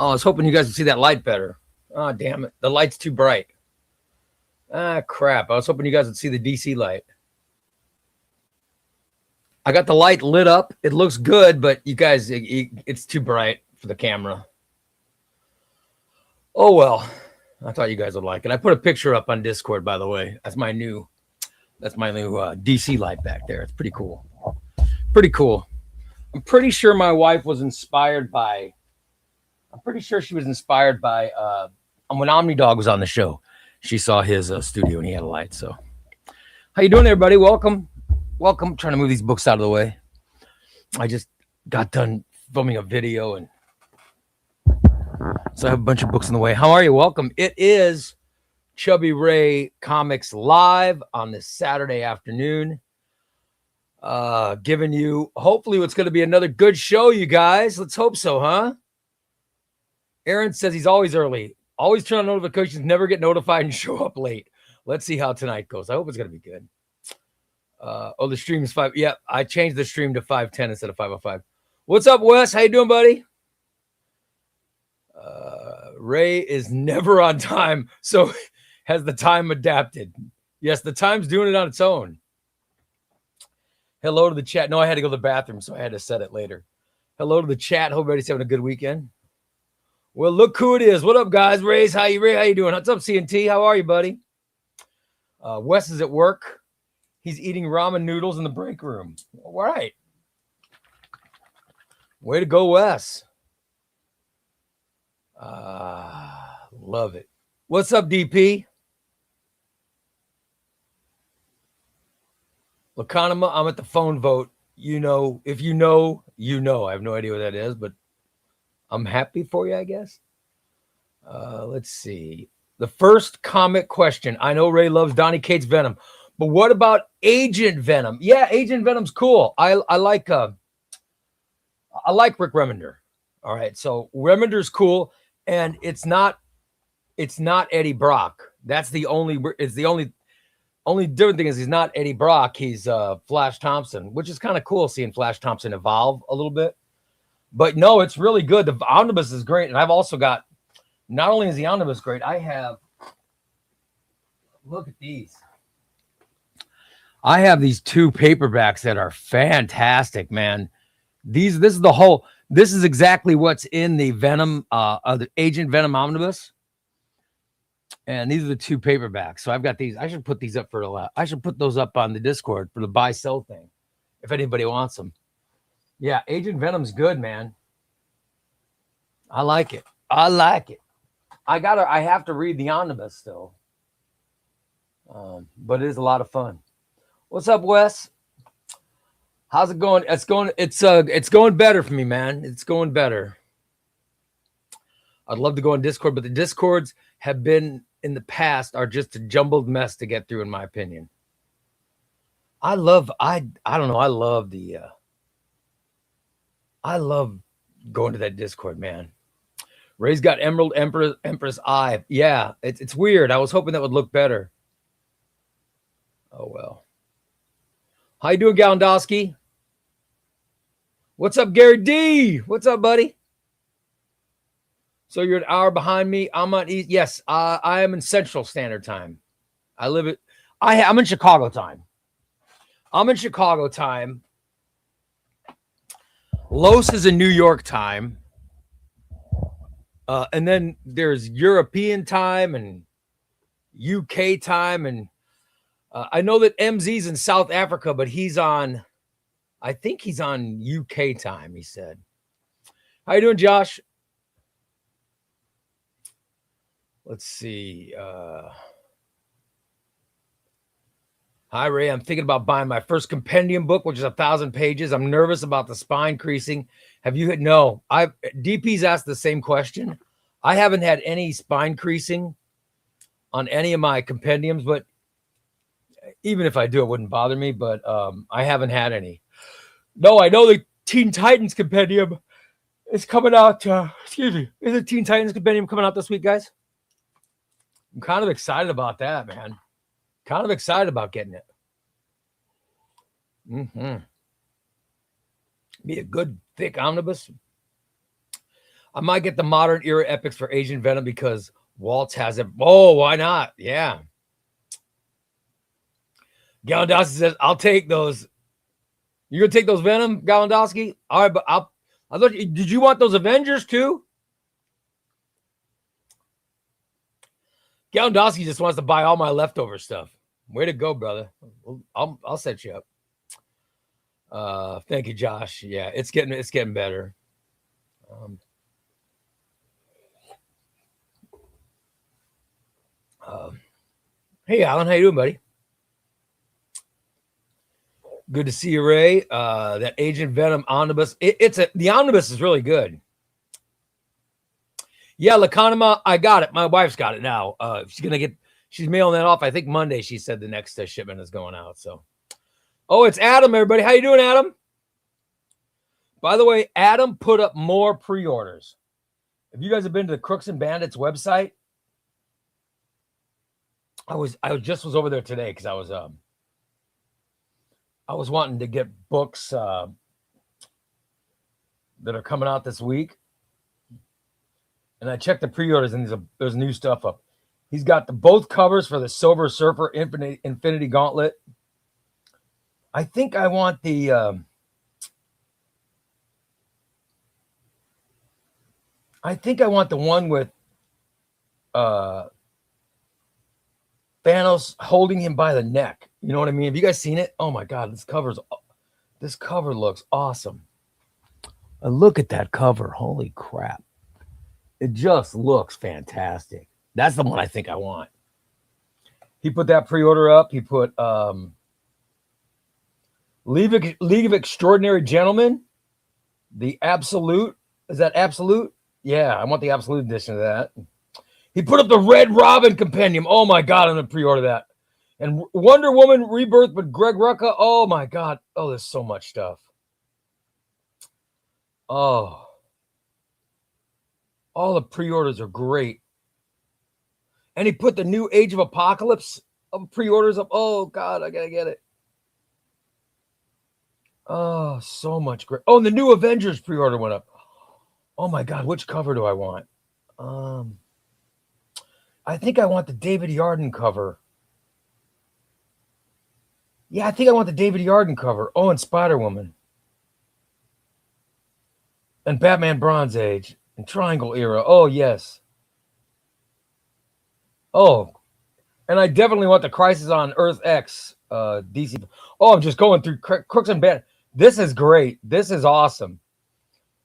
Oh, I was hoping you guys would see that light better. Oh, damn it. The light's too bright. Ah, crap. I was hoping you guys would see the DC light. I got the light lit up. It looks good, but you guys, it's too bright for the camera. Oh, well. I thought you guys would like it. I put a picture up on Discord, by the way. That's my new DC light back there. It's pretty cool. Pretty cool. I'm pretty sure my wife was inspired by. I'm pretty sure she was inspired by when OmniDog was on the show. She saw his studio and he had a light. So, how you doing, everybody? Welcome. I'm trying to move these books out of the way. I just got done filming a video, and so I have a bunch of books in the way. How are you? Welcome. It is ChubbyRay Comics Live on this Saturday afternoon. Giving you hopefully what's going to be another good show, you guys. Let's hope so, huh? Aaron says he's always early. Always turn on notifications, never get notified, and show up late. Let's see how tonight goes. I hope it's going to be good. The stream is 5. Yeah, I changed the stream to 5:10 instead of 5:05. What's up, Wes? How you doing, buddy? Ray is never on time, so has the time adapted? Yes, the time's doing it on its own. Hello to the chat. No, I had to go to the bathroom, so I had to set it later. Hello to the chat. Hope everybody's having a good weekend. Well, look who it is. What up, guys? Ray, how you doing? What's up, CNT? How are you, buddy? Wes is at work. He's eating ramen noodles in the break room. All right. Way to go, Wes. Love it. What's up, DP? Lacanema, I'm at the phone vote. You know, if you know, you know. I have no idea what that is, but I'm happy for you, I guess. Let's see. The first comic question. I know Ray loves Donny Cates' Venom, but what about Agent Venom? Yeah, Agent Venom's cool. I like Rick Remender. All right, so Remender's cool, and it's not Eddie Brock. That's the only. It's the only different thing is he's not Eddie Brock. He's Flash Thompson, which is kind of cool seeing Flash Thompson evolve a little bit. But no, it's really good. The omnibus is great, and I've also got. Not only is the omnibus great, I have. Look at these. I have these 2 paperbacks that are fantastic, man. This is exactly what's in the Venom, the Agent Venom omnibus. And these are the 2 paperbacks. So I've got these. I should put these up I should put those up on the Discord for the buy sell thing, if anybody wants them. Yeah, Agent Venom's good, man. I like it. I have to read the omnibus still. But it is a lot of fun. What's up, Wes? How's it going? It's going better for me, man. It's going better. I'd love to go on Discord, but the Discords have been in the past are just a jumbled mess to get through, in my opinion. I love going to that Discord, man. Ray's got Emerald Empress Eye. Yeah, it's weird. I was hoping that would look better. Oh, well. How you doing, Galendowski? What's up, Gary D? What's up, buddy? So you're an hour behind me. I'm on East. Yes, I am in Central Standard Time. I'm in Chicago time. Los is in New York time. And then there's European time and UK time. And I know that MZ's in South Africa, but I think he's on UK time, he said. How you doing, Josh? Let's see. Hi, Ray. I'm thinking about buying my first compendium book, which is 1,000 pages. I'm nervous about the spine creasing. Have you? No. DP's asked the same question. I haven't had any spine creasing on any of my compendiums, but even if I do, it wouldn't bother me. But I haven't had any. No, I know the Teen Titans compendium is coming out. Is the Teen Titans compendium coming out this week, guys? I'm kind of excited about that, man. Kind of excited about getting it. Be a good, thick omnibus. I might get the modern era epics for Agent Venom because Waltz has it. Oh, why not? Yeah. Galandowski says, I'll take those. You're going to take those Venom, Galandowski? All right, but I thought, did you want those Avengers too? Galandowski just wants to buy all my leftover stuff. Way to go, brother. I'll set you up. Thank you, Josh. Yeah, it's getting better. Hey, Alan, how you doing, buddy? Good to see you, Ray. That Agent Venom omnibus. The omnibus is really good. Yeah, Lacanema, I got it. My wife's got it now. She's mailing that off. I think Monday. She said the next shipment is going out. So, it's Adam. Everybody, how you doing, Adam? By the way, Adam put up more pre-orders. If you guys have been to the Crooks and Bandits website, I just was over there today because I was wanting to get books that are coming out this week. And I checked the pre-orders and there's new stuff up. He's got both covers for the Silver Surfer Infinity Gauntlet. I think I want the one with Thanos holding him by the neck. You know what I mean? Have you guys seen it? Oh my God, this cover looks awesome. Look at that cover. Holy crap. It just looks fantastic. That's the one I think I want. He put that pre-order up. He put League of Extraordinary Gentlemen. The Absolute. Is that Absolute? Yeah, I want the Absolute edition of that. He put up the Red Robin Compendium. Oh my God, I'm going to pre-order that. And Wonder Woman Rebirth with Greg Rucka. Oh my God. Oh, there's so much stuff. Oh. All the pre-orders are great. And he put the new Age of Apocalypse pre-orders up. Oh, God, I got to get it. Oh, so much great. Oh, and the new Avengers pre-order went up. Oh, my God, which cover do I want? I think I want the David Yarden cover. Yeah, I think I want the David Yarden cover. Oh, and Spider-Woman. And Batman Bronze Age. And Triangle Era. Oh, yes. Oh, and I definitely want the Crisis on Earth X DC. Oh, I'm just going through Crooks and Bandits. This is great. This is awesome.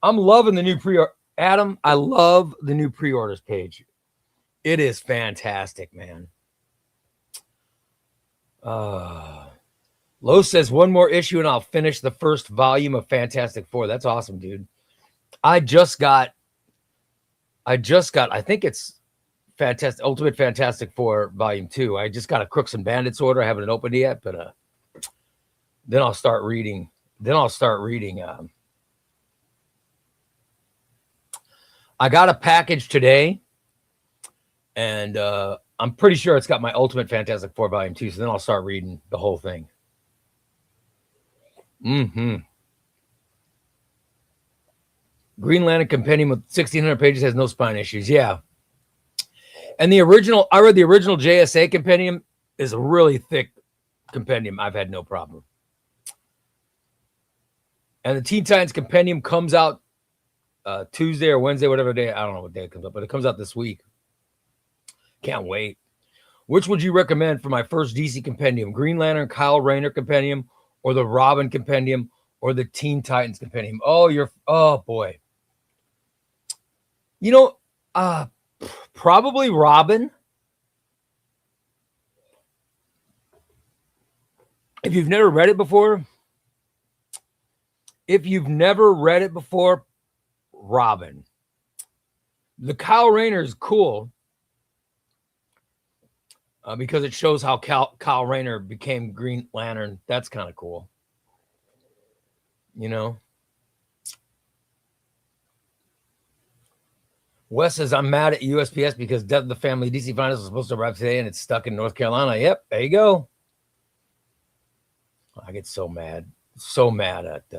I'm loving the new pre-order. Adam, I love the new pre-orders page. It is fantastic, man. Lo says one more issue and I'll finish the first volume of Fantastic Four. That's awesome, dude. I think it's Ultimate Fantastic Four Volume 2. I just got a Crooks and Bandits order. I haven't opened it yet, but then I'll start reading. I got a package today, and I'm pretty sure it's got my Ultimate Fantastic Four Volume 2, so then I'll start reading the whole thing. Green Lantern Compendium with 1,600 pages has no spine issues. Yeah. And I read the original JSA Compendium is a really thick compendium. I've had no problem. And the Teen Titans Compendium comes out Tuesday or Wednesday, whatever day. I don't know what day it comes out, but it comes out this week. Can't wait. Which would you recommend for my first DC Compendium? Green Lantern, Kyle Rayner Compendium, or the Robin Compendium, or the Teen Titans Compendium? Oh boy. You know, probably Robin. If you've never read it before, Robin. The Kyle Rayner is cool because it shows how Kyle Rayner became Green Lantern. That's kind of cool. You know? Wes says, I'm mad at USPS because Death of the Family DC Finals was supposed to arrive today and it's stuck in North Carolina. Yep, there you go. I get so mad. So mad at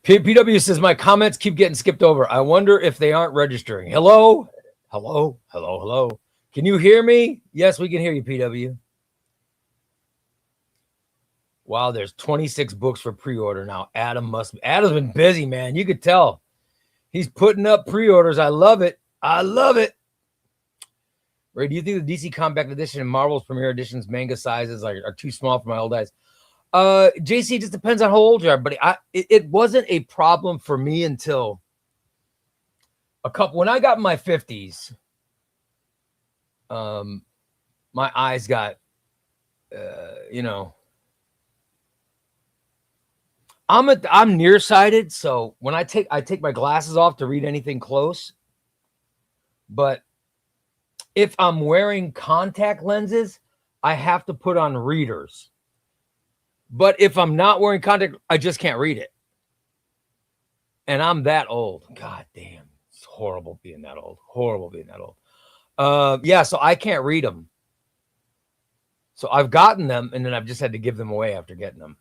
PW says, my comments keep getting skipped over. I wonder if they aren't registering. Hello? Hello? Hello? Hello? Can you hear me? Yes, we can hear you, PW. Wow, there's 26 books for pre-order now. Adam's been busy, man. You could tell. He's putting up pre-orders. I love it. I love it. Ray, do you think the DC Compact Edition and Marvel's Premier Edition's manga sizes are too small for my old eyes? JC, it just depends on how old you are, but it wasn't a problem for me until when I got in my 50s. My eyes got, I'm nearsighted, so when I take my glasses off to read anything close. But if I'm wearing contact lenses, I have to put on readers. But if I'm not wearing contact, I just can't read it. And I'm that old. God damn. It's horrible being that old. Horrible being that old. Yeah, so I can't read them. So I've gotten them, and then I've just had to give them away after getting them.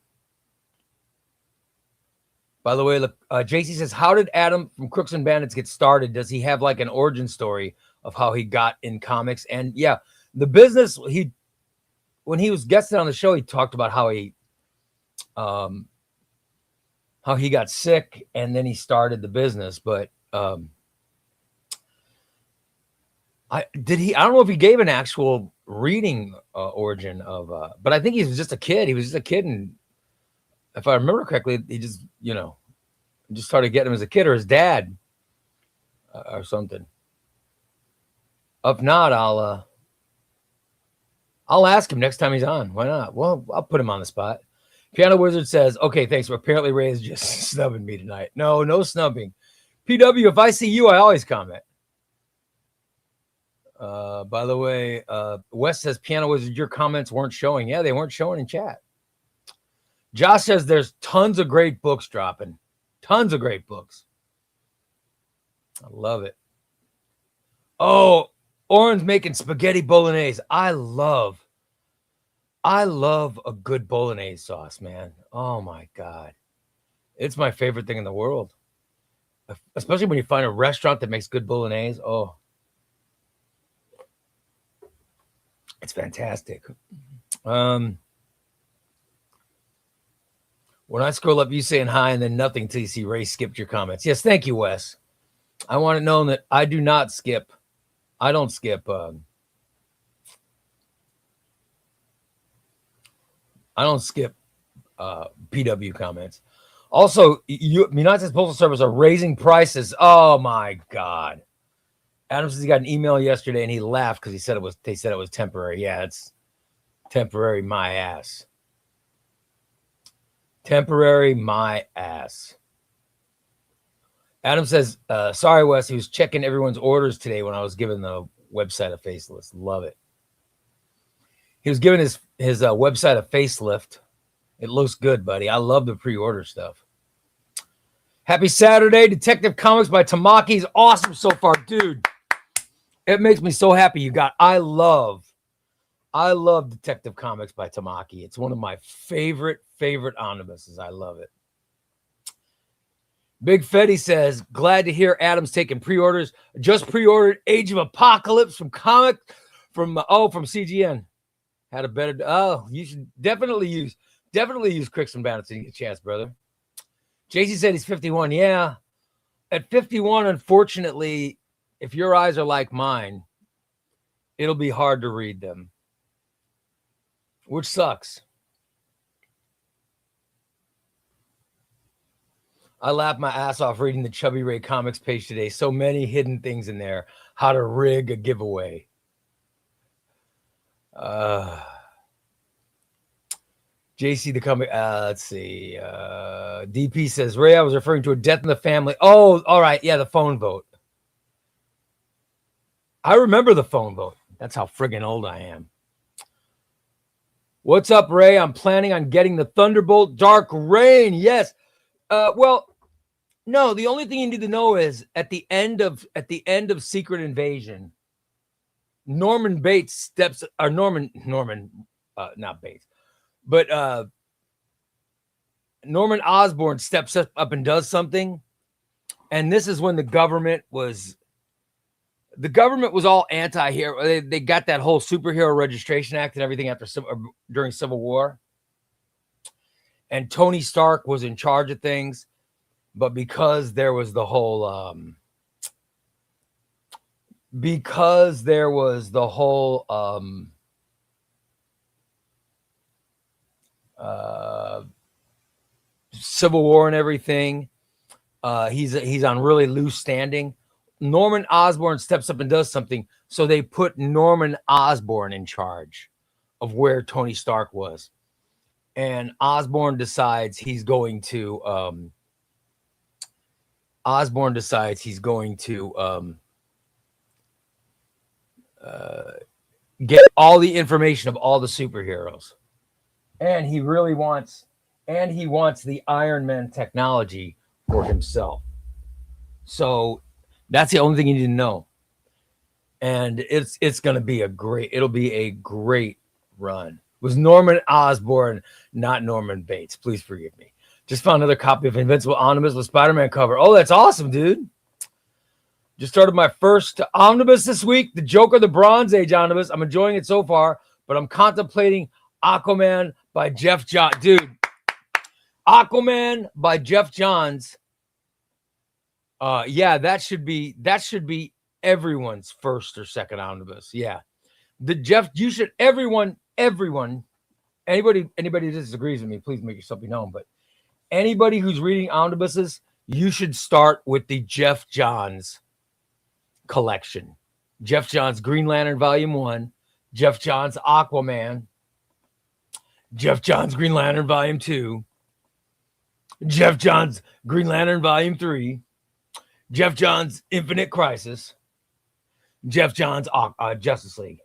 By the way, look, JC says, how did Adam from Crooks and Bandits get started? Does he have like an origin story of how he got in comics? And yeah, the business, when he was guesting on the show, he talked about how he got sick and then he started the business. But I don't know if he gave an actual reading origin of, but I think he was just a kid. He was just a kid, and if I remember correctly, he just, just started getting him as a kid, or his dad, or something. If not, I'll ask him next time he's on. Why not? Well, I'll put him on the spot. Piano Wizard says, okay, thanks. But apparently Ray is just snubbing me tonight. No snubbing. PW, if I see you, I always comment. By the way, Wes says, Piano Wizard, your comments weren't showing. Yeah, they weren't showing in chat. Josh says there's tons of great books dropping. Tons of great books. I love it. Oh, Oren's making spaghetti bolognese. I love a good bolognese sauce, man. Oh, my God. It's my favorite thing in the world. Especially when you find a restaurant that makes good bolognese. Oh, it's fantastic. When I scroll up, you saying hi and then nothing until you see Ray skipped your comments. Yes, thank you, Wes. I want it known that I do not skip. I don't skip. I don't skip PW comments. Also, United States Postal Service are raising prices. Oh my God! Adam says he got an email yesterday and he laughed because they said it was temporary. Yeah, it's temporary. My ass. Temporary, my ass. Adam says, sorry, Wes. He was checking everyone's orders today when I was giving the website a facelift. Love it. He was giving his website a facelift. It looks good, buddy. I love the pre-order stuff. Happy Saturday. Detective Comics by Tamaki is awesome so far, dude. It makes me so happy. I love Detective Comics by Tamaki. It's one of my favorite omnibuses. I love it. Big Fetty says, glad to hear Adam's taking pre-orders. Just pre-ordered Age of Apocalypse from CGN. Had a better, you should definitely use Cricks and Bandits when you get a chance, brother. JC said he's 51. Yeah. At 51, unfortunately, if your eyes are like mine, it'll be hard to read them, which sucks. I laughed my ass off reading the ChubbyRay comics page today. So many hidden things in there. How to rig a giveaway. JC the comic. Let's see. DP says, Ray, I was referring to a death in the family. Oh, all right. Yeah, the phone vote. I remember the phone vote. That's how friggin' old I am. What's up, Ray? I'm planning on getting the Thunderbolt Dark Reign. Yes. Well, no, the only thing you need to know is at the end of Secret Invasion, Norman Bates not Bates, but Norman Osborn steps up and does something. And this is when the government was all anti-hero. They got that whole Superhero Registration Act and everything during Civil War. And Tony Stark was in charge of things. But because there was the whole Civil War and everything, he's on really loose standing. Norman Osborn steps up and does something, so they put Norman Osborn in charge of where Tony Stark was, and Osborn decides he's going to get all the information of all the superheroes, and he wants the Iron Man technology for himself. So that's the only thing you need to know. And it's going to be it'll be a great run. It was Norman Osborn, not Norman Bates. Please forgive me. Just found another copy of Invincible Omnibus with Spider-Man cover. Oh, that's awesome, dude. Just started my first omnibus this week, the Joker, the Bronze Age omnibus. I'm enjoying it so far, but I'm contemplating Aquaman by Jeff Johns. Dude, Aquaman by Jeff Johns. Yeah, that should be everyone's first or second omnibus. Yeah. Everyone, anybody who disagrees with me, please make yourself be known. But anybody who's reading omnibuses, you should start with the Jeff Johns collection. Jeff Johns Green Lantern Volume 1, Jeff Johns Aquaman, Jeff Johns Green Lantern Volume 2, Jeff Johns Green Lantern Volume 3, Jeff Johns Infinite Crisis, Jeff Johns Justice League.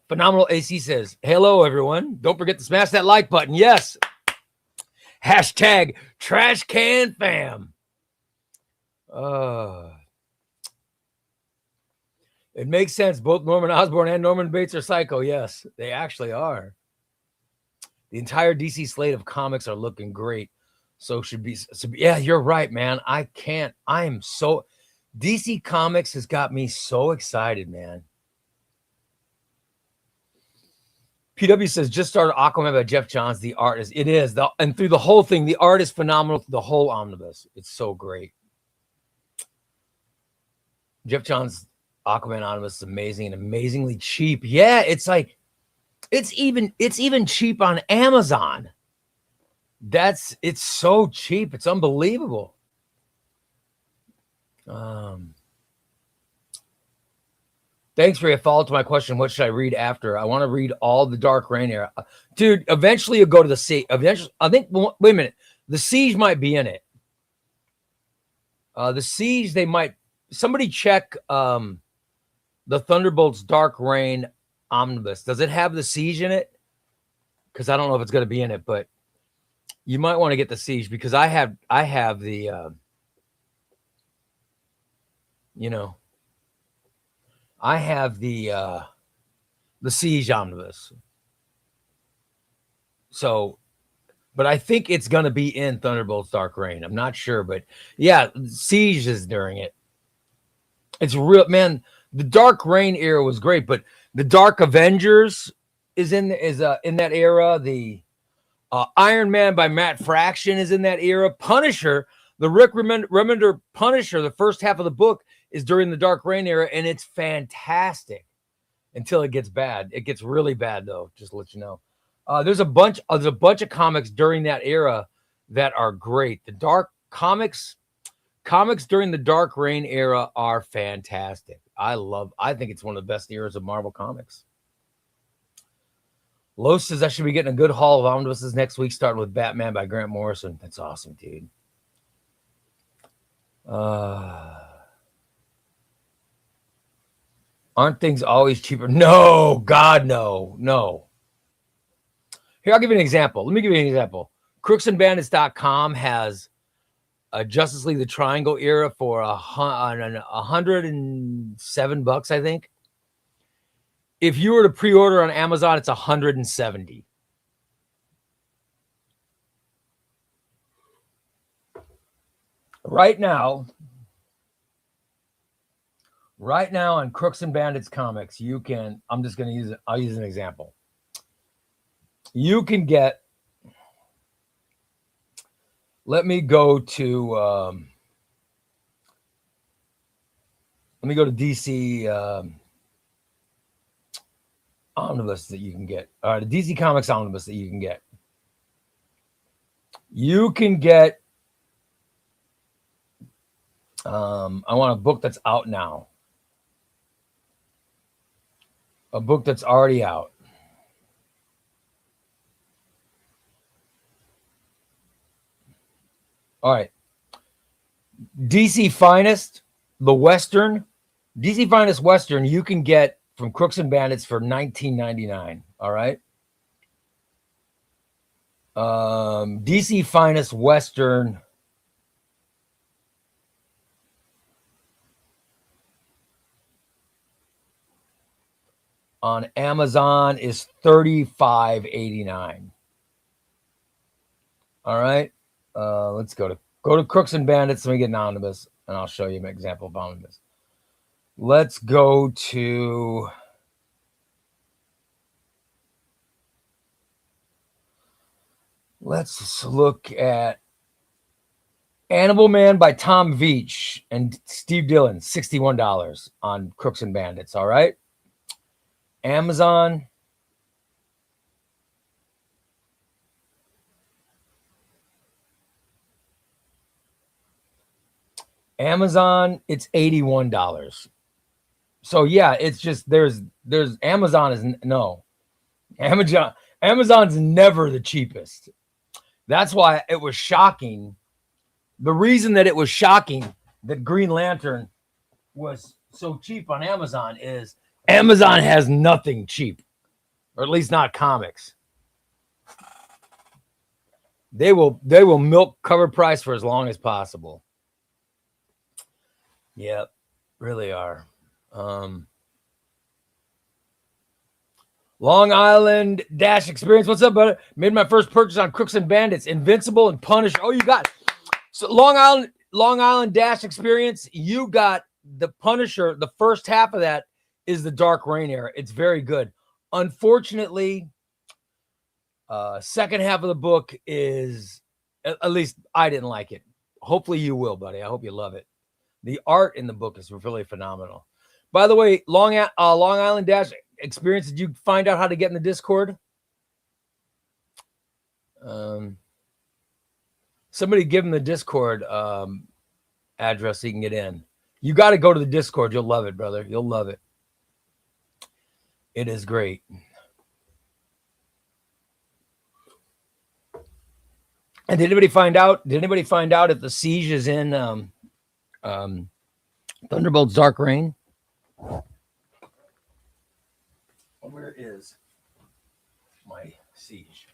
Phenomenal AC says, hello, everyone. Don't forget to smash that like button. Yes. Hashtag trash can fam. It makes sense. Both Norman Osborn and Norman Bates are psycho. Yes, they actually are. The entire DC slate of comics are looking great. So should be. Yeah, you're right, man. DC Comics has got me so excited, man. PW says, just started Aquaman by Jeff Johns. The art is, and through the whole thing, the art is phenomenal. The whole omnibus, it's so great. Jeff Johns Aquaman omnibus is amazing and amazingly cheap. Yeah, it's even cheap on Amazon. It's so cheap. It's unbelievable. Thanks for your follow to my question. What should I read after? I want to read all the Dark Reign era. Dude, eventually you'll go to the Siege. Eventually, I think, wait a minute. The Siege might be in it. The Siege, somebody check the Thunderbolts Dark Reign omnibus. Does it have the Siege in it? Because I don't know if it's going to be in it, but you might want to get the Siege because I have the, I have the Siege omnibus. So, but I think it's going to be in Thunderbolts Dark Reign. I'm not sure, but yeah, Siege is during it. It's real, man. The Dark Reign era was great, but the Dark Avengers is in that era. The Iron Man by Matt Fraction is in that era. Punisher, the Rick Remender Punisher, the first half of the book is during the Dark Reign era, and it's fantastic until it gets bad. It gets really bad, though, just to let you know. There's a bunch of comics during that era that are great. The dark comics during the Dark Reign era are fantastic. I think it's one of the best eras of Marvel Comics. Los says I should be getting a good haul of omnibuses next week, starting with Batman by Grant Morrison. That's awesome, dude. Aren't things always cheaper? No, God, no. Here, I'll give you an example. Let me give you an example. Crooksandbandits.com has a Justice League, the Triangle era for $107, I think. If you were to pre-order on Amazon, it's $170. Right now on Crooks and Bandits comics, you can, I'm just going to use it. I'll use an example. You can get, let me go to DC omnibus that you can get. The DC Comics omnibus that you can get. You can get, I want a book that's out now. A book that's already out. All right. DC Finest, the Western. DC Finest Western, you can get from Crooks and Bandits for $19.99. All right. DC Finest Western. On Amazon is $35.89. All right. Let's go to Crooks and Bandits. Let me get an omnibus, and I'll show you an example of omnibus. Let's go to let's look at Animal Man by Tom Veitch and Steve Dillon, $61 on Crooks and Bandits. All right. Amazon. Amazon, it's $81. So yeah, it's just there's Amazon is no. Amazon's never the cheapest. That's why it was shocking. The reason that it was shocking that Green Lantern was so cheap on Amazon is Amazon has nothing cheap, or at least not comics. They will milk cover price for as long as possible. Yep, really are. Long Island Dash Experience. What's up, buddy? Made my first purchase on Crooks and Bandits, Invincible and Punisher. Oh, you got so Long Island Dash Experience. You got the Punisher. The first half of that is the Dark Reign era. It's very good. Unfortunately, second half of the book is, at least I didn't like it. Hopefully you will, buddy. I hope you love it. The art in the book is really phenomenal. By the way, Long Island Dash Experience, did you find out how to get in the Discord? Somebody give him the Discord address so you can get in. You got to go to the Discord. You'll love it, brother. You'll love it. It is great. And did anybody find out if the siege is in Thunderbolt's Dark Reign? Where is my siege?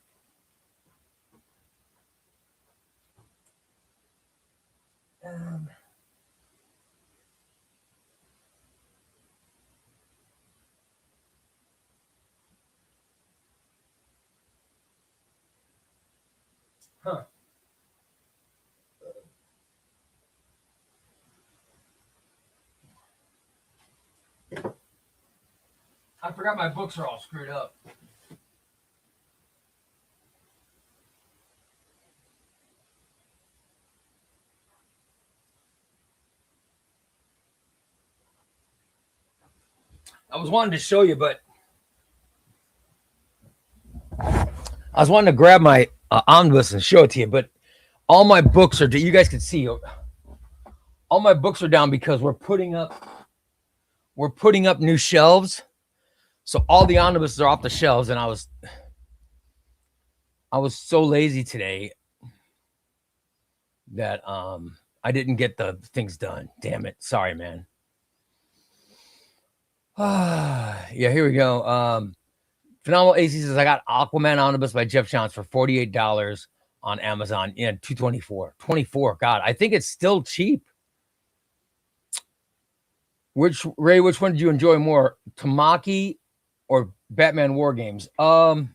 Huh. I forgot my books are all screwed up. I was wanting to show you, but I was wanting to grab my omnibus and show it to you, but all my books are, you guys can see, all my books are down because we're putting up new shelves. So all the omnibuses are off the shelves, and I was so lazy today that I didn't get the things done. Damn it. Sorry, man. Yeah, here we go. Phenomenal AC says, I got Aquaman Omnibus by Jeff Johns for $48 on Amazon. Yeah, $224. $24. God, I think it's still cheap. Which one did you enjoy more? Tamaki or Batman War Games. I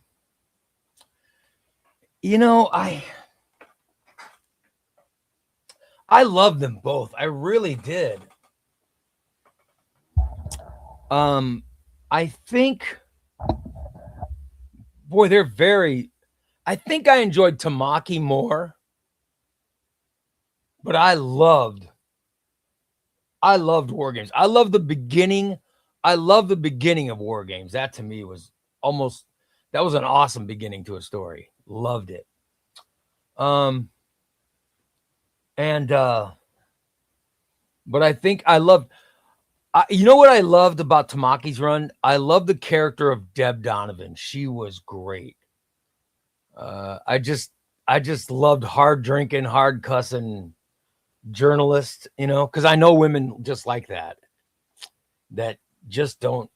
love them both. I really did. I think, boy, they're very. I think I enjoyed Tamaki more, but I loved War Games. I love the beginning. I love the beginning of War Games. That to me was that was an awesome beginning to a story. Loved it. But I think I loved. You know what I loved about Tamaki's run? I love the character of Deb Donovan. She was great. I just loved hard drinking, hard cussing journalist, because I know women just like that just don't,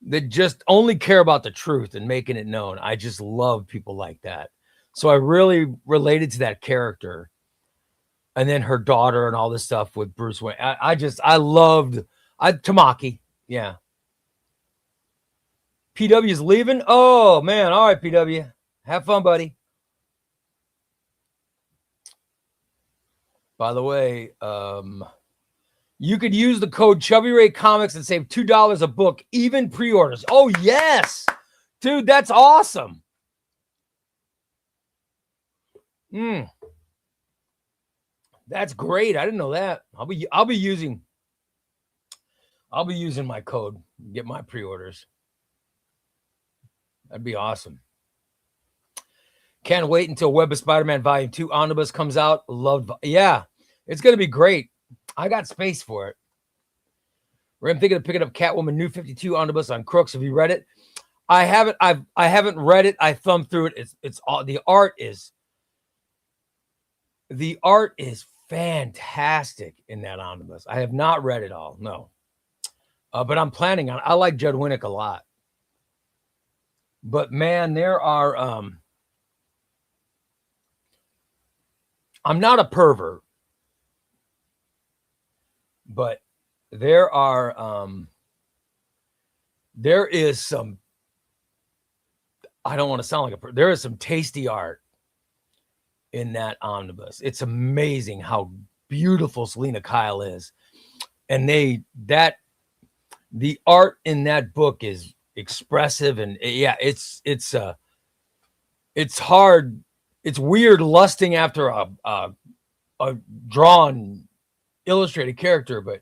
that just only care about the truth and making it known. I just love people like that. So I really related to that character. And then her daughter and all this stuff with Bruce Wayne. I loved Tamaki. Yeah. PW's leaving. Oh man. All right, PW. Have fun, buddy. By the way, you could use the code ChubbyRay Comics and save $2 a book, even pre-orders. Oh yes, dude, that's awesome. That's great. I didn't know that. I'll be using my code to get my pre-orders. That'd be awesome. Can't wait until Web of Spider-Man Volume 2 Omnibus comes out. Yeah, it's gonna be great. I got space for it. I'm thinking of picking up Catwoman New 52 Omnibus on Crooks. Have you read it? I haven't. I haven't read it. I thumbed through it. It's all the art is fantastic in that omnibus. I have not read it all, no. But I'm planning on. I like Judd Winnick a lot. But man, there are. I'm not a pervert, but there are. There is some. I don't want to sound like a pervert. There is some tasty art in that omnibus. It's amazing how beautiful Selena Kyle is. And the art in that book is expressive, and yeah, it's hard. It's weird lusting after a drawn illustrated character, but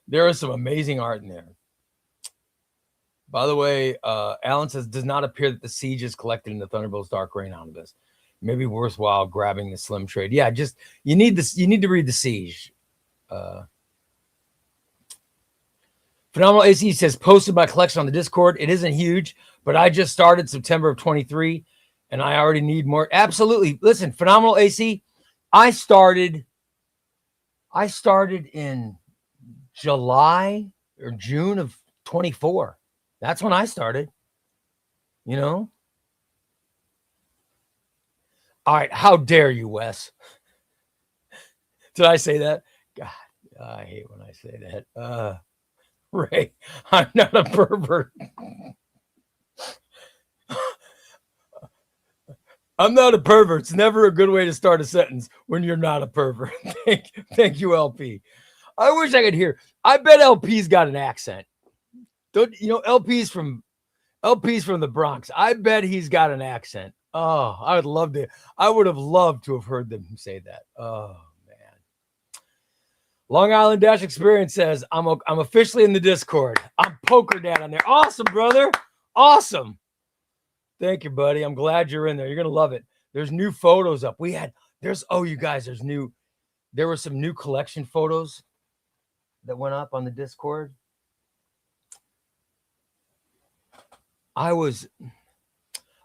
there is some amazing art in there. By the way, Alan says, does not appear that the Siege is collected in the Thunderbolts Dark Reign omnibus. Maybe worthwhile grabbing the Slim trade. Yeah, just you need this. You need to read the Siege. Phenomenal AC says, posted my collection on the Discord. It isn't huge, but I just started September of 23, and I already need more. Absolutely. Listen, Phenomenal AC. I started in July or June of 24. That's when I started. All right, how dare you, Wes? Did I say that? God, I hate when I say that. Ray, I'm not a pervert. I'm not a pervert. It's never a good way to start a sentence when you're not a pervert. Thank you, LP. I wish I could hear. I bet LP's got an accent. LP's from the Bronx. I bet he's got an accent. Oh, I would have loved to have heard them say that. Oh man. Long Island Dash Experience says, I'm officially in the Discord. I'm Poker Dad on there. Awesome, brother. Awesome. Thank you, buddy. I'm glad you're in there. You're gonna love it. There's new photos up. There were some new collection photos that went up on the Discord.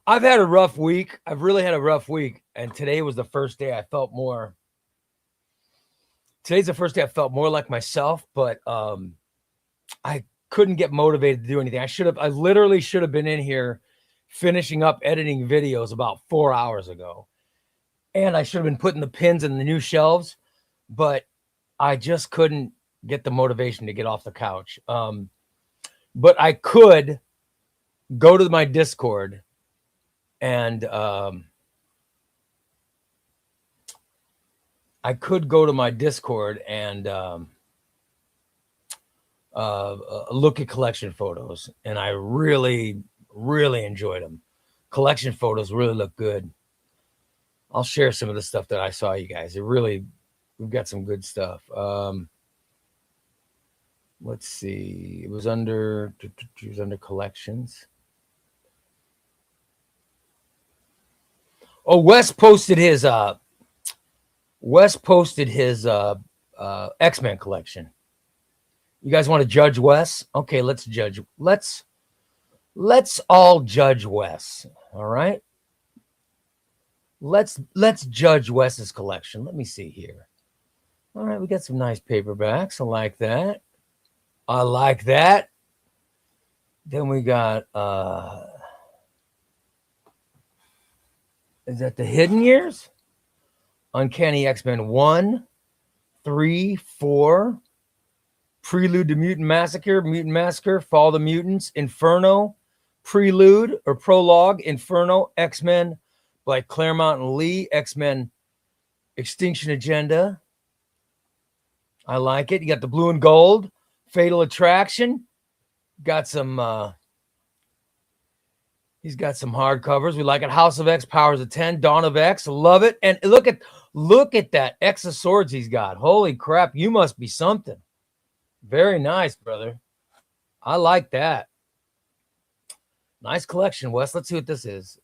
I've had a rough week. I've really had a rough week. And today was the first day I felt more. Today's the first day I felt more like myself, but I couldn't get motivated to do anything. I literally should have been in here finishing up editing videos about 4 hours ago. And I should have been putting the pins in the new shelves, but I just couldn't get the motivation to get off the couch. but I could go to my Discord and look at collection photos, and I really, really enjoyed them. Collection photos really look good. I'll share some of the stuff that I saw, you guys. We've got some good stuff. Let's see. It was under collections. Oh, Wes posted his X-Men collection. You guys want to judge Wes? Okay, let's judge. Let's all judge Wes. All right. Let's judge Wes's collection. Let me see here. All right, we got some nice paperbacks. I like that. Then we got is that the Hidden Years? Uncanny X-Men 1, 3, 4, Prelude to Mutant Massacre, Fall of the Mutants, Inferno, Prelude or Prologue, Inferno, X-Men by Claremont and Lee, X-Men Extinction Agenda. I like it. You got the blue and gold, Fatal Attraction. Got some he's got some hardcovers. We like it. House of X, Powers of 10, Dawn of X. Love it. And look at that X of Swords he's got. Holy crap, you must be something. Very nice, brother. I like that. Nice collection, Wes. Let's see what this is.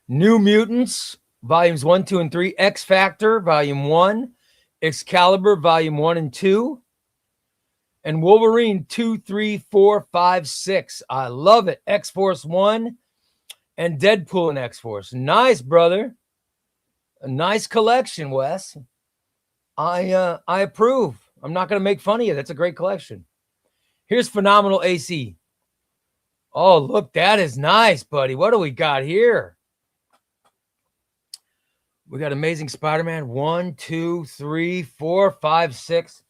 New Mutants, volumes 1, 2, and 3. X Factor, volume 1. Excalibur, volume 1 and 2. And Wolverine 2, 3, 4, 5, 6. I love it. X-Force 1 and Deadpool and X-Force. Nice, brother. A nice collection, Wes. I approve. I'm not going to make fun of you. That's a great collection. Here's Phenomenal AC. Oh, look, that is nice, buddy. What do we got here? We got Amazing Spider-Man 1, 2, 3, 4, 5, 6.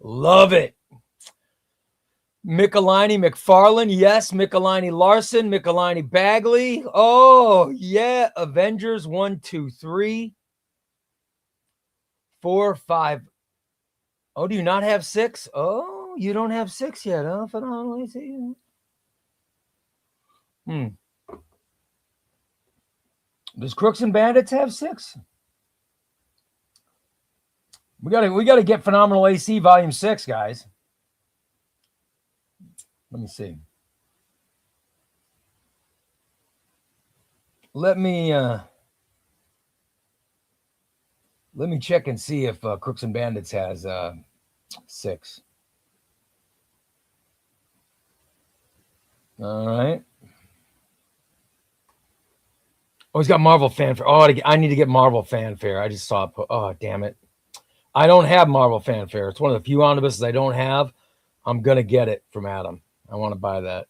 Love it. Michelini, McFarlane. Yes, Michelini, Larson, Michelini, Bagley. Oh, yeah. Avengers 1, 2, 3, 4, 5. Oh, do you not have 6? Oh, you don't have 6 yet, huh? Phenomenal. Does Crooks and Bandits have 6? We gotta get Phenomenal AC Volume 6, guys. Let me see. Let me check and see if Crooks and Bandits has 6. All right. Oh, he's got Marvel Fanfare. Oh, I need to get Marvel Fanfare. I just saw it. Oh, damn it. I don't have Marvel Fanfare. It's one of the few omnibuses I don't have. I'm going to get it from Adam. I want to buy that.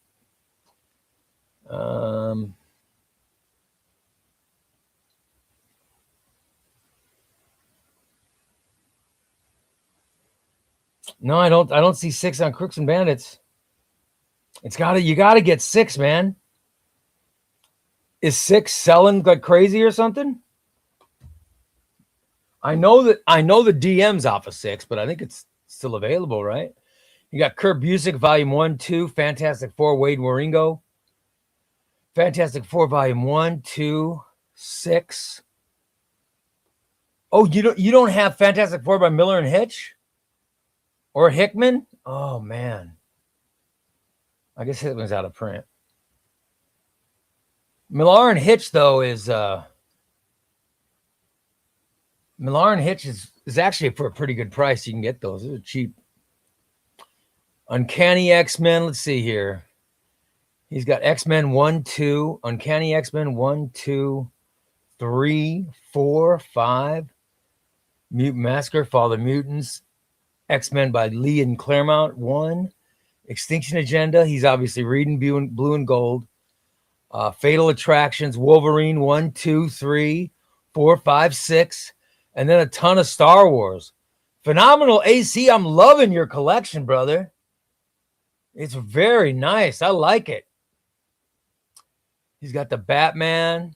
No, I don't see 6 on Crooks and Bandits. You got to get 6, man. Is 6 selling like crazy or something? I know the DM's off of 6, but I think it's still available, right? You got Kurt Busiek, Volume 1, 2, Fantastic Four, Wade Waringo. Fantastic Four, Volume 1, 2, 6. Oh, you don't have Fantastic Four by Miller and Hitch? Or Hickman? Oh, man. I guess Hickman's out of print. Millar and Hitch, though, is Millar and Hitch is actually for a pretty good price. You can get those. They're cheap. Uncanny X-Men. Let's see here. He's got X-Men 1, 2. Uncanny X-Men 1, 2, 3, 4, 5. Mutant Massacre, Fall of the Mutants. X-Men by Lee and Claremont 1. Extinction Agenda. He's obviously reading Blue and Gold. Fatal Attractions, Wolverine 1, 2, 3, 4, 5, 6, and then a ton of Star Wars. Phenomenal AC. I'm loving your collection, brother. It's very nice. I like it. He's got the Batman.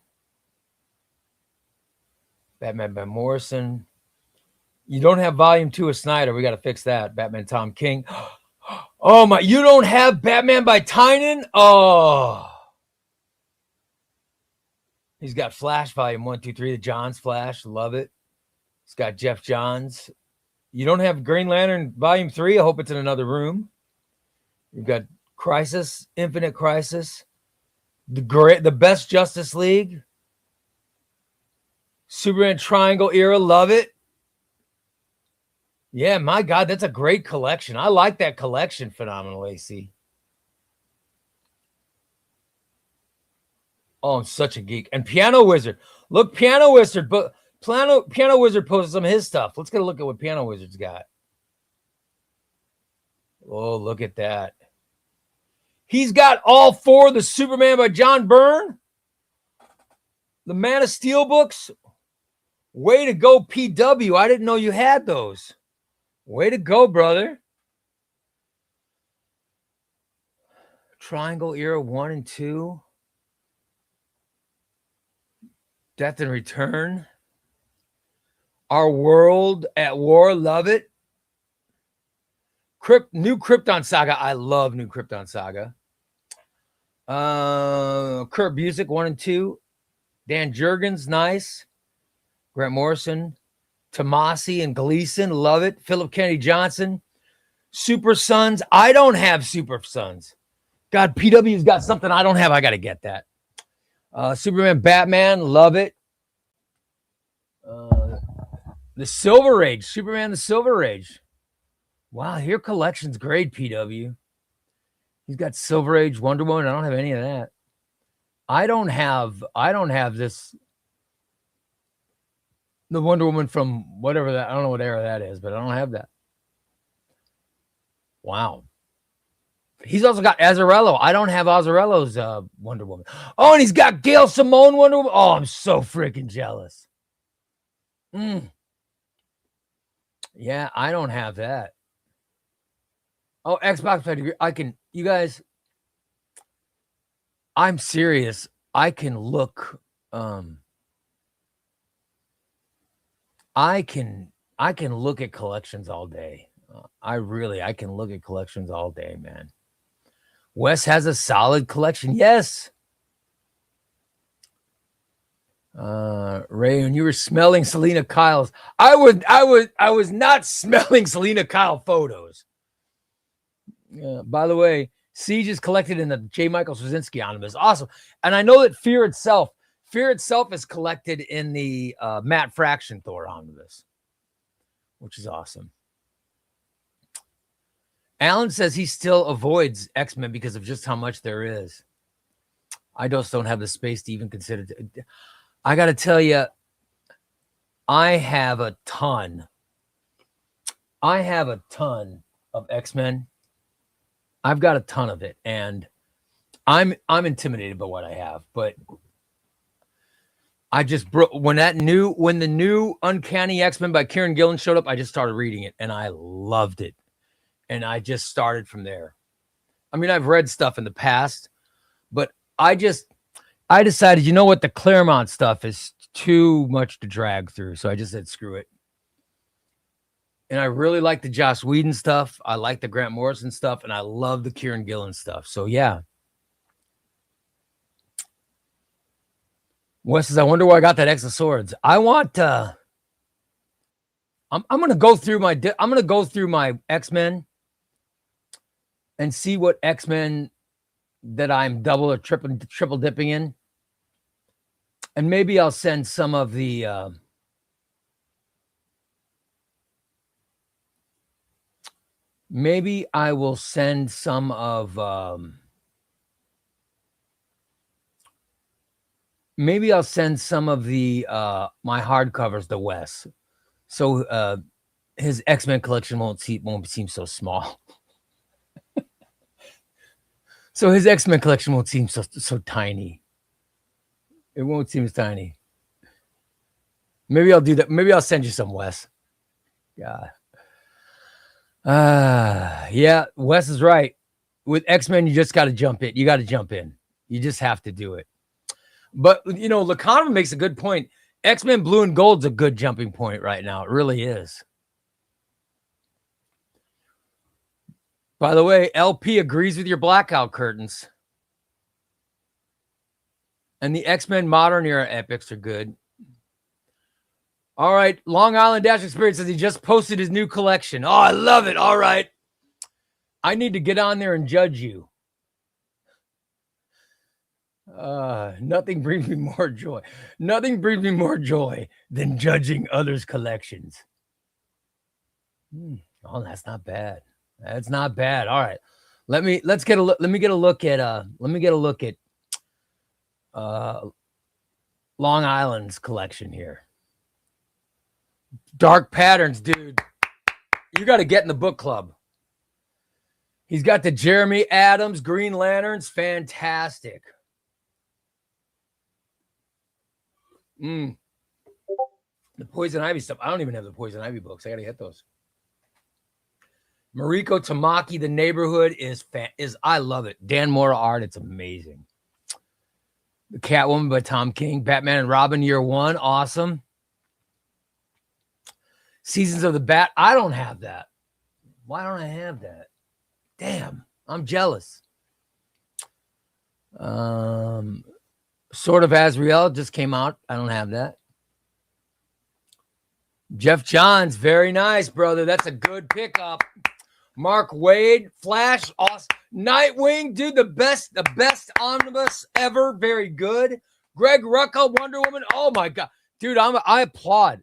Batman by Morrison. You don't have volume 2 of Snyder. We got to fix that. Batman Tom King. Oh my, you don't have Batman by Tynan? Oh. He's got Flash volume 1, 2, 3, the Johns Flash. Love it. He's got Jeff Johns. You don't have Green Lantern volume 3. I hope it's in another room. You've got Crisis, Infinite Crisis, the best Justice League, Superman Triangle era. Love it. Yeah, my God, that's a great collection. I like that collection. Phenomenal AC. Oh, I'm such a geek. And Piano Wizard. Look, Piano Wizard, but Piano Wizard posted some of his stuff. Let's get a look at what Piano Wizard's got. Oh, look at that. He's got all 4 of the Superman by John Byrne. The Man of Steel books. Way to go, PW. I didn't know you had those. Way to go, brother. Triangle era 1 and 2. Death and Return. Our World at War. Love it. New Krypton Saga. I love New Krypton Saga. Kurt Busiek 1 and 2. Dan Jurgens. Nice. Grant Morrison. Tomasi and Gleason. Love it. Philip Kennedy Johnson. Super Sons. I don't have Super Sons. God, PW's got something I don't have. I got to get that. Superman, Batman. Love it. The Silver Age. Superman, the Silver Age. Wow, your collection's great, PW. He's got Silver Age, Wonder Woman. I don't have any of that. I don't have this. The Wonder Woman from whatever that, I don't know what era that is, but I don't have that. Wow. He's also got Azzarello. I don't have Azzarello's Wonder Woman. Oh, and he's got Gail Simone Wonder Woman. Oh, I'm so freaking jealous. Yeah, I don't have that. Oh, Xbox pedigree. You guys, I'm serious. I can look, I can look at collections all day. I can look at collections all day, man. Wes has a solid collection. Yes. Ray, when you were smelling Selena Kyle's, I was not smelling Selena Kyle photos. By the way, Siege is collected in the J. Michael Straczynski omnibus. Awesome. And I know that Fear Itself is collected in the Matt Fraction Thor omnibus, which is awesome. Alan says he still avoids X-Men because of just how much there is. I just don't have the space to even consider. I got to tell you, I have a ton of X-Men. I've got a ton of it, and I'm intimidated by what I have. But I just when the new Uncanny X-Men by Kieran Gillen showed up, I just started reading it, and I loved it. And I just started from there. I mean, I've read stuff in the past, but I decided, you know what, the Claremont stuff is too much to drag through. So I just said, screw it. And I really like the Joss Whedon stuff. I like the Grant Morrison stuff, and I love the Kieran Gillen stuff. So yeah. Wes says, I wonder where I got that X of Swords. I want I'm going to go through my X-Men and see what X-Men that I'm double or triple dipping in. And maybe I'll send some of the maybe I will send some of maybe I'll send some of the my hardcovers to Wes. So his X-Men collection won't seem so small. So his X-Men collection won't seem so tiny. It won't seem as tiny. Maybe I'll do that. Maybe I'll send you some, Wes. Yeah. Yeah, Wes is right. With X-Men, you just got to jump in. You got to jump in. You just have to do it. But, you know, Lacanova makes a good point. X-Men Blue and Gold's a good jumping point right now. It really is. By the way, LP agrees with your blackout curtains. And the X-Men Modern Era epics are good. All right. Long Island Dash Experience says he just posted his new collection. Oh, I love it. All right. I need to get on there and judge you. Nothing brings me more joy. Nothing brings me more joy than judging others' collections. Oh, that's not bad. That's not bad. All right. Let me get a look at Long Island's collection here. Dark Patterns, dude. You got to get in the book club. He's got the Jeremy Adams Green Lanterns. Fantastic. The Poison Ivy stuff. I don't even have the Poison Ivy books. I got to get those. Mariko Tamaki, The Neighborhood is I love it. Dan Mora art. It's amazing. The Catwoman by Tom King. Batman and Robin Year One. Awesome. Seasons of the Bat. I don't have that. Why don't I have that? Damn. I'm jealous. Sword of Azrael just came out. I don't have that. Jeff Johns. Very nice, brother. That's a good pickup. Mark Wade, Flash, awesome. Nightwing, dude, the best omnibus ever. Very good. Greg Rucka, Wonder Woman. Oh my God, dude, I applaud.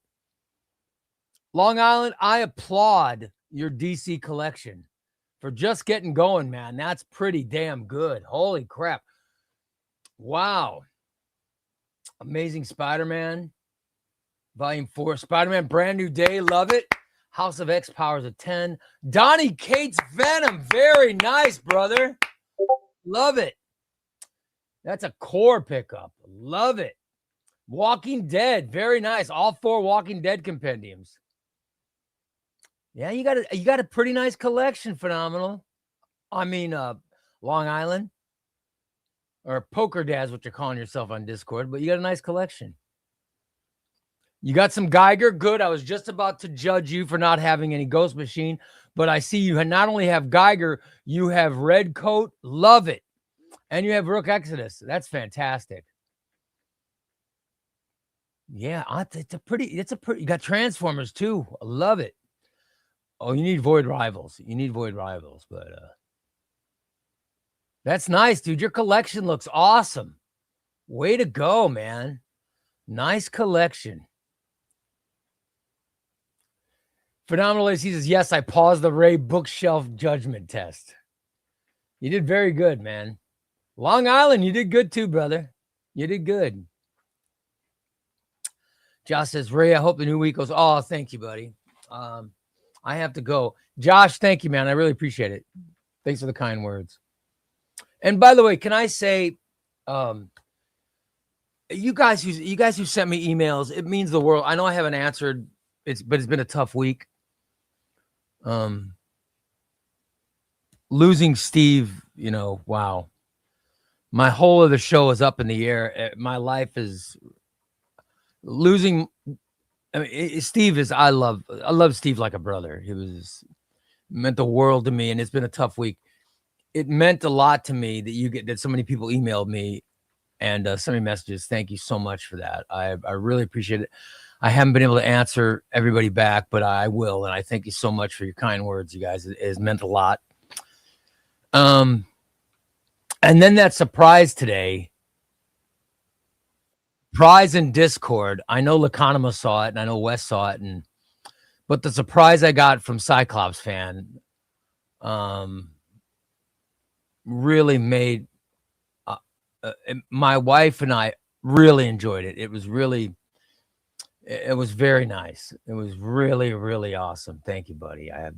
Long Island, I applaud your DC collection for just getting going, man. That's pretty damn good. Holy crap. Wow. Amazing Spider-Man. Volume 4. Spider-Man, Brand New Day. Love it. House of X Powers of 10. Donnie Cates Venom. Very nice, brother. Love it. That's a core pickup. Love it. Walking Dead. Very nice. All 4 Walking Dead compendiums. Yeah, you got a pretty nice collection. Phenomenal. I mean, Long Island. Or Poker Dads, what you're calling yourself on Discord, but you got a nice collection. You got some Geiger. Good. I was just about to judge you for not having any Ghost Machine, but I see you not only have Geiger, you have Red Coat. Love it. And you have Rook Exodus. That's fantastic. Yeah, it's a pretty, you got Transformers too. I love it. Oh, you need Void Rivals. But that's nice, dude. Your collection looks awesome. Way to go, man. Nice collection. Phenomenal Ace, he says, yes, I paused the Ray bookshelf judgment test. You did very good, man. Long Island, you did good too, brother. You did good. Josh says, Ray, I hope the new week goes. Oh, thank you, buddy. I have to go. Josh, thank you, man. I really appreciate it. Thanks for the kind words. And by the way, can I say, you guys who sent me emails, it means the world. I know I haven't answered, but it's been a tough week. Losing Steve, wow. My whole of the show is up in the air. My life is losing. I mean, Steve is, I love Steve like a brother. Meant the world to me. And it's been a tough week. It meant a lot to me that so many people emailed me and sent me messages. Thank you so much for that. I really appreciate it. I haven't been able to answer everybody back, but I will. And I thank you so much for your kind words, you guys. It has meant a lot. And then that surprise today, Prize in Discord. I know Lacanema saw it and I know Wes saw it. But the surprise I got from Cyclops fan really made my wife and I really enjoyed it. It was very nice. It was really, really awesome. Thank you, buddy. I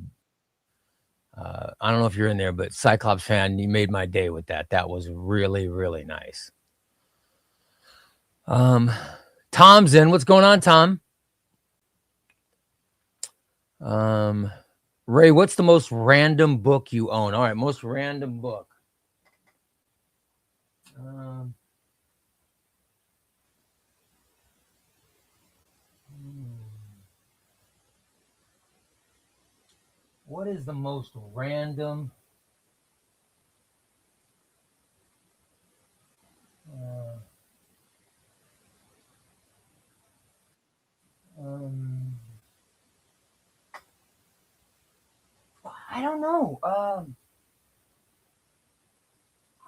don't know if you're in there, but Cyclops fan, you made my day with that. That was really, really nice. Tom's in. What's going on, Tom? Ray, what's the most random book you own? All right, most random book. Um, what is the most random? Uh, um, I don't know. I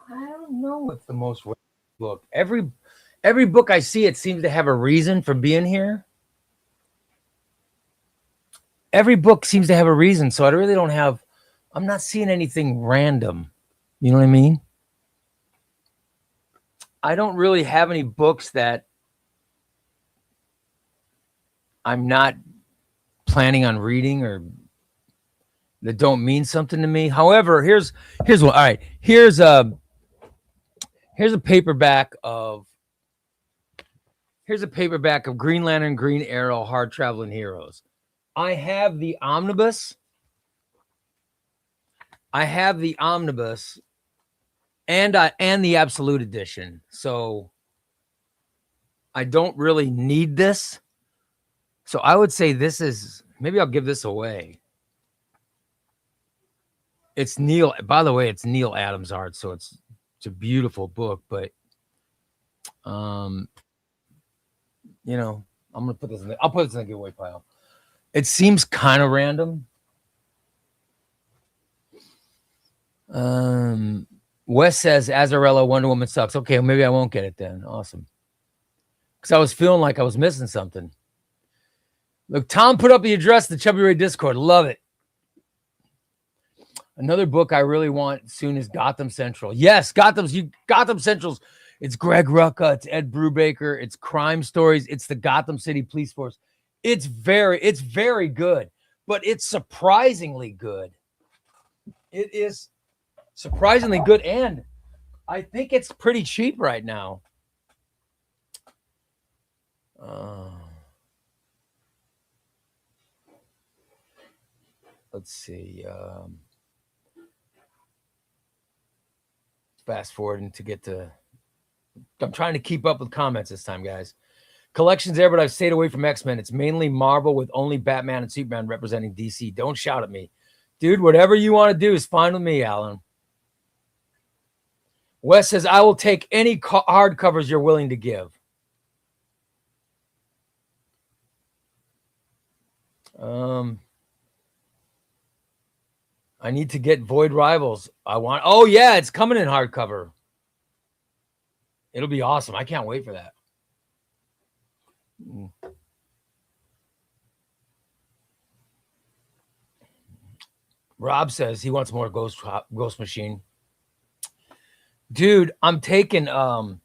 don't know what's the most random book. Every book I see, it seems to have a reason for being here. Every book seems to have a reason, so I really don't have. I'm not seeing anything random. You know what I mean? I don't really have any books that I'm not planning on reading or that don't mean something to me. However, here's one. All right, here's a paperback of Green Lantern, Green Arrow, Hard Traveling Heroes. I have the omnibus. And the Absolute Edition. So I don't really need this. So I would say this is, maybe I'll give this away. It's Neil. By the way, it's Neil Adams' art, so it's a beautiful book. But, you know, I'm gonna put this in. I'll put this in the giveaway pile. It seems kind of random. Wes says Azarello Wonder Woman sucks. Okay, well, maybe I won't get it then. Awesome. Because I was feeling like I was missing something. Look, Tom put up the address to the ChubbyRay Discord. Love it. Another book I really want soon is Gotham Central. Yes, Gotham Central's. It's Greg Rucka, it's Ed Brubaker, it's crime stories, it's the Gotham City Police Force. It's very good, but it's surprisingly good. It is surprisingly good, and I think it's pretty cheap right now. Let's see. Fast forwarding to get to. I'm trying to keep up with comments this time, guys. Collections there, but I've stayed away from X-Men. It's mainly Marvel with only Batman and Superman representing DC. Don't shout at me. Dude, whatever you want to do is fine with me, Alan. Wes says, I will take any hardcovers you're willing to give. I need to get Void Rivals. Oh yeah, it's coming in hardcover. It'll be awesome. I can't wait for that. Rob says he wants more Ghost Machine. Dude, I'm taking I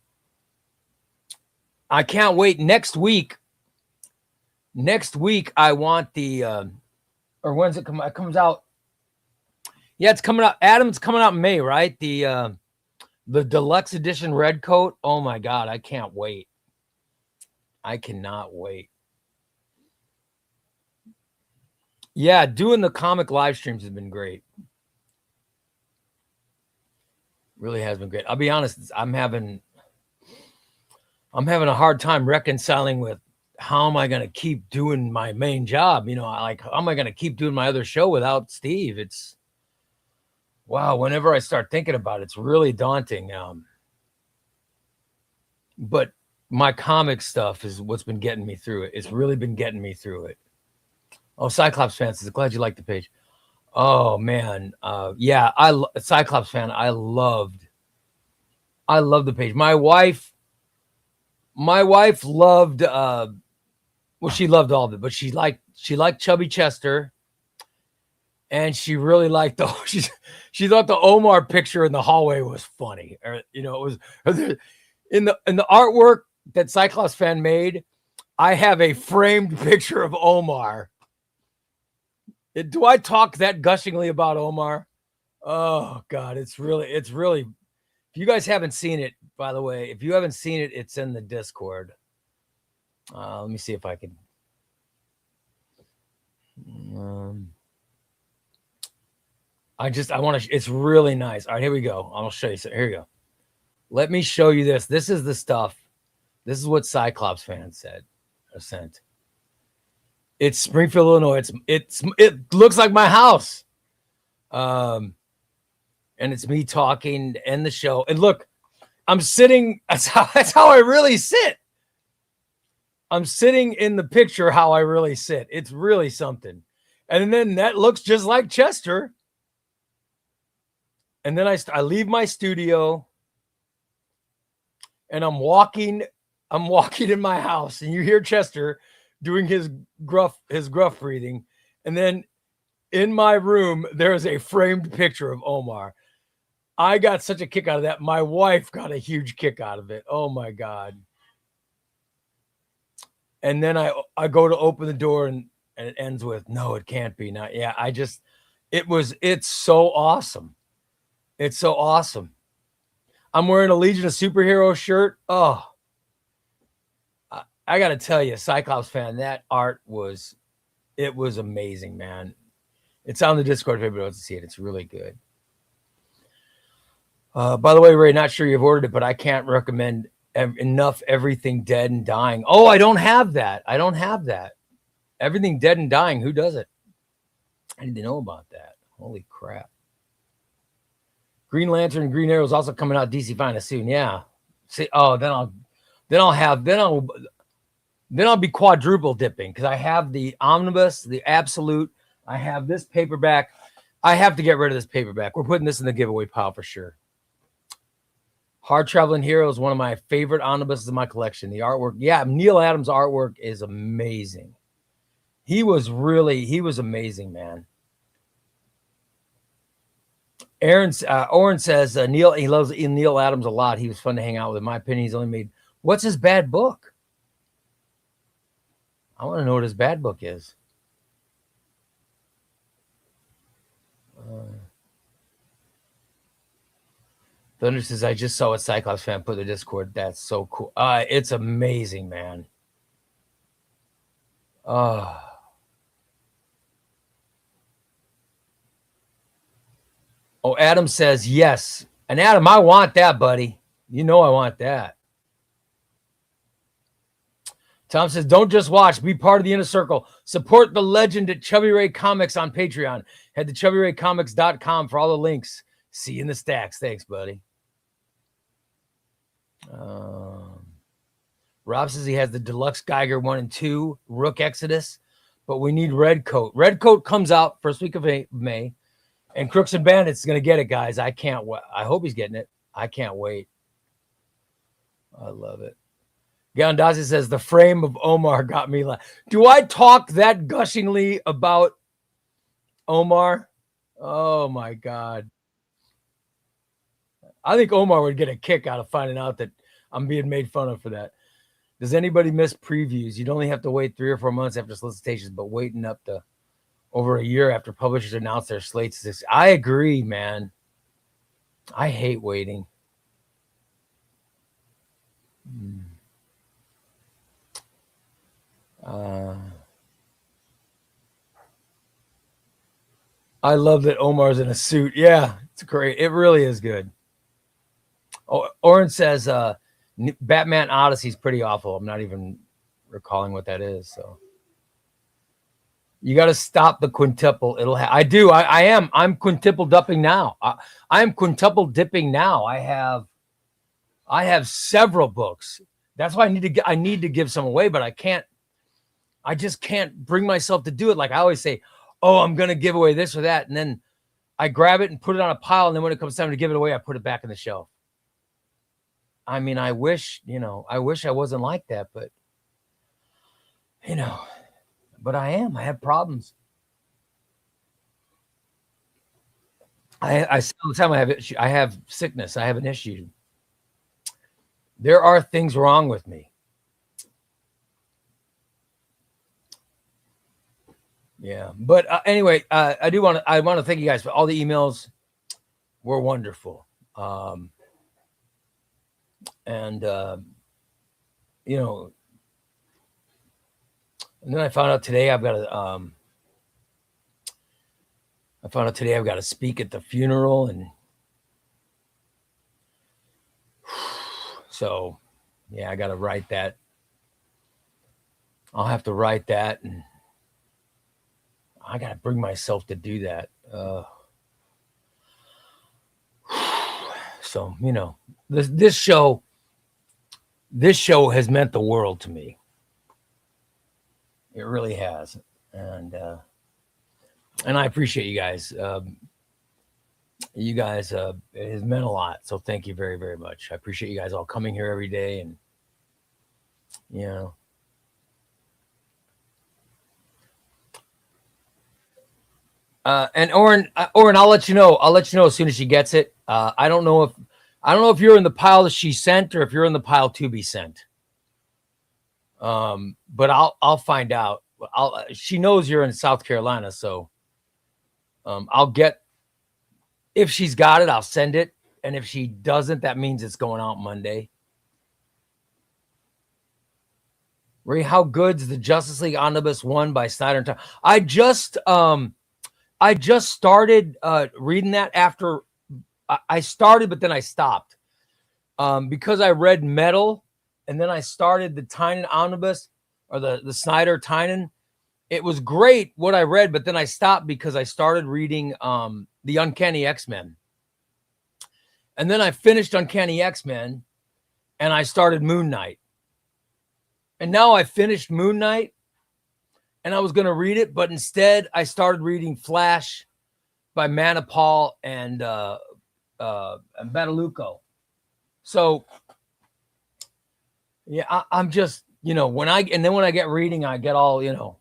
can't wait. Next week I want the or when's it come? It comes out. Yeah, it's coming out. Adam's coming out in May, right? The deluxe edition red coat. Oh my god, I can't wait. I cannot wait. Yeah, doing the comic live streams has been great. Really has been great. I'll be honest, I'm having a hard time reconciling with how am I going to keep doing my main job? You know, like how am I going to keep doing my other show without Steve? It's wow. Whenever I start thinking about it, it's really daunting. But my comic stuff is what's been getting me through it. It's really been getting me through it. Oh, Cyclops fan says, glad you like the page. Oh man, yeah, Cyclops fan. I loved the page. My wife loved. Well, she loved all of it, but she liked Chubby Chester, and she really liked she thought the Omar picture in the hallway was funny. Or, you know, it was in the artwork that Cyclops fan made. I have a framed picture of Omar. Do I talk that gushingly about Omar? Oh God, it's really. If you guys haven't seen it, by the way, if you haven't seen it, it's in the Discord. Let me see if I can. I want to. It's really nice. All right, here we go. I'll show you. So here you go. Let me show you this. This is the stuff. This is what Cyclops fans said or sent. It's Springfield, Illinois. It looks like my house. And it's me talking and the show. And look, I'm sitting. That's how I really sit. I'm sitting in the picture how I really sit. It's really something. And then that looks just like Chester. And then I leave my studio and I'm walking in my house, and you hear Chester doing his gruff breathing. And then in my room, there is a framed picture of Omar. I got such a kick out of that. My wife got a huge kick out of it. Oh my God. And then I go to open the door and it ends with, no, it can't be. Not. Yeah. It's so awesome. It's so awesome. I'm wearing a Legion of Superhero shirt. Oh, I got to tell you, Cyclops fan, that art was amazing, man. It's on the Discord if anybody wants to see it. It's really good. By the way, Ray, not sure you've ordered it, but I can't recommend enough Everything Dead and Dying. Oh, I don't have that. Everything Dead and Dying. Who does it? I need to know about that. Holy crap. Green Lantern and Green Arrow is also coming out DC Finest soon. Yeah. See, then I'll be quadruple dipping because I have the omnibus, the absolute. I have this paperback. I have to get rid of this paperback. We're putting this in the giveaway pile for sure. Hard Traveling Hero is one of my favorite omnibuses in my collection. The artwork, yeah, Neil Adams' artwork is amazing. He was amazing, man. Oren says he loves Neil Adams a lot. He was fun to hang out with. In my opinion, he's only made. What's his bad book? I want to know what his bad book is. Thunder says, I just saw a Cyclops fan put in the Discord. That's so cool. It's amazing, man. Oh, Adam says yes. And Adam, I want that, buddy. You know I want that. Tom says, don't just watch. Be part of the inner circle. Support the legend at ChubbyRay Comics on Patreon. Head to ChubbyRayComics.com for all the links. See you in the stacks. Thanks, buddy. Rob says he has the Deluxe Geiger 1 and 2, Rook Exodus, but we need Red Coat. Red Coat comes out first week of May, and Crooks and Bandits is going to get it, guys. I can't wait. I hope he's getting it. I can't wait. I love it. Gandazi says, the frame of Omar got me. Do I talk that gushingly about Omar? Oh, my God. I think Omar would get a kick out of finding out that I'm being made fun of for that. Does anybody miss previews? You'd only have to wait 3 or 4 months after solicitations, but waiting up to over a year after publishers announce their slates. I agree, man. I hate waiting. I love that Omar's in a suit. Yeah, it's great. It really is good. Oren says Batman Odyssey is pretty awful. I'm not even recalling what that is. So you got to stop the quintuple. I do. I am. I'm quintuple dipping now. I am quintuple dipping now. I have several books. That's why I need to give some away, but I can't. I just can't bring myself to do it. Like I always say, oh, I'm going to give away this or that. And then I grab it and put it on a pile. And then when it comes time to give it away, I put it back in the shelf. I mean, I wish I wasn't like that, but but I am. I have problems. I say all the time I have sickness. I have an issue. There are things wrong with me. Yeah, but anyway, I want to thank you guys for all the emails. Were wonderful, and and then I found out today I've got I found out today I've got to speak at the funeral, and so yeah, I got to write that. I'll have to write that, and I got to bring myself to do that. So this show has meant the world to me. It really has, and I appreciate you guys. You guys, it has meant a lot. So thank you very, very much. I appreciate you guys all coming here every day, and and Oren, I'll let you know. I'll let you know as soon as she gets it. I don't know if you're in the pile that she sent or if you're in the pile to be sent. But I'll find out. She knows you're in South Carolina, so I'll get, if she's got it, I'll send it. And if she doesn't, that means it's going out Monday. Ray, how good's the Justice League Omnibus 1 by Snyder and Tom? I just started reading that after I started, but then I stopped because I read Metal, and then I started the Tynan Omnibus, or the Snyder Tynan. It was great what I read, but then I stopped because I started reading the Uncanny X-Men. And then I finished Uncanny X-Men, and I started Moon Knight. And now I finished Moon Knight, and I was going to read it, but instead I started reading Flash by Manipal and Badalucco. So yeah, I'm just, when I get reading, I get all,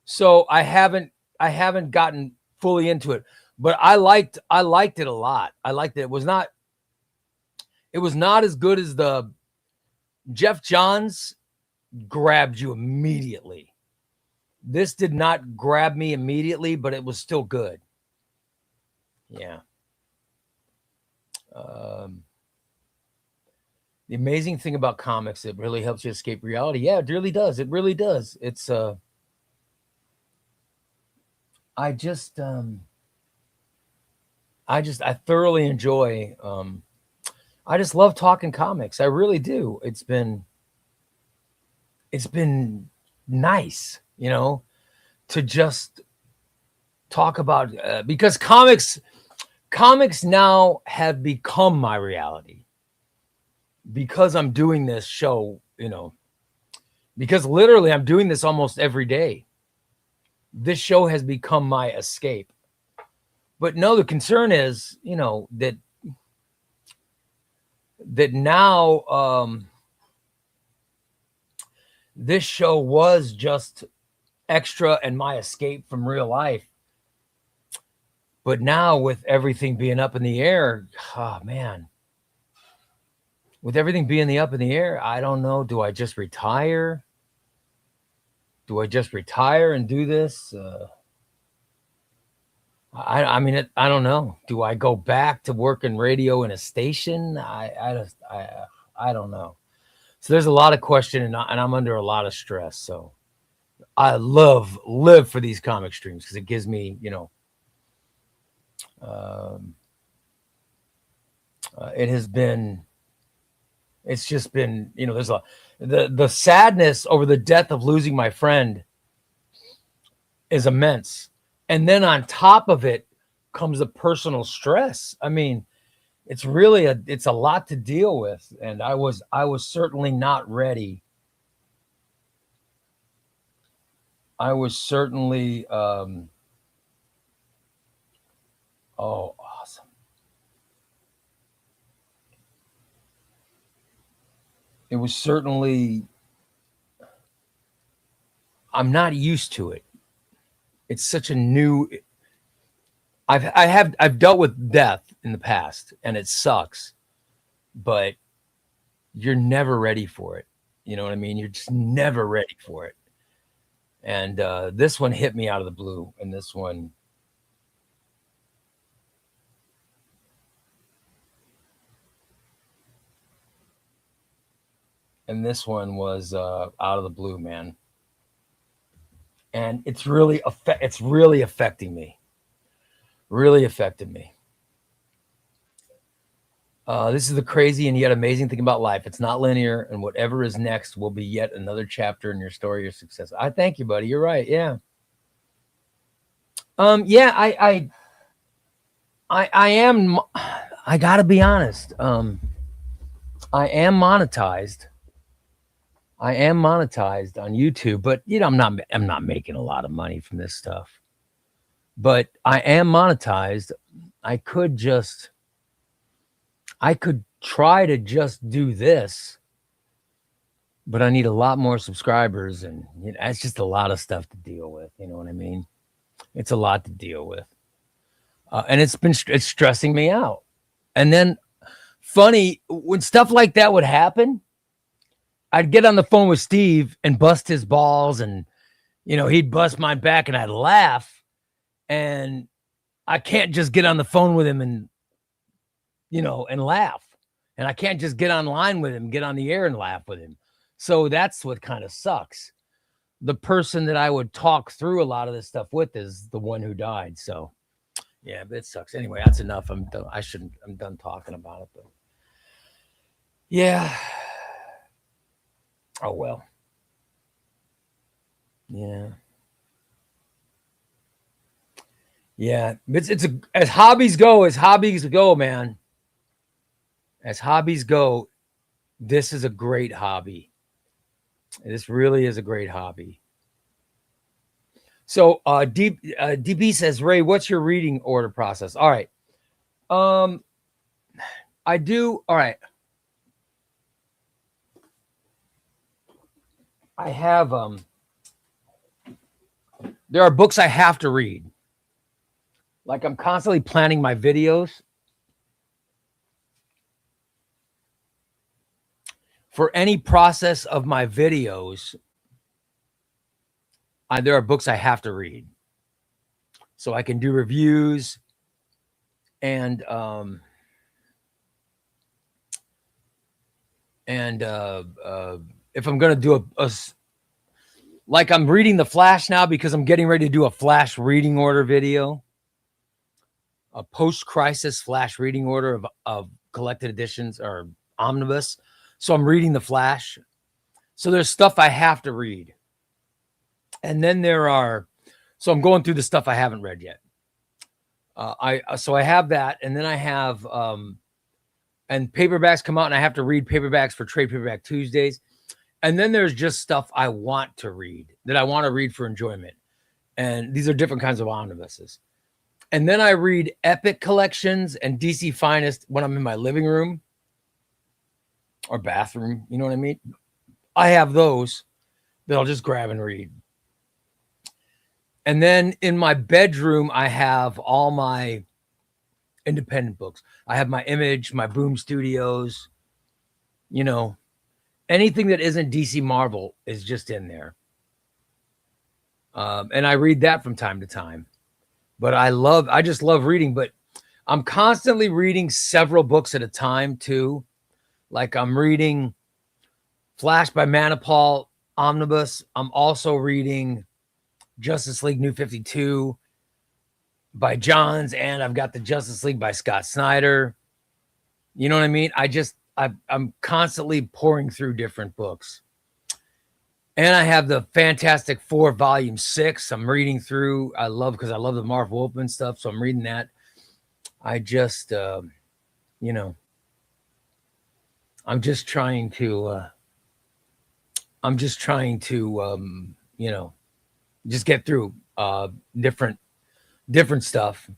so I haven't gotten fully into it, but I liked it a lot. I liked it. It was not as good as the Jeff Johns grabbed you immediately. This did not grab me immediately, but it was still good. Yeah. The amazing thing about comics, it really helps you escape reality. Yeah, it really does. It really does. It's I thoroughly enjoy. I just love talking comics. I really do. It's been nice, to just talk about because comics now have become my reality because I'm doing this show, because literally I'm doing this almost every day. This show has become my escape. But no, the concern is, that now this show was just extra and my escape from real life. But now with everything being up in the air, oh man, with everything being up in the air, I don't know. Do I just retire? Do I just retire and do this? I mean, I don't know. Do I go back to working radio in a station? I don't know. So there's a lot of question, and I'm under a lot of stress. So I live for these comic streams because it gives me, it's just been, there's the sadness over the death of losing my friend is immense. And then on top of it comes the personal stress. I mean, it's really it's a lot to deal with. And I was certainly not ready. I was certainly, oh, awesome. It was certainly, I'm not used to it. It's such a new, I've dealt with death in the past and it sucks, but you're never ready for it. You know what I mean? You're just never ready for it. And this one hit me out of the blue. And this one, was out of the blue, man. And it's really affecting me. Really affected me. This is the crazy and yet amazing thing about life. It's not linear, and whatever is next will be yet another chapter in your story of success. I thank you, buddy. You're right. Yeah. Yeah, I am. I gotta be honest. I am monetized. I am monetized on YouTube, but I'm not making a lot of money from this stuff. But I am monetized. I could try to just do this, but I need a lot more subscribers, and it's just a lot of stuff to deal with. You know what I mean? It's a lot to deal with, and it's stressing me out. And then, funny, when stuff like that would happen, I'd get on the phone with Steve and bust his balls, and he'd bust my back, and I'd laugh. And I can't just get on the phone with him and laugh. And I can't just get online with him, get on the air and laugh with him. So that's what kind of sucks. The person that I would talk through a lot of this stuff with is the one who died. So yeah, it sucks. Anyway, that's enough. I'm done. I'm done talking about it. But yeah. Oh well. Yeah. Yeah, it's as hobbies go, man. As hobbies go, this is a great hobby. This really is a great hobby. So, DB says, Ray, what's your reading order process? All right. I do. All right. I have. There are books I have to read. Like I'm constantly planning my videos. For any process of my videos, there are books I have to read. So I can do reviews and if I'm going to do like I'm reading The Flash now because I'm getting ready to do a Flash reading order video. A post-crisis Flash reading order of collected editions or omnibus. So I'm reading The Flash. So there's stuff I have to read. And then so I'm going through the stuff I haven't read yet. So I have that. And then I have, and paperbacks come out and I have to read paperbacks for Trade Paperback Tuesdays. And then there's just stuff I want to read that I want to read for enjoyment. And these are different kinds of omnibuses. And then I read Epic Collections and DC Finest when I'm in my living room or bathroom. You know what I mean? I have those that I'll just grab and read. And then in my bedroom, I have all my independent books. I have my Image, my Boom Studios, anything that isn't DC Marvel is just in there. And I read that from time to time. But I just love reading, but I'm constantly reading several books at a time too. Like I'm reading Flash by Manipal Omnibus. I'm also reading Justice League New 52 by Johns, and I've got the Justice League by Scott Snyder. You know what I mean? I'm constantly pouring through different books. And I have the Fantastic Four Volume 6. I'm reading through. Because I love the Marv Wolfman stuff. So I'm reading that. I just, I'm just trying to, just get through different stuff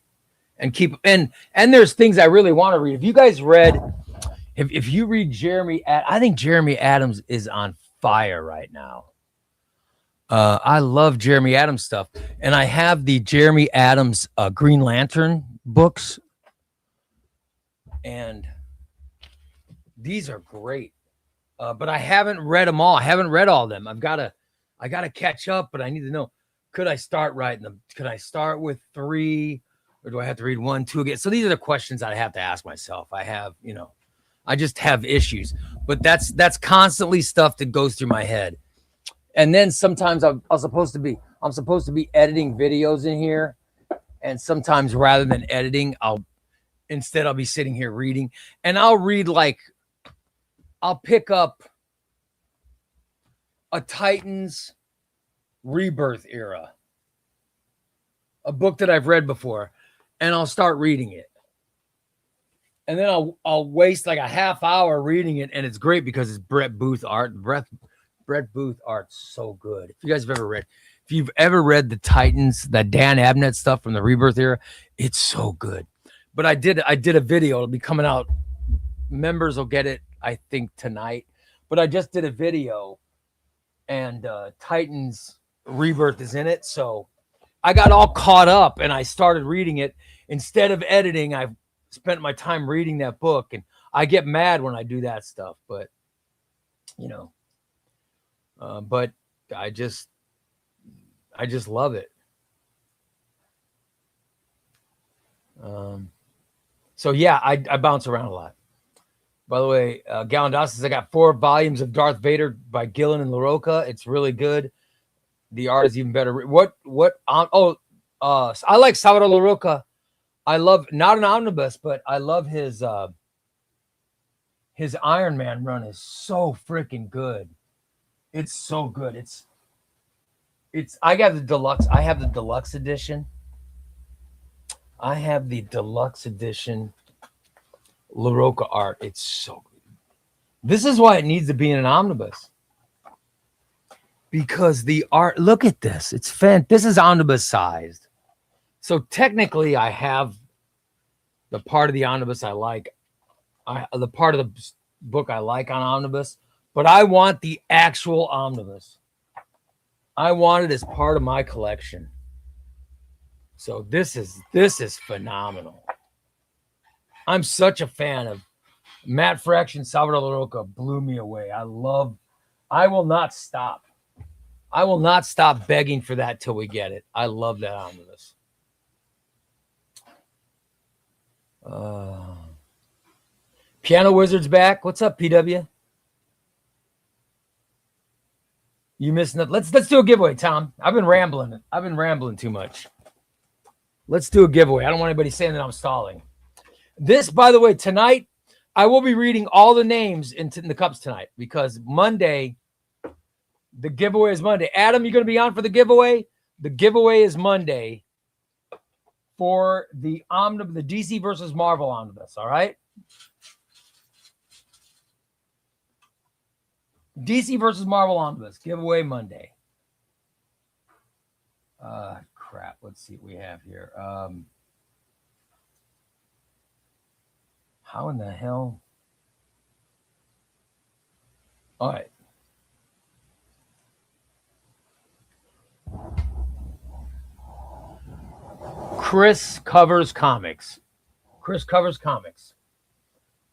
and keep, and there's things I really want to read. If you guys read, if you read I think Jeremy Adams is on fire right now. I love Jeremy Adams stuff, and I have the Jeremy Adams Green Lantern books, and these are great. But I haven't read them all. I haven't read all of them. I gotta catch up, but I need to know, could I start writing them? Could I start with 3, or do I have to read 1, 2 again? So these are the questions I have to ask myself. I have, I just have issues, but that's constantly stuff that goes through my head. And then sometimes I'm supposed to be editing videos in here, And sometimes rather than editing, I'll be sitting here reading, and I'll read I'll pick up a Titans Rebirth era, a book that I've read before, and I'll start reading it. And then I'll waste like a half hour reading it, and it's great because it's Brett Booth art. Brett Booth art's so good. If you've ever read the Titans, that Dan Abnett stuff from the Rebirth era, it's so good. But I did a video. It'll be coming out. Members will get it, I think, tonight. But I just did a video, and Titans Rebirth is in it. So I got all caught up, and I started reading it. Instead of editing, I spent my time reading that book, and I get mad when I do that stuff. But, but I just love it. So yeah, I bounce around a lot. By the way, Galandas says I got 4 volumes of Darth Vader by Gillen and LaRocca. It's really good. The art is even better. I like Salvador LaRocca. I love, not an omnibus, but I love his Iron Man run is so freaking good. It's so good. I have the deluxe edition. I have the deluxe edition LaRocca art. It's so good. This is why it needs to be in an omnibus. Because the art, look at this. This is omnibus sized. So technically I have the part of the omnibus I like. The part of the book I like on omnibus, but I want the actual omnibus. I want it as part of my collection. So this is phenomenal. I'm such a fan of Matt Fraction. Salvador LaRocca blew me away. I will not stop. I will not stop begging for that till we get it. I love that omnibus. Piano Wizard's back. What's up, PW? You missed nothing. Let's do a giveaway, Tom. I've been rambling too much. Let's do a giveaway. I don't want anybody saying that I'm stalling. This, by the way, tonight, I will be reading all the names in the cups tonight because Monday, the giveaway is Monday. Adam, you going to be on for the giveaway? The giveaway is Monday for the DC versus Marvel omnibus, all right? DC versus Marvel omnibus, giveaway Monday. Crap. Let's see what we have here. How in the hell? All right. Chris Covers Comics. Chris Covers Comics.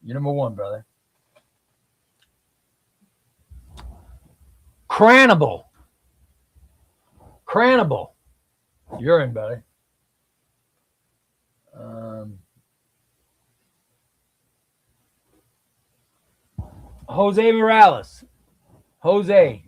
You're number 1, brother. Crannibal. You're in, buddy. Jose Morales. Jose.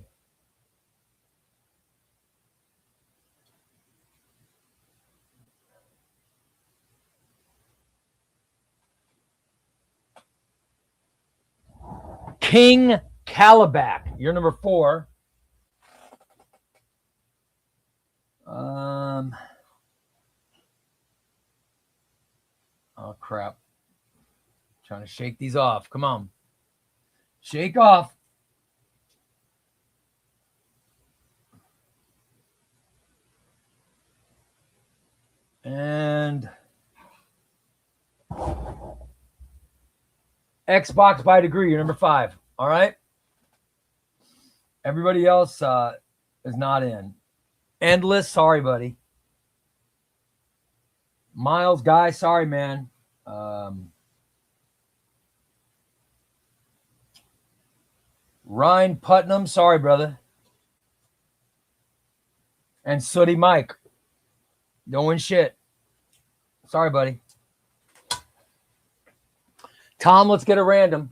King Calabac. You're number 4. Oh, crap. Trying to shake these off. Come on. Shake off. And Xbox by Degree, you're number 5. All right. Everybody else is not in. Endless, sorry, buddy. Miles Guy, sorry, man. Ryan Putnam, sorry, brother. And Sooty Mike. Don't win shit. Sorry, buddy. Tom, let's get a random.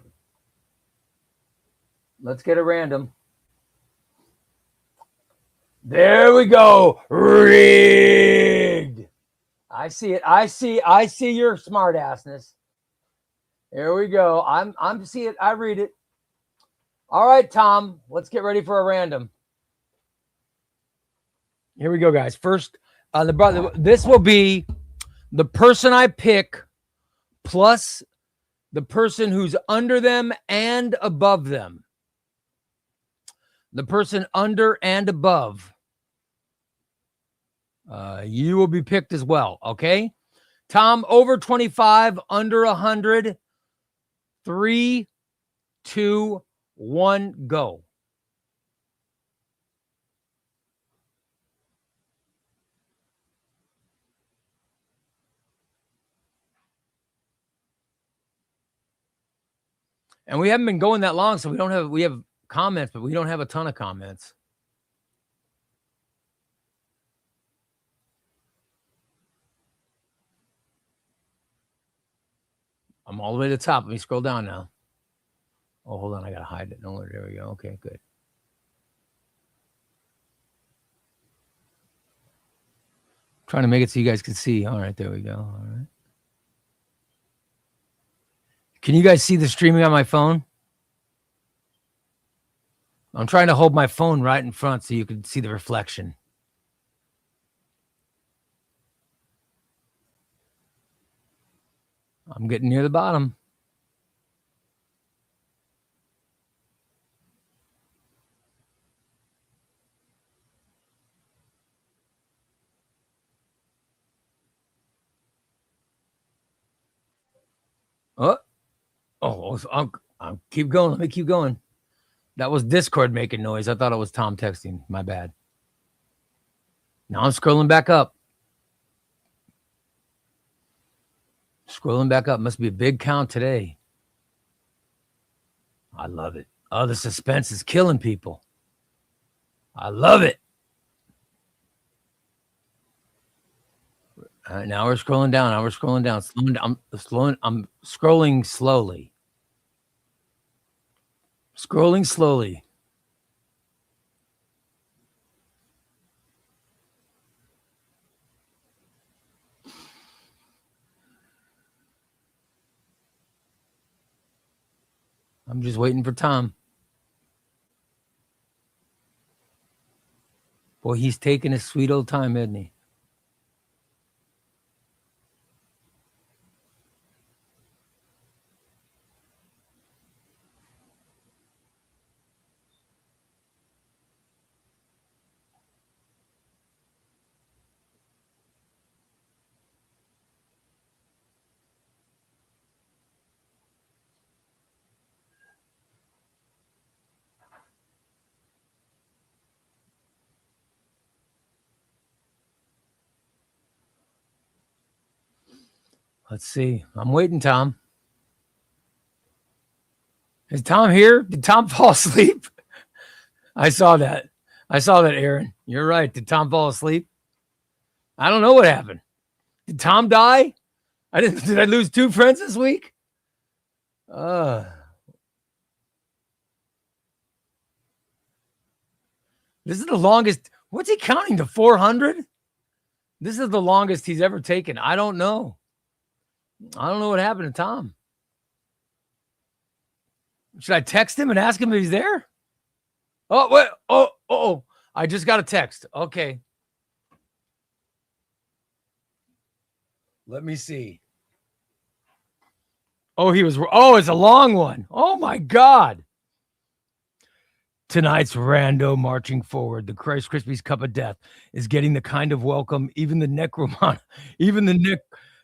There we go. Rigged. I see it. I see your smart assness. Here we go. I'm see it. I read it. All right, Tom. Let's get ready for a random. Here we go, guys. First, this will be the person I pick plus the person who's under them and above them. The person under and above. You will be picked as well, okay? Tom, over 25, under 100. 3, 2, 1, go. And we haven't been going that long, so we have comments, but we don't have a ton of comments. I'm all the way to the top. Let me scroll down now. Oh, hold on. I got to hide it. No, there we go. Okay, good. Trying to make it so you guys can see. All right, there we go. All right. Can you guys see the streaming on my phone? I'm trying to hold my phone right in front so you can see the reflection. I'm getting near the bottom. I'll keep going. Let me keep going. That was Discord making noise. I thought it was Tom texting. My bad. Now I'm scrolling back up. Scrolling back up. Must be a big count today. I love it. Oh, the suspense is killing people. I love it. All right, now we're scrolling down. I'm scrolling slowly. Scrolling slowly. I'm just waiting for Tom. Boy, he's taking his sweet old time, isn't he? Let's see. I'm waiting, Tom. Is Tom here? Did Tom fall asleep? I saw that, Aaron. You're right. Did Tom fall asleep? I don't know what happened. Did Tom die? Did I lose 2 friends this week? This is the longest. What's he counting to 400? This is the longest he's ever taken. I don't know. I don't know what happened to Tom. Should I text him and ask him if he's there? Oh, wait. Oh. I just got a text. Okay. Let me see. It's a long one. Oh, my God. Tonight's rando marching forward. The Rice Krispies Cup of Death is getting the kind of welcome even the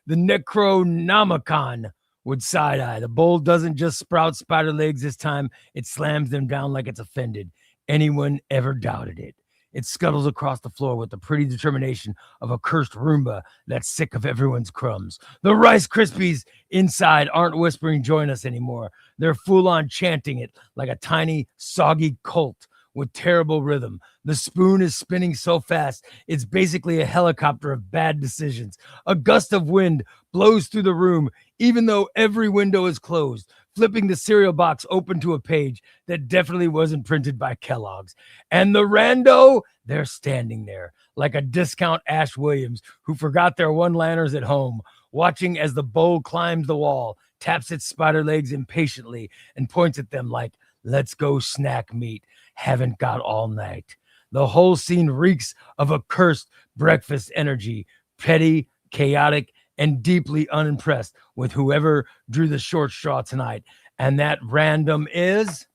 Necronomicon would side-eye. The bowl doesn't just sprout spider legs this time. It slams them down like it's offended. Anyone ever doubted it? It scuttles across the floor with the pretty determination of a cursed Roomba that's sick of everyone's crumbs. The Rice Krispies inside aren't whispering join us anymore. They're full-on chanting it like a tiny, soggy cult with terrible rhythm. The spoon is spinning so fast, it's basically a helicopter of bad decisions. A gust of wind blows through the room, even though every window is closed. flipping the cereal box open to a page that definitely wasn't printed by Kellogg's. And the rando, they're standing there like a discount Ash Williams who forgot their one-liners at home, watching as the bowl climbs the wall, taps its spider legs impatiently, and points at them like, let's go snack meat. Haven't got all night. The whole scene reeks of a cursed breakfast energy, petty, chaotic, and deeply unimpressed with whoever drew the short straw tonight. And that random is...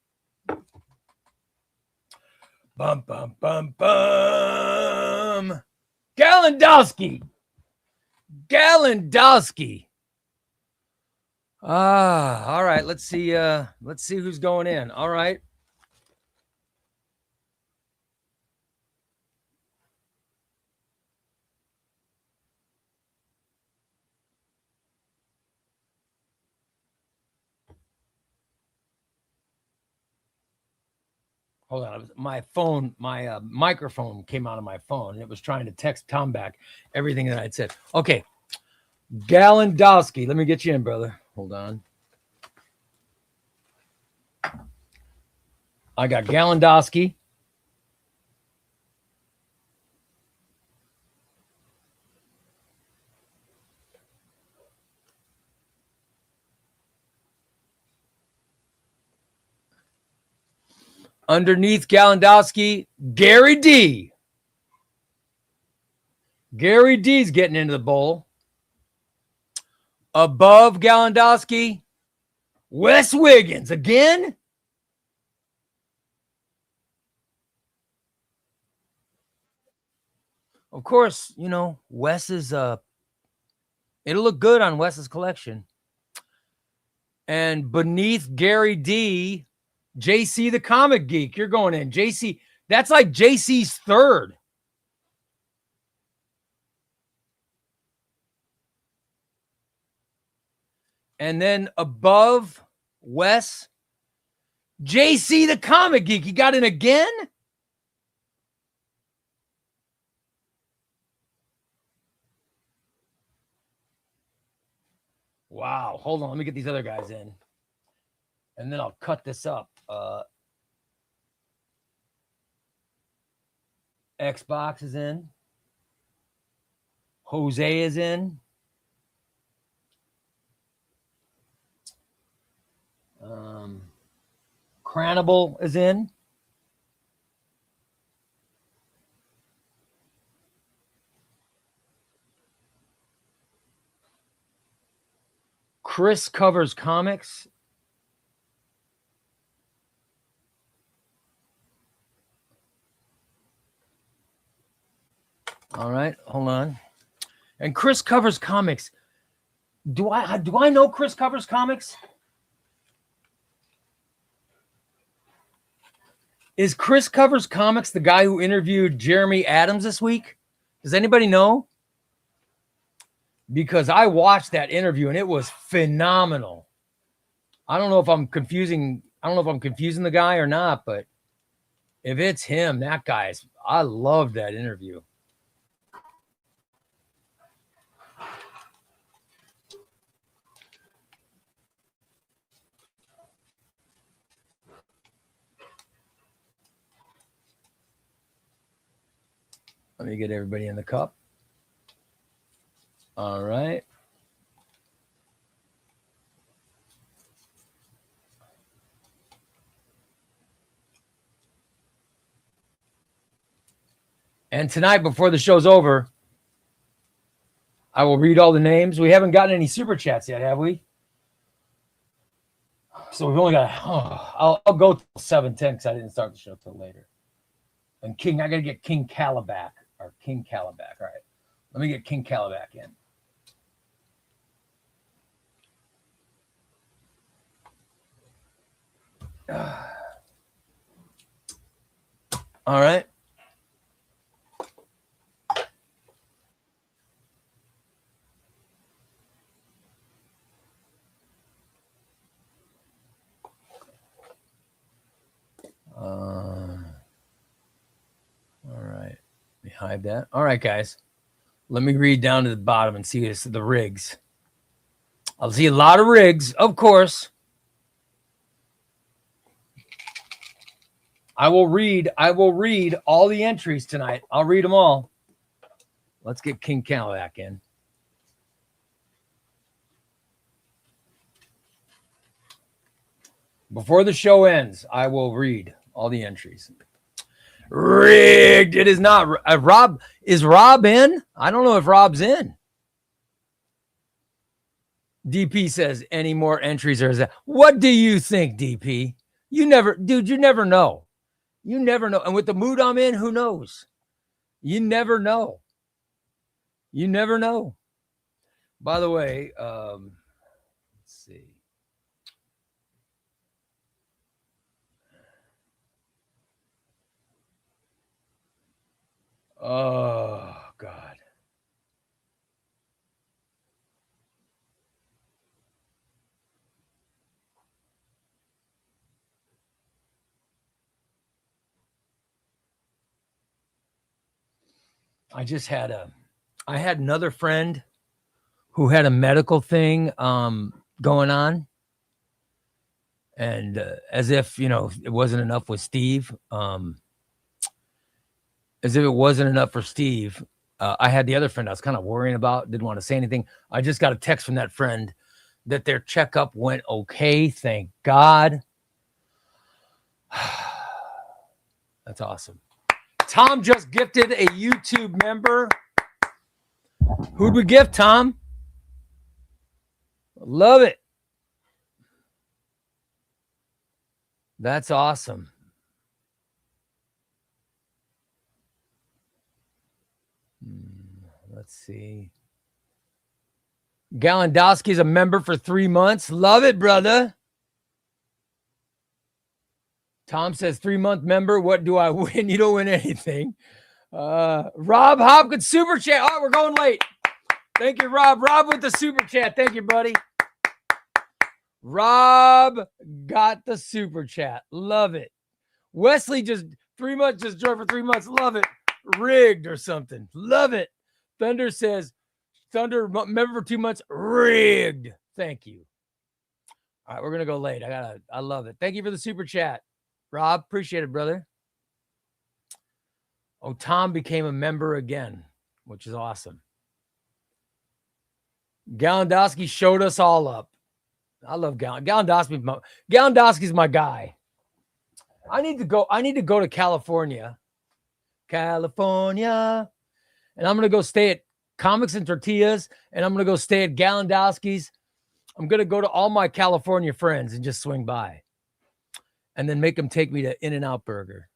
Bum, bum, bum, bum. Galendowski. All right. Let's see who's going in. All right. Hold on. My phone, my microphone came out of my phone, and it was trying to text Tom back everything that I'd said. Okay. Galendowski. Let me get you in, brother. Hold on. I got Galendowski. Underneath Galendowski, Gary D. Gary D's getting into the bowl. Above Galendowski, Wes Wiggins again. Of course, you know, Wes is it'll look good on Wes's collection. And beneath Gary D, JC the Comic Geek. You're going in. JC, that's like JC's third. And then above Wes, JC the Comic Geek. He got in again? Wow. Hold on. Let me get these other guys in. And then I'll cut this up. Xbox is in. Jose is in. Cranable is in. Chris Covers Comics. All right, hold on. And Chris Covers Comics. Do I know Chris Covers Comics? Is Chris Covers Comics the guy who interviewed Jeremy Adams this week? Does anybody know? Because I watched that interview and it was phenomenal. I don't know if I'm confusing the guy or not, but if it's him, that guy's, I loved that interview. Let me get everybody in the cup. All right. And tonight, before the show's over, I will read all the names. We haven't gotten any super chats yet, have we? So we've only got, I'll go till 7:10 because I didn't start the show till later. And King, I got to get King Calabac. Or King Calabac. All right. Let me get King Calabac in. All right. All right. Let me hide that. All right, guys. Let me read down to the bottom and see the rigs. I'll see a lot of rigs, of course. I will read all the entries tonight. I'll read them all. Let's get King Cadillac in. Before the show ends, I will read all the entries. Rigged. It is not. Rob, is Rob in? I don't know if Rob's in. DP says, any more entries or is that? What do you think, DP? You never know. You never know. And with the mood I'm in, who knows? You never know. You never know. By the way, let's see. Oh, God. I had another friend who had a medical thing going on. And as if, it wasn't enough with Steve. As if it wasn't enough for Steve, I had the other friend I was kind of worrying about, didn't want to say anything. I just got a text from that friend that their checkup went okay. Thank God. That's awesome. Tom just gifted a YouTube member. Who'd we gift, Tom? Love it. That's awesome. Let's see. Galandowski's a member for 3 months. Love it, brother. Tom says 3-month member. What do I win? You don't win anything. Rob Hopkins, super chat. Oh, we're going late. Thank you, Rob. Rob with the super chat. Thank you, buddy. Rob got the super chat. Love it. Wesley just 3 months, just drove for 3 months. Love it. Rigged or something. Love it. Thunder says, Thunder member for 2 months. Rigged. Thank you. All right, we're going to go late. I love it. Thank you for the super chat. Rob, appreciate it, brother. Oh, Tom became a member again, which is awesome. Galandowski showed us all up. I love Galandowski. Galandowski's my guy. I need to go to California. And I'm going to go stay at Comics and Tortillas, and I'm going to go stay at Galandowski's. I'm going to go to all my California friends and just swing by. And then make them take me to In-N-Out Burger.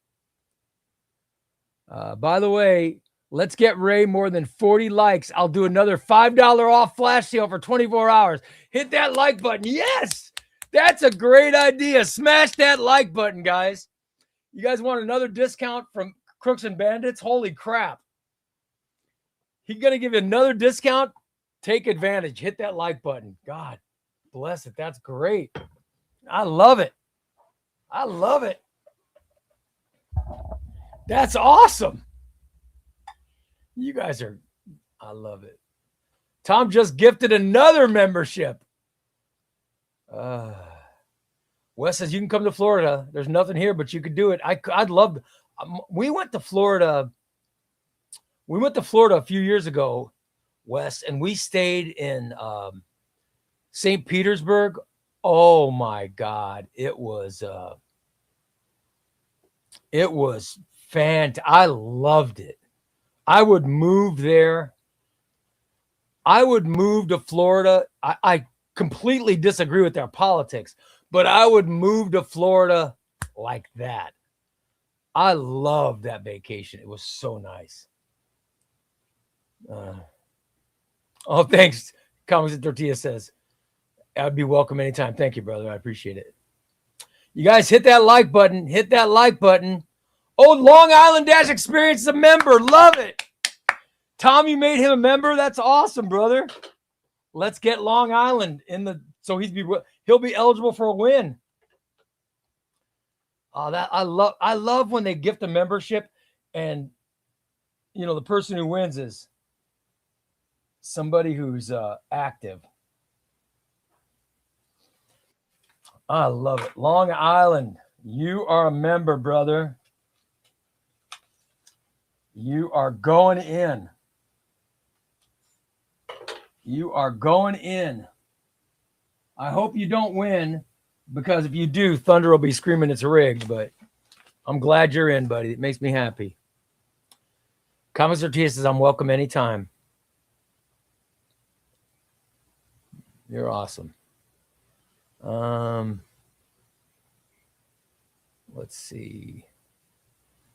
By the way, let's get Ray more than 40 likes. I'll do another $5 off flash sale for 24 hours. Hit that like button. Yes, that's a great idea. Smash that like button, guys. You guys want another discount from Crooks and Bandits? Holy crap. He's going to give you another discount. Take advantage. Hit that like button. God bless it. That's great. I love it. I love it. That's awesome. You guys are, I love it. Tom just gifted another membership. Wes says, you can come to Florida. There's nothing here, but you could do it. I'd love to. We went to Florida. We went to Florida a few years ago, Wes, and we stayed in St. Petersburg. Oh my God. It was fantastic. I loved it. I would move there. I would move to Florida. I completely disagree with their politics, but I would move to Florida like that. I loved that vacation. It was so nice. Oh, thanks. Comics and Tortilla says, I'd be welcome anytime. Thank you, brother. I appreciate it. You guys hit that like button. Hit that like button. Oh, Long Island Dash Experience is a member. Love it. Tom, you made him a member. That's awesome, brother. Let's get Long Island so he'll be eligible for a win. That I love when they gift a membership and the person who wins is somebody who's active. I love it. Long Island. You are a member, brother. You are going in. You are going in. I hope you don't win, because if you do, Thunder will be screaming it's rigged, but I'm glad you're in, buddy. It makes me happy. Comics Tortilla says, I'm welcome anytime. You're awesome. Let's see.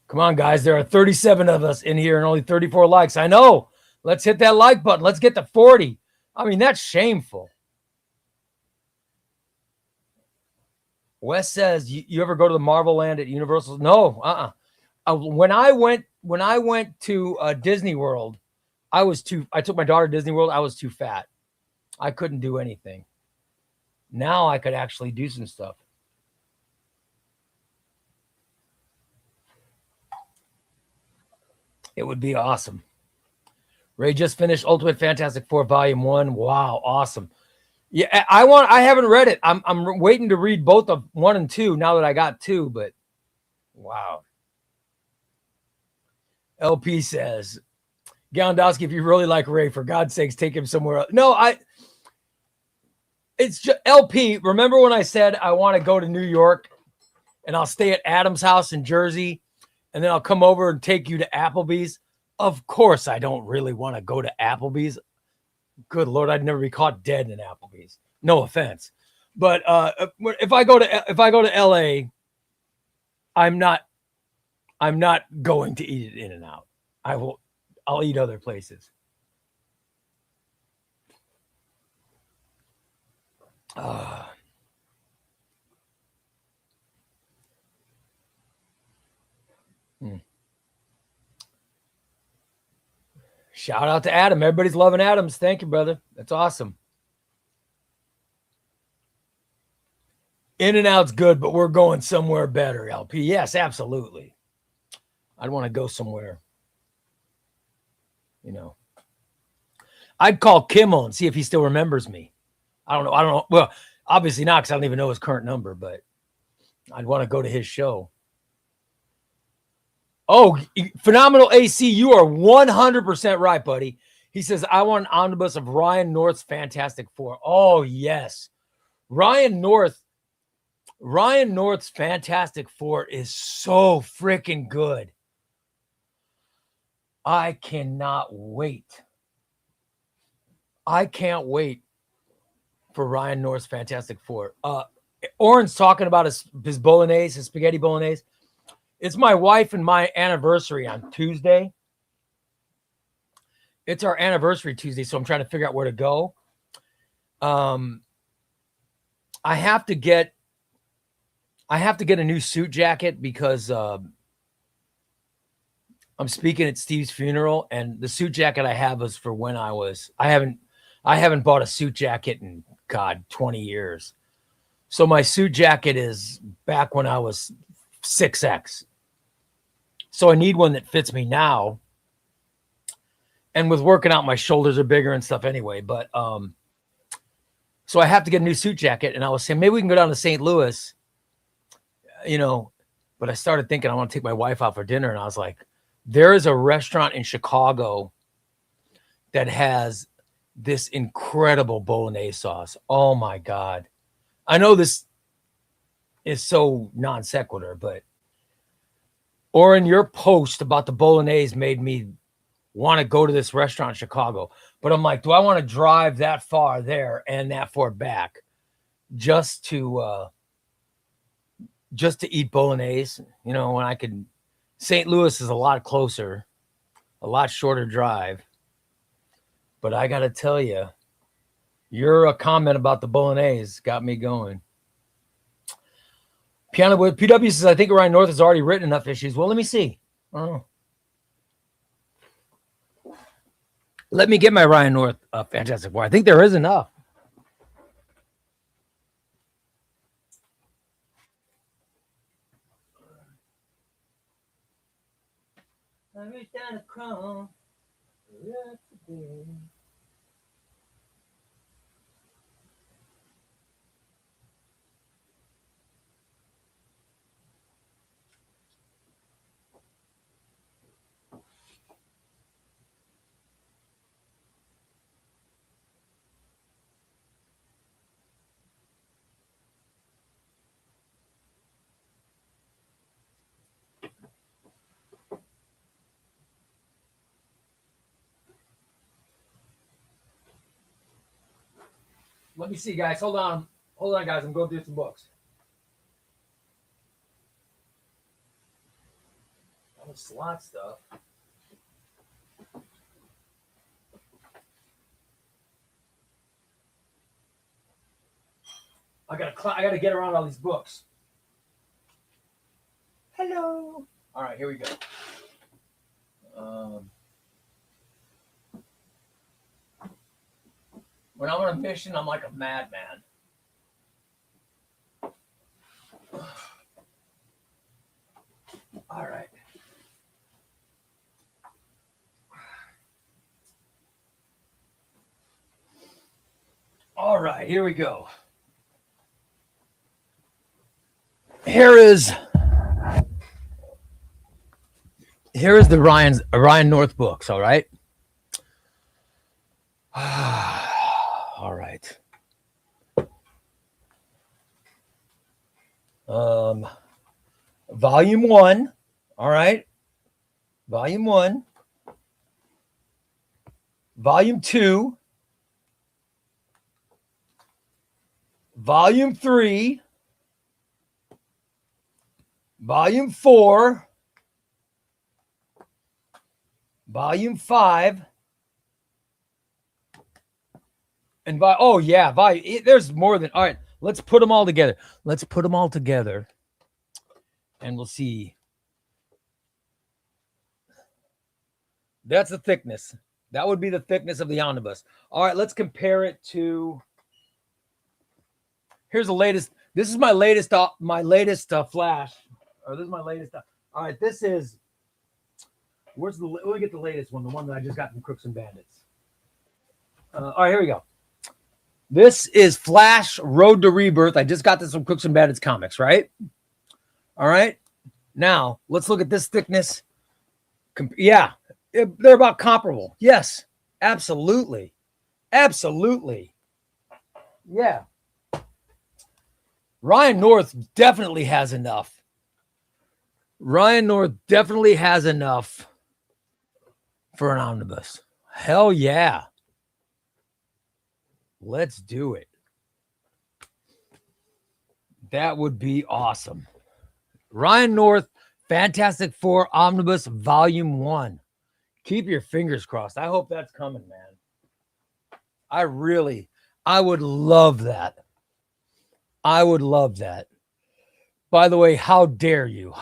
Come on, guys. There are 37 of us in here and only 34 likes. I know. Let's hit that like button. Let's get to 40. I mean, that's shameful. Wes says, you ever go to the Marvel Land at Universal? No. When I went to Disney World, I took my daughter to Disney World. I was too fat. I couldn't do anything. Now I could actually do some stuff. It would be awesome. Ray just finished Ultimate Fantastic Four Volume 1. Wow, awesome. Yeah, I haven't read it. I'm waiting to read both of 1 and 2 now that I got 2, but wow. LP says, Galendowski, if you really like Ray, for God's sakes, take him somewhere else. No, it's just LP. Remember when I said I want to go to New York and I'll stay at Adam's house in Jersey and then I'll come over and take you to Applebee's? Of course, I don't really want to go to Applebee's. Good Lord, I'd never be caught dead in Applebee's. No offense, but if I go to LA, I'm not going to eat it In-N-Out. I'll eat other places. Shout out to Adam. Everybody's loving Adams. Thank you, brother. That's awesome. In-N-Out's good, but we're going somewhere better, LP. Yes, absolutely. I'd want to go somewhere. I'd call Kimmel and see if he still remembers me. I don't know. Well, obviously not, because I don't even know his current number, but I'd want to go to his show. Oh, Phenomenal AC, you are 100% right, buddy. He says, I want an omnibus of Ryan North's Fantastic Four. Oh, yes. Ryan North's Fantastic Four is so freaking good. I cannot wait. I can't wait for Ryan North's Fantastic Four. Oren's talking about his bolognese, his spaghetti bolognese. It's my wife and my anniversary on Tuesday. It's our anniversary Tuesday, so I'm trying to figure out where to go. I have to get a new suit jacket because I'm speaking at Steve's funeral, and the suit jacket I have is for when I haven't bought a suit jacket in 20 years. So my suit jacket is back when I was 6X. So I need one that fits me now. And with working out, my shoulders are bigger and stuff anyway. But so I have to get a new suit jacket. And I was saying, maybe we can go down to St. Louis, but I started thinking I want to take my wife out for dinner. And I was like, there is a restaurant in Chicago that has this incredible bolognese sauce. Oh my God. I know this is so non sequitur, but Oren, your post about the bolognese made me want to go to this restaurant in Chicago. But I'm like, do I want to drive that far there and that far back just to eat bolognese? When I could. St. Louis is a lot closer, a lot shorter drive. But I got to tell you, your comment about the bolognese got me going. Piano Boy PW says, I think Ryan North has already written enough issues. Well, let me see. Oh. Let me get my Ryan North Fantastic Four. I think there is enough. I reached down a crumb. Let me see, guys. Hold on, guys. I'm going through some books. All the slot stuff. I gotta get around all these books. Hello. All right, here we go. When I'm on a mission, I'm like a madman. All right. All right, here we go. Here is the Ryan North books, all right? All right. Volume 1, all right? Volume 1. Volume 2. Volume 3. Volume 4. Volume 5. And there's more than, all right, let's put them all together. And we'll see. That's the thickness. That would be the thickness of the omnibus. All right, let's compare it to, here's the latest. This is my latest flash. Or this is my latest. All right, this is, let me get the latest one, the one that I just got from Crooks and Bandits. All right, here we go. This is Flash Road to Rebirth. I just got this from Crooks and Bandits Comics, right? All right. Now, let's look at this thickness. They're about comparable. Yes, absolutely. Absolutely. Yeah. Ryan North definitely has enough. For an omnibus. Hell yeah. Let's do it. That would be awesome. Ryan North, Fantastic Four Omnibus Volume 1. Keep your fingers crossed. I hope that's coming, man. I would love that. By the way, how dare you?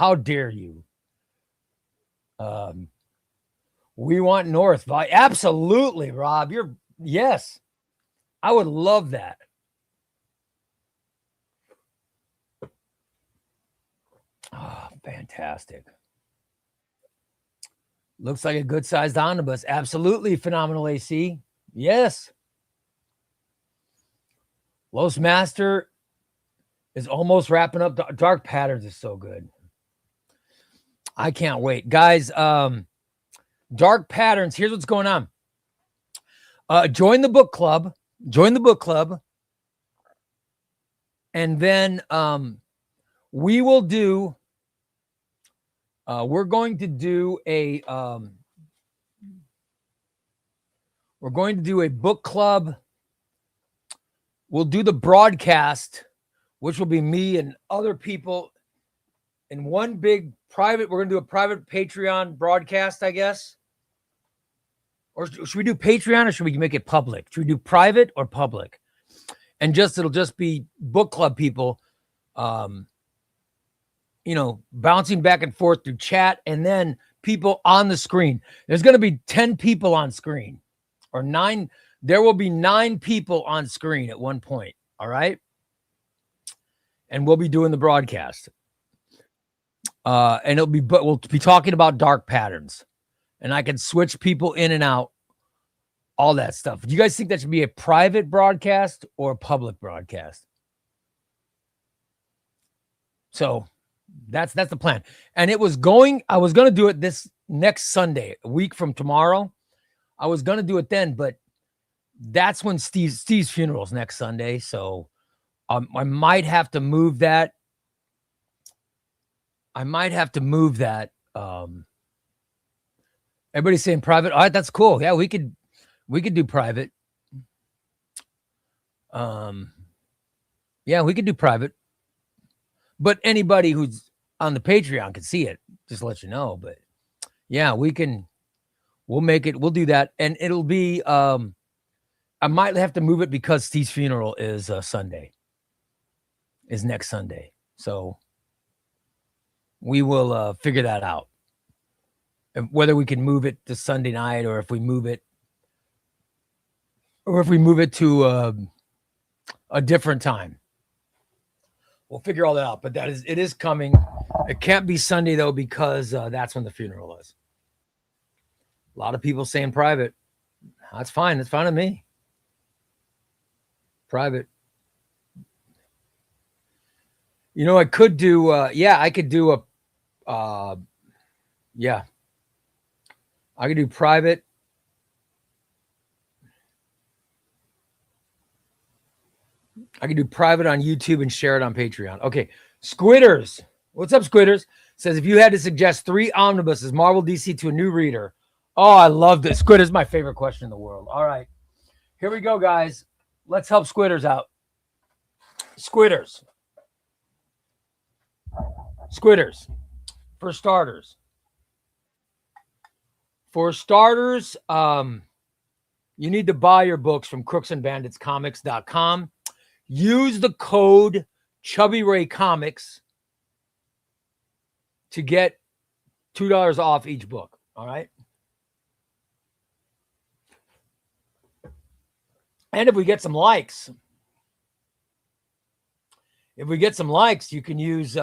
We want North. Absolutely, Rob. Yes. I would love that. Oh, fantastic. Looks like a good-sized omnibus. Absolutely phenomenal, AC. Yes. Los Master is almost wrapping up. Dark Patterns is so good. I can't wait. Guys, Dark Patterns, here's what's going on. Join the book club. And then we will do, we're going to do a book club. We'll do the broadcast, which will be me and other people in one big private. We're going to do a private Patreon broadcast, I guess. Or should we do Patreon or should we make it public? Should we do private or public? And it'll just be book club people, bouncing back and forth through chat, and then people on the screen. There's going to be 10 people on screen, or 9. There will be 9 people on screen at one point. All right. And we'll be doing the broadcast. And we'll be talking about Dark Patterns, and I can switch people in and out, all that stuff. Do you guys think that should be a private broadcast or a public broadcast? So that's the plan. And I was going to do it this next Sunday, a week from tomorrow. I was going to do it then, but that's when Steve's funeral is next Sunday. So I might have to move that. Everybody's saying private. All right, that's cool. Yeah, we could do private. Yeah, we could do private, but anybody who's on the Patreon can see it. Just to let you know. But yeah, we can. We'll make it. We'll do that, and it'll be. I might have to move it because Steve's funeral is Sunday. Is next Sunday, so we will figure that out. Whether we can move it to Sunday night, or if we move it to a different time. We'll figure all that out. But it is coming. It can't be Sunday though, because that's when the funeral is. A lot of people saying private. That's fine. That's fine with me. Private. You know, I could do. I could do a. I could do private. I can do private on YouTube and share it on Patreon. Okay. Squitters. What's up, Squitters? Says, if you had to suggest 3 omnibuses, Marvel DC, to a new reader. Oh, I love this. Squitters is my favorite question in the world. All right. Here we go, guys. Let's help Squitters out. Squitters. For starters. You need to buy your books from crooksandbanditscomics.com. Use the code ChubbyRay Comics to get $2 off each book. All right. And if we get some likes, you can use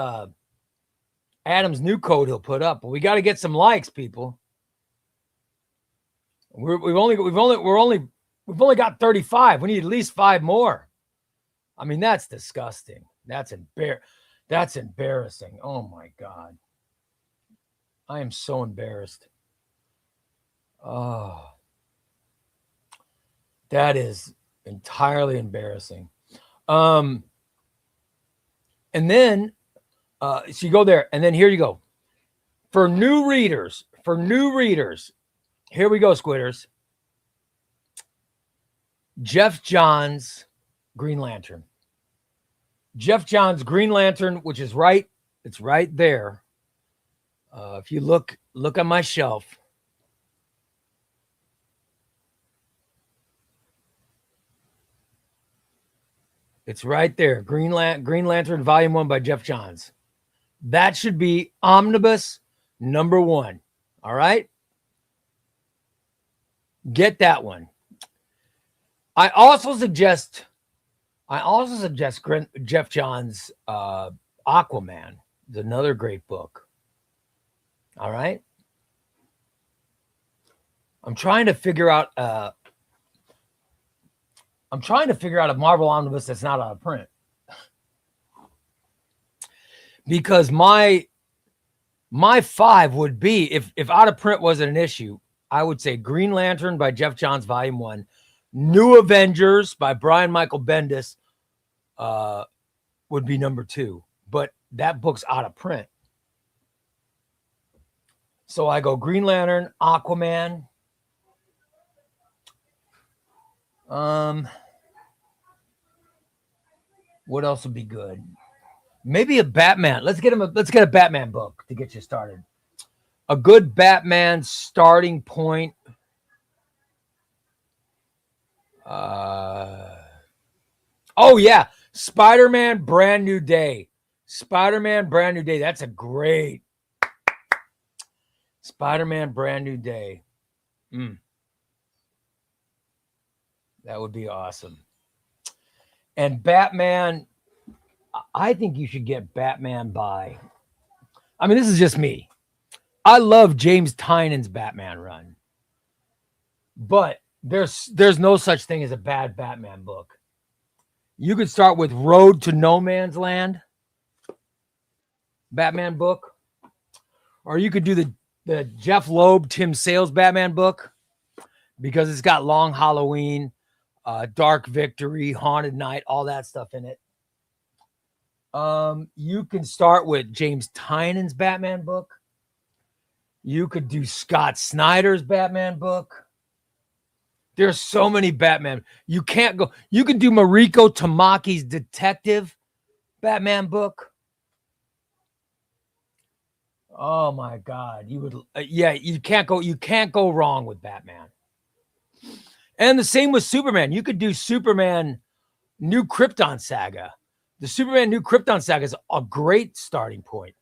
Adam's new code he'll put up. But we got to get some likes, people. We've only got 35. We need at least 5 more. I mean, that's disgusting. That's embarrassing. Oh my God. I am so embarrassed. Oh, that is entirely embarrassing. And then so you go there, and then here you go. For new readers, here we go, Squitters. Jeff Johns' Green Lantern. Jeff Johns' Green Lantern, which is it's right there. If you look on my shelf. It's right there. Green Lantern Volume 1 by Jeff Johns. That should be omnibus number 1. All right? Get that one. I also suggest Jeff Johns' Aquaman. It's another great book. All right? I'm trying to figure out a Marvel omnibus that's not out of print. Because my 5 would be, if out of print wasn't an issue, I would say Green Lantern by Jeff Johns, Volume 1, New Avengers by Brian Michael Bendis would be number 2. But that book's out of print. So I go Green Lantern, Aquaman. What else would be good? Maybe a Batman. Let's get a Batman book to get you started. A good Batman starting point. Oh yeah, Spider-Man Brand New Day. That's a great Spider-Man Brand New Day. That would be awesome. And Batman, I think you should get Batman by, I mean, this is just me. I love James Tynion's Batman run. But there's no such thing as a bad Batman book. You could start with Road to No Man's Land Batman book. Or you could do the Jeff Loeb, Tim Sales Batman book, because it's got Long Halloween, Dark Victory, Haunted Night, all that stuff in it. You can start with James Tynion's Batman book. You could do Scott Snyder's Batman book. There's so many Batman. You can't go. You can do Mariko Tamaki's detective Batman book. Oh my God. You would, yeah, you can't go wrong with Batman. And the same with Superman. You could do Superman New Krypton Saga. The Superman New Krypton Saga is a great starting point.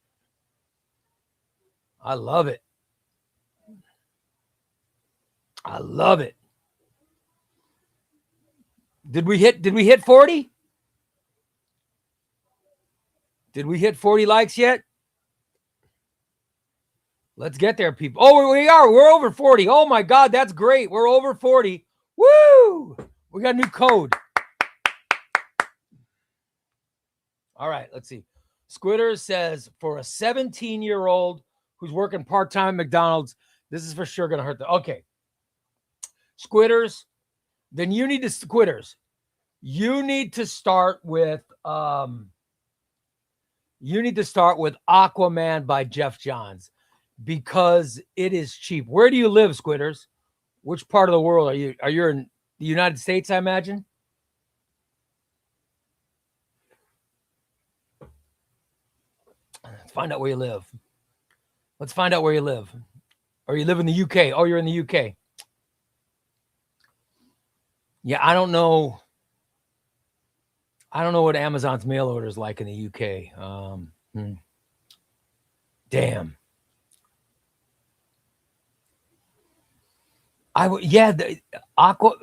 I love it. I love it. Did we hit 40? Did we hit 40 likes yet? Let's get there, people. Oh, we are. We're over 40. Oh my God, that's great. We're over 40. Woo! We got a new code. All right, let's see. Squitter says, for a 17-year-old who's working part-time at McDonald's, this is for sure going to hurt okay. Squitters, then you need to Squitters. You need to start with Aquaman by Jeff Johns because it is cheap. Where do you live, Squitters? Which part of the world are you? Are you in the United States, I imagine? Let's find out where you live. Let's find out where you live. Or you live in the UK. Oh, you're in the UK. Yeah, I don't know. I don't know what Amazon's mail order is like in the UK. Damn.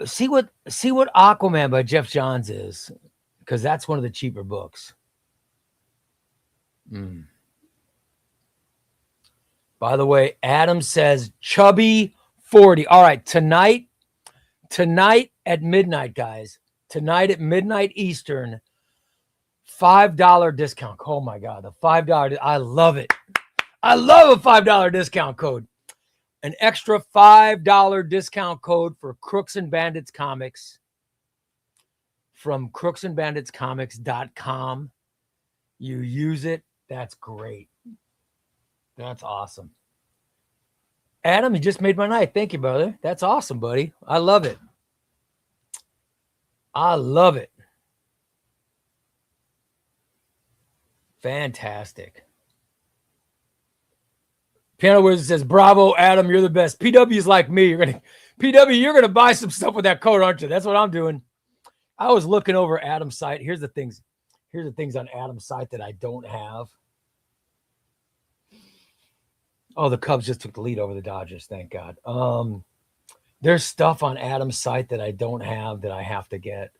See what Aquaman by Jeff Johns is, because that's one of the cheaper books. By the way, Adam says Chubby 40. All right, tonight at midnight, guys. Tonight at midnight Eastern, $5 discount. Oh my God, the $5. I love it. I love a $5 discount code. An extra $5 discount code for Crooks and Bandits Comics from crooksandbanditscomics.com. You use it. That's great. That's awesome. Adam, you just made my night. Thank you, brother. That's awesome, buddy. I love it. I love it. Fantastic. Piano Wizard says, bravo, Adam, you're the best. PW's like me. You're gonna buy some stuff with that code, aren't you? That's what I'm doing. I was looking over Adam's site. Here's the things on Adam's site that I don't have. Oh, the Cubs just took the lead over the Dodgers. Thank God. There's stuff on Adam's site that I don't have that I have to get.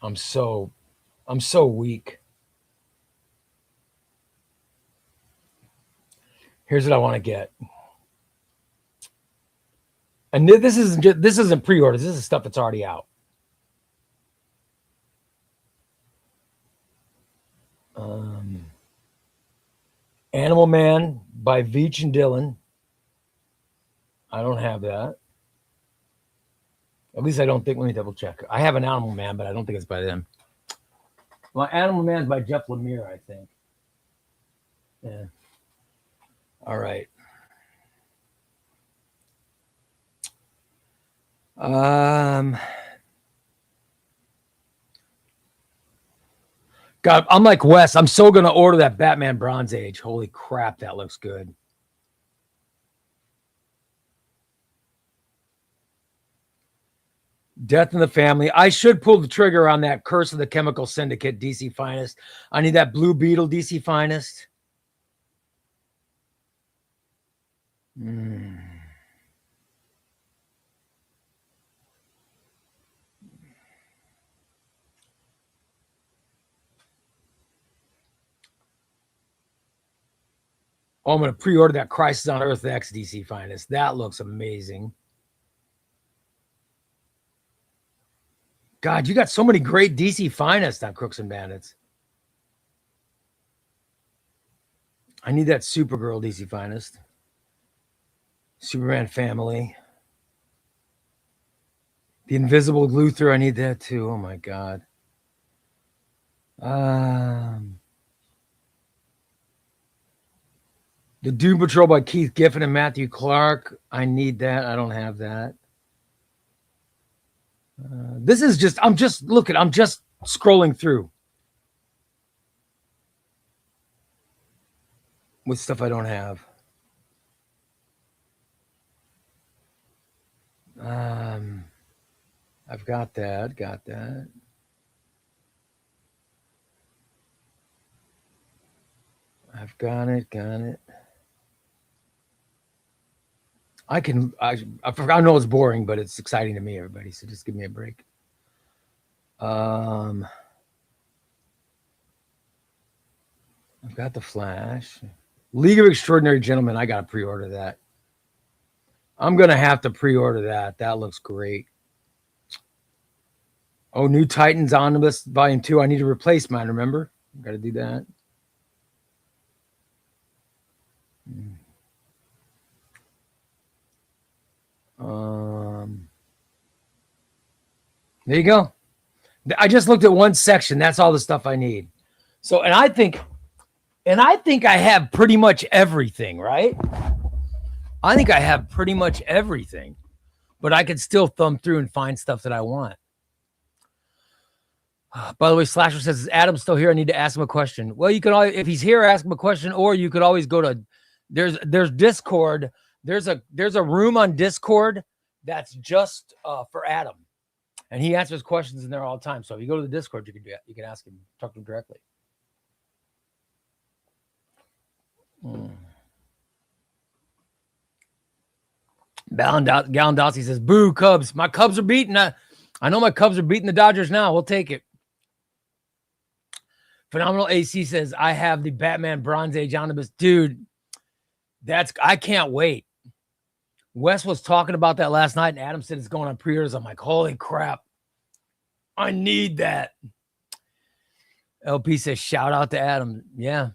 I'm so weak. Here's what I want to get. And this isn't pre-orders. This is stuff that's already out. Animal Man by Veach and Dillon. I don't have that. At least I don't think. Let me double check. I have an Animal Man, but I don't think it's by them. Well, Animal Man is by Jeff Lemire, I think. Yeah. All right. God, I'm like Wes. I'm so going to order that Batman Bronze Age. Holy crap, that looks good. Death in the Family. I should pull the trigger on that Curse of the Chemical Syndicate DC Finest. I need that Blue Beetle DC Finest. Oh, I'm going to pre-order that Crisis on Earth X DC Finest. That looks amazing. God, you got so many great DC Finest on Crooks and Bandits. I need that Supergirl DC Finest. Superman Family. The Invisible Luthor, I need that too. Oh my God. The Doom Patrol by Keith Giffen and Matthew Clark. I need that. I don't have that. This is just, I'm just scrolling through with stuff I don't have. I've got that. I've got it. I know it's boring, but it's exciting to me, everybody. So just give me a break. I've got The Flash. League of Extraordinary Gentlemen. I got to pre-order that. I'm going to have to pre-order that. That looks great. Oh, New Titans Omnibus Volume 2. I need to replace mine, remember? Got to do that. There you go. I just looked at one section. That's all the stuff I need. So, and I think I have pretty much everything, right? I think I have pretty much everything, but I could still thumb through and find stuff that I want. By the way, Slasher says, is Adam still here? I need to ask him a question. Well, you can always, if he's here, ask him a question, or you could always go to, there's Discord. There's a room on Discord that's just for Adam. And he answers questions in there all the time. So if you go to the Discord, you can do that. You can ask him, talk to him directly. Gallandossi says, boo, Cubs. My Cubs are beating. I know my Cubs are beating the Dodgers now. We'll take it. Phenomenal AC says, I have the Batman Bronze Age omnibus. Dude, I can't wait. Wes was talking about that last night, and Adam said it's going on pre-orders. I'm like, holy crap. I need that. LP says, shout out to Adam. Yeah.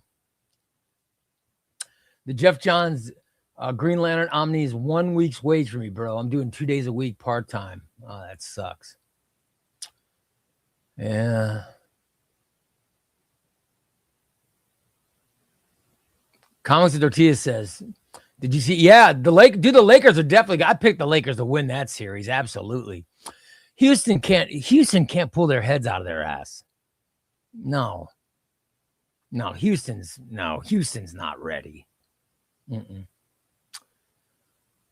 The Jeff Johns Green Lantern Omni is 1 week's wage for me, bro. I'm doing 2 days a week part-time. Oh, that sucks. Yeah. Comics and Tortillas says, did you see? Yeah, the Lakers are definitely. I picked the Lakers to win that series. Absolutely. Houston can't pull their heads out of their ass. No, Houston's not ready.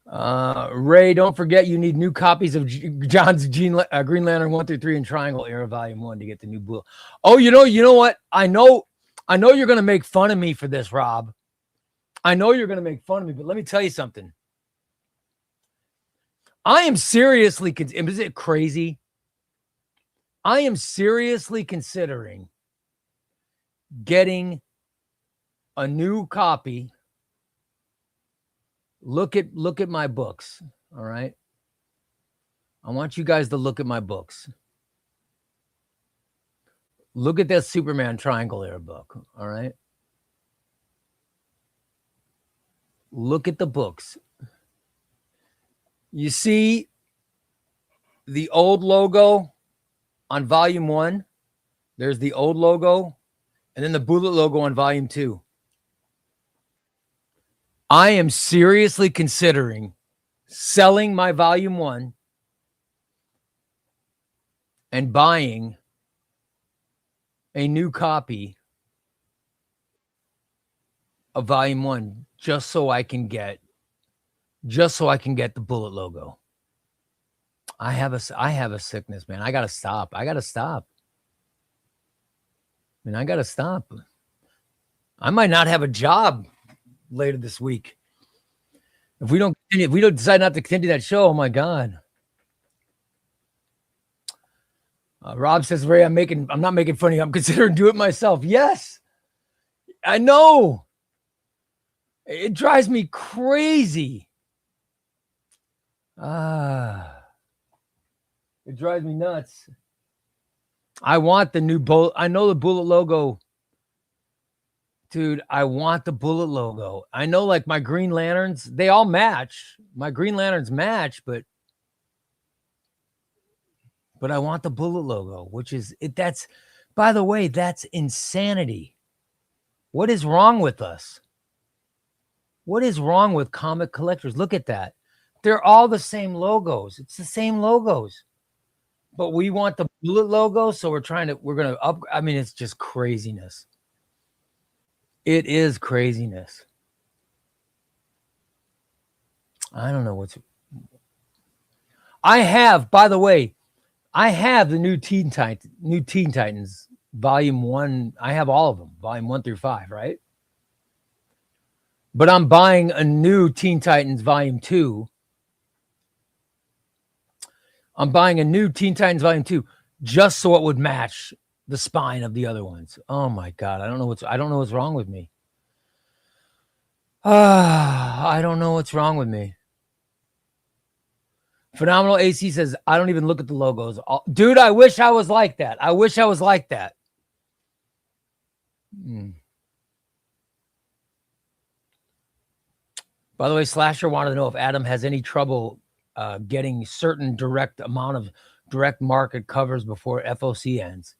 Ray, don't forget you need new copies of John's Green Lantern 1 through 3 and Triangle Era Volume 1 to get the new blue. Oh, you know what? I know you're gonna make fun of me for this, Rob. I know you're going to make fun of me, but let me tell you something. I am seriously, is it crazy? I am seriously considering getting a new copy. Look at my books. All right. I want you guys to look at my books. Look at that Superman Triangle Era book. All right. Look at the books. You see the old logo on volume 1. There's the old logo and then the bullet logo on volume 2. I am seriously considering selling my volume 1 and buying a new copy of volume 1 just so I can get the bullet logo. I have a sickness, man. I gotta stop. I might not have a job later this week if we don't decide not to continue that show. Oh my God. Rob says, Ray, I'm not making fun of you. I'm considering doing it myself. Yes, I know. It drives me crazy. It drives me nuts. I want the new bullet. I know the bullet logo. Dude, I want the bullet logo. I know, like, my Green Lanterns, they all match. My Green Lanterns match, but I want the bullet logo, which is it. That's, by the way, that's insanity. What is wrong with us? What is wrong with comic collectors? Look at that. They're all the same logos. It's the same logos. But we want the bullet logo, so we're going to up. I mean, it's just craziness. It is craziness. I don't know what's. I have, by the way, I have the new Teen Titans Volume 1. I have all of them, Volume 1 through 5, right? But I'm buying a new Teen Titans Volume 2. I'm buying a new Teen Titans Volume 2 just so it would match the spine of the other ones. Oh my God. I don't know what's wrong with me. I don't know what's wrong with me. Phenomenal AC says, I don't even look at the logos. Dude, I wish I was like that. I wish I was like that. By the way, Slasher wanted to know if Adam has any trouble getting certain direct amount of direct market covers before FOC ends.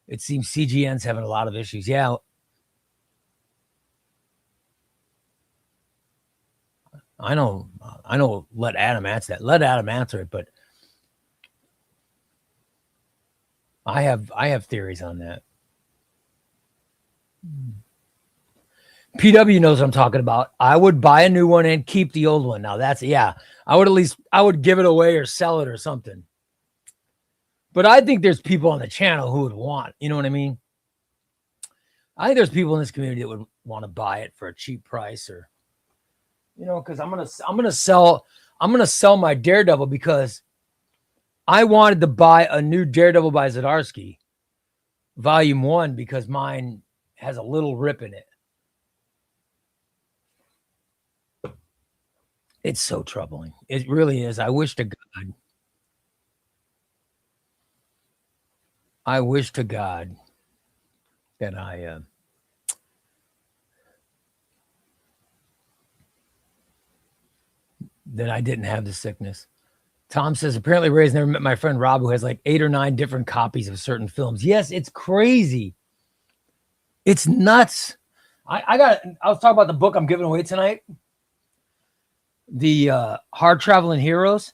It seems CGN's having a lot of issues. Yeah. I know. Let Adam answer that. Let Adam answer it, but I have theories on that. PW knows what I'm talking about. I would buy a new one and keep the old one. Now I would give it away or sell it or something. But I think there's people on the channel who would want, you know what I mean? I think there's people in this community that would want to buy it for a cheap price, or, you know, because I'm gonna sell my Daredevil, because I wanted to buy a new Daredevil by Zdarsky, Volume 1, because mine has a little rip in it. It's so troubling. It really is. I wish to God that I didn't have the sickness. Tom says, apparently Ray's never met my friend Rob, who has like 8 or 9 different copies of certain films. Yes, it's crazy. It's nuts. I was talking about the book I'm giving away tonight. The Hard Traveling Heroes.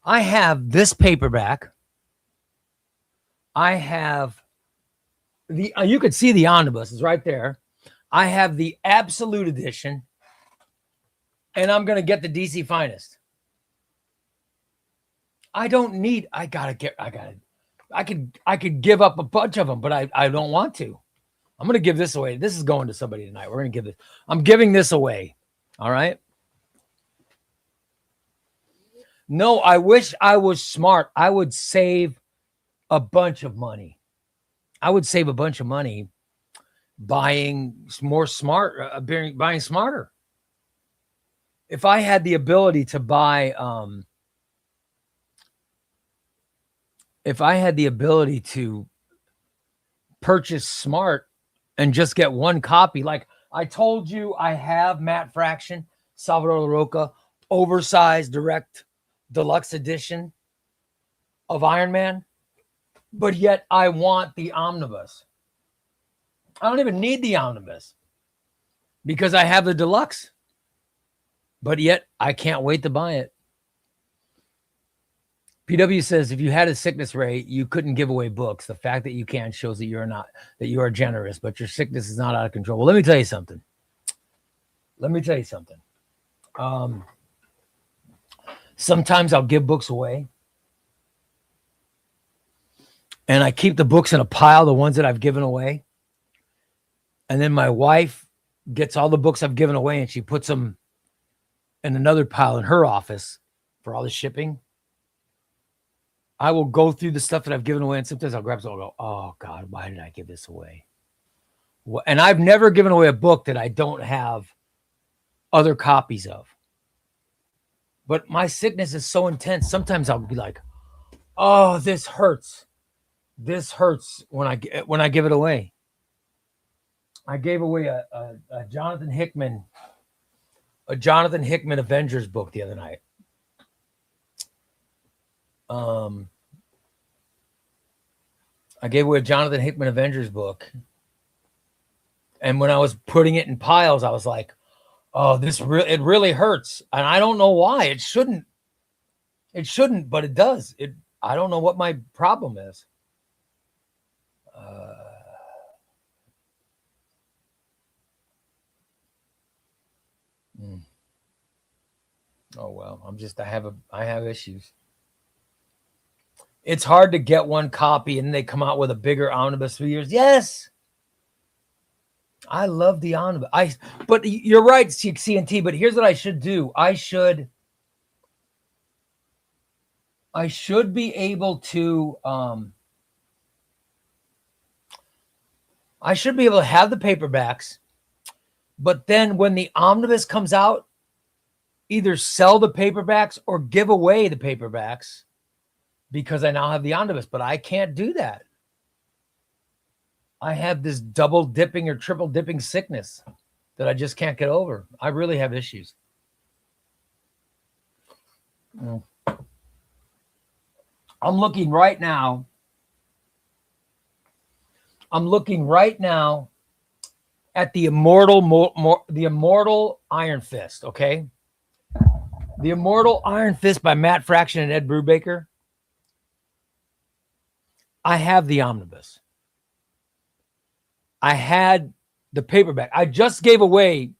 I have this paperback. I have you could see the omnibus is right there. I have the Absolute Edition, and I'm going to get the DC Finest. I could give up a bunch of them, but I don't want to. I'm going to give this away. This is going to somebody tonight. We're going to give this. I'm giving this away. All right. No, I wish I was smart. I would save a bunch of money. Buying buying smarter. If I had the ability to buy, purchase smart and just get one copy, like I told you, I have Matt Fraction, Salvador LaRocca, oversized direct deluxe edition of Iron Man, but yet I want the omnibus. I don't even need the omnibus because I have the deluxe, but yet I can't wait to buy it. PW says, if you had a sickness, Ray, you couldn't give away books. The fact that you can shows that you are generous, but your sickness is not out of control. Well, let me tell you something. Sometimes I'll give books away, and I keep the books in a pile, the ones that I've given away. And then my wife gets all the books I've given away, and she puts them in another pile in her office for all the shipping. I will go through the stuff that I've given away, and sometimes I'll grab something and go, oh God, why did I give this away? And I've never given away a book that I don't have other copies of. But my sickness is so intense. Sometimes I'll be like, oh, this hurts. This hurts when I give it away. I gave away a Jonathan Hickman Avengers book the other night. I gave away a Jonathan Hickman Avengers book. And when I was putting it in piles, I was like, Oh, it really hurts. And I don't know why. It shouldn't, but it does. I don't know what my problem is. Oh well, I have issues. It's hard to get one copy and they come out with a bigger omnibus for years. Yes. I love the omnibus. But you're right, CNT, but here's what I should do. I should be able to I should be able to have the paperbacks, but then when the omnibus comes out, either sell the paperbacks or give away the paperbacks because I now have the omnibus, but I can't do that. I have this double dipping or triple dipping sickness that I just can't get over. I really have issues. I'm looking right now at the Immortal Iron Fist, okay? The Immortal Iron Fist by Matt Fraction and Ed Brubaker. I have the omnibus. I had the paperback. I just gave away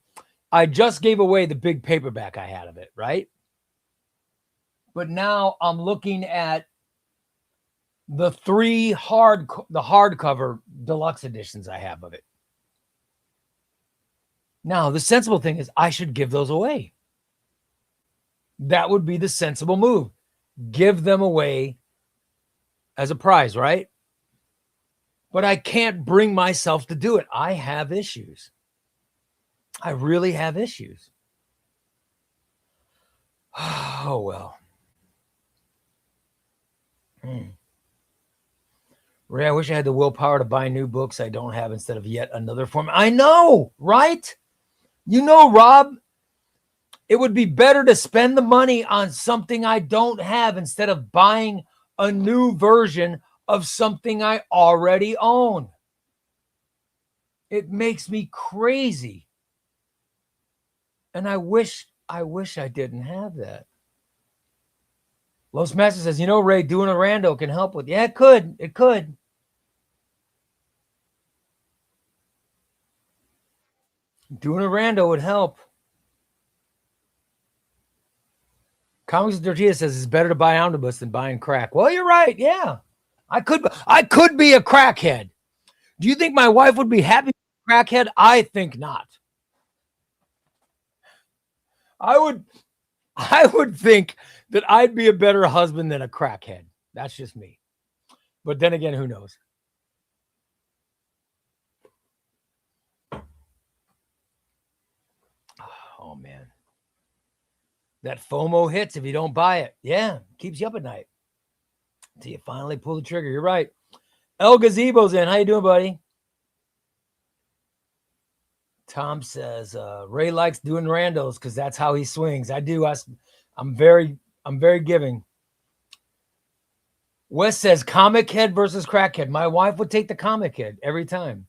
the big paperback I had of it, right? But now I'm looking at the hardcover deluxe editions I have of it. Now, the sensible thing is I should give those away. That would be the sensible move. Give them away as a prize, right? But I can't bring myself to do it. I have issues. I really have issues. Oh, well. Ray, I wish I had the willpower to buy new books I don't have instead of yet another form. I know, right? You know, Rob, it would be better to spend the money on something I don't have instead of buying a new version of something I already own. It makes me crazy. And I wish I didn't have that. Los Master says, you know, Ray, doing a rando can help with. Yeah, it could. It could. Doing a rando would help. Comics Tortilla says it's better to buy omnibus than buying crack. Well, you're right. Yeah. I could be a crackhead. Do you think my wife would be happy with a crackhead? I think not. I would think that I'd be a better husband than a crackhead. That's just me. But then again, who knows? Oh, man. That FOMO hits if you don't buy it. Yeah, keeps you up at night. Until you finally pull the trigger. You're right. El Gazebo's in. How you doing, buddy? Tom says, Ray likes doing randos because that's how he swings. I do. I'm very giving. Wes says, comic head versus crackhead. My wife would take the comic head every time.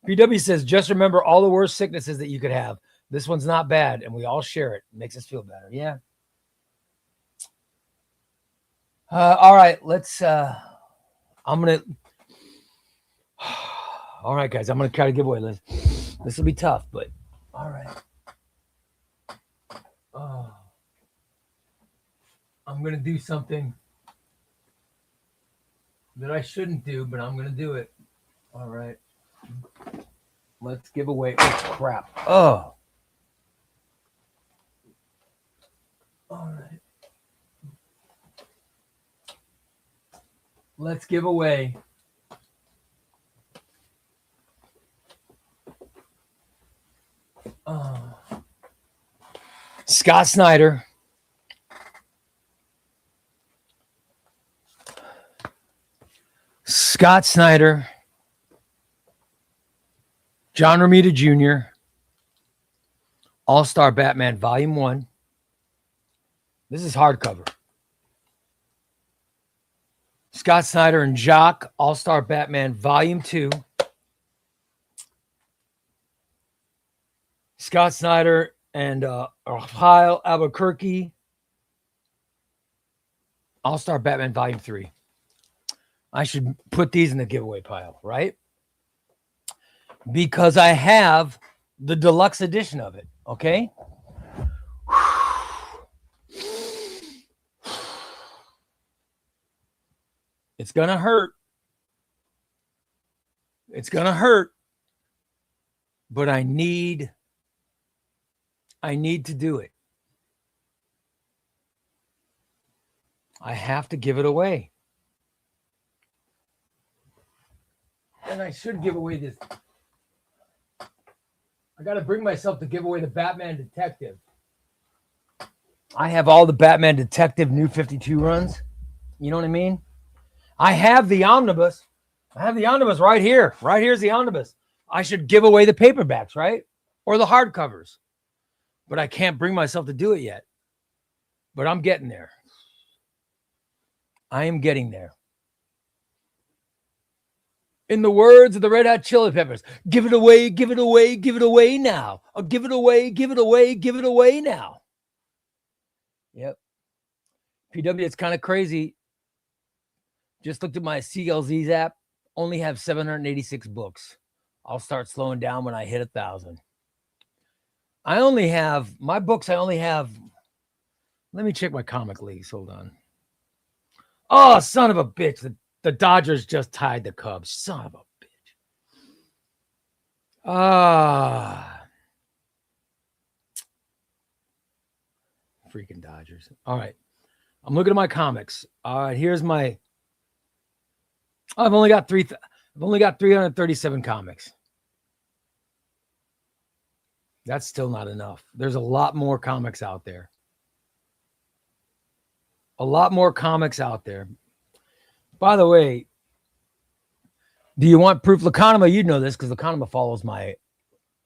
PW says, just remember all the worst sicknesses that you could have. This one's not bad, and we all share it. It makes us feel better. Yeah. All right, let's. I'm gonna. All right, guys, I'm gonna try to give away this. This will be tough, but all right. I'm gonna do something that I shouldn't do, but I'm gonna do it. All right. Let's give away. Oh crap! Oh. All right. Let's give away Scott Snyder. Scott Snyder. John Romita Jr. All-Star Batman Volume 1. This is hardcover. Scott Snyder and Jock, All-Star Batman Volume 2. Scott Snyder and Ohio Albuquerque. All-Star Batman Volume 3. I should put these in the giveaway pile, right? Because I have the deluxe edition of it, okay? It's going to hurt. It's going to hurt. But I need to do it. I have to give it away. And I should give away this. I got to bring myself to give away the Batman Detective. I have all the Batman Detective New 52 runs. You know what I mean? I have the omnibus. I have the omnibus right here. Right here's the omnibus. I should give away the paperbacks, right? Or the hardcovers. But I can't bring myself to do it yet. But I'm getting there. I am getting there. In the words of the Red Hot Chili Peppers, give it away, give it away, give it away now. Oh, give it away, give it away, give it away now. Yep. PW, it's kind of crazy. Just looked at my CLZ's app. Only have 786 books. I'll start slowing down when I hit 1,000. I only have, my books, let me check my comic leagues. Hold on. Oh, son of a bitch. The Dodgers just tied the Cubs. Son of a bitch. Freaking Dodgers. All right. I'm looking at my comics. All right. Here's my. I've only got 337 comics. That's still not enough. There's a lot more comics out there. A lot more comics out there. By the way, do you want proof? Laconima, you know this because Laconima follows my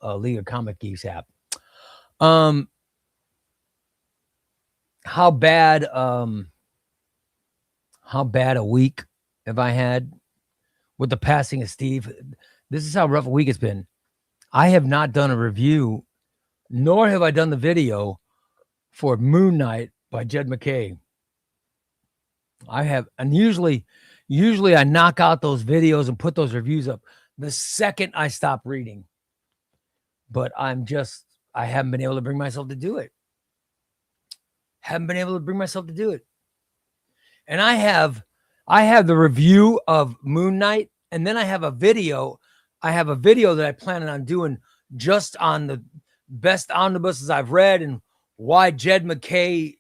League of Comic Geeks app. How bad a week have I had with the passing of Steve? This is how rough a week it's been. I have not done a review, nor have I done the video for Moon Knight by Jed MacKay. I have, and usually I knock out those videos and put those reviews up the second I stop reading. But I haven't been able to bring myself to do it. And I have the review of Moon Knight, and then I have a video. That I plan on doing just on the best omnibuses I've read and why Jed MacKay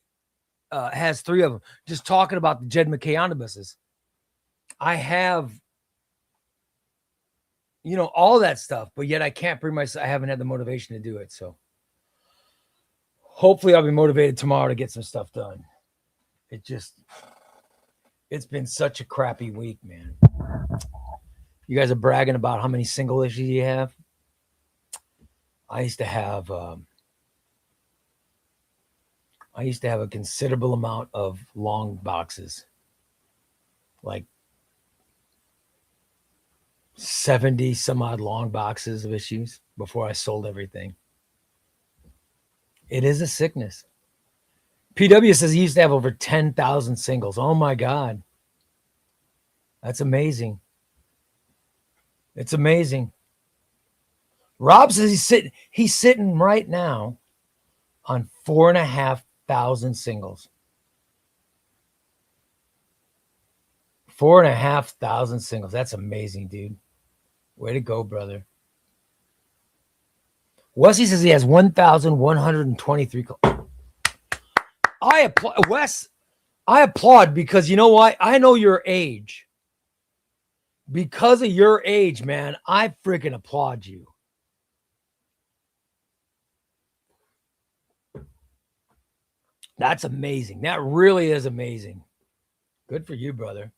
has 3 of them. Just talking about the Jed MacKay omnibuses. I have, all that stuff, but yet I can't bring myself. I haven't had the motivation to do it. So hopefully I'll be motivated tomorrow to get some stuff done. It's been such a crappy week, man. You guys are bragging about how many single issues you have. I used to have a considerable amount of long boxes, like 70 some odd long boxes of issues before I sold everything. It is a sickness. PW says he used to have over 10,000 singles. Oh my God. That's amazing. It's amazing. Rob says he's sitting right now on 4,500 singles. 4,500 singles. That's amazing, dude. Way to go, brother. Wesley says he has 1,123. I applaud, Wes. I applaud because you know why? I know your age. Because of your age, man, I freaking applaud you. That's amazing. That really is amazing. Good for you, brother.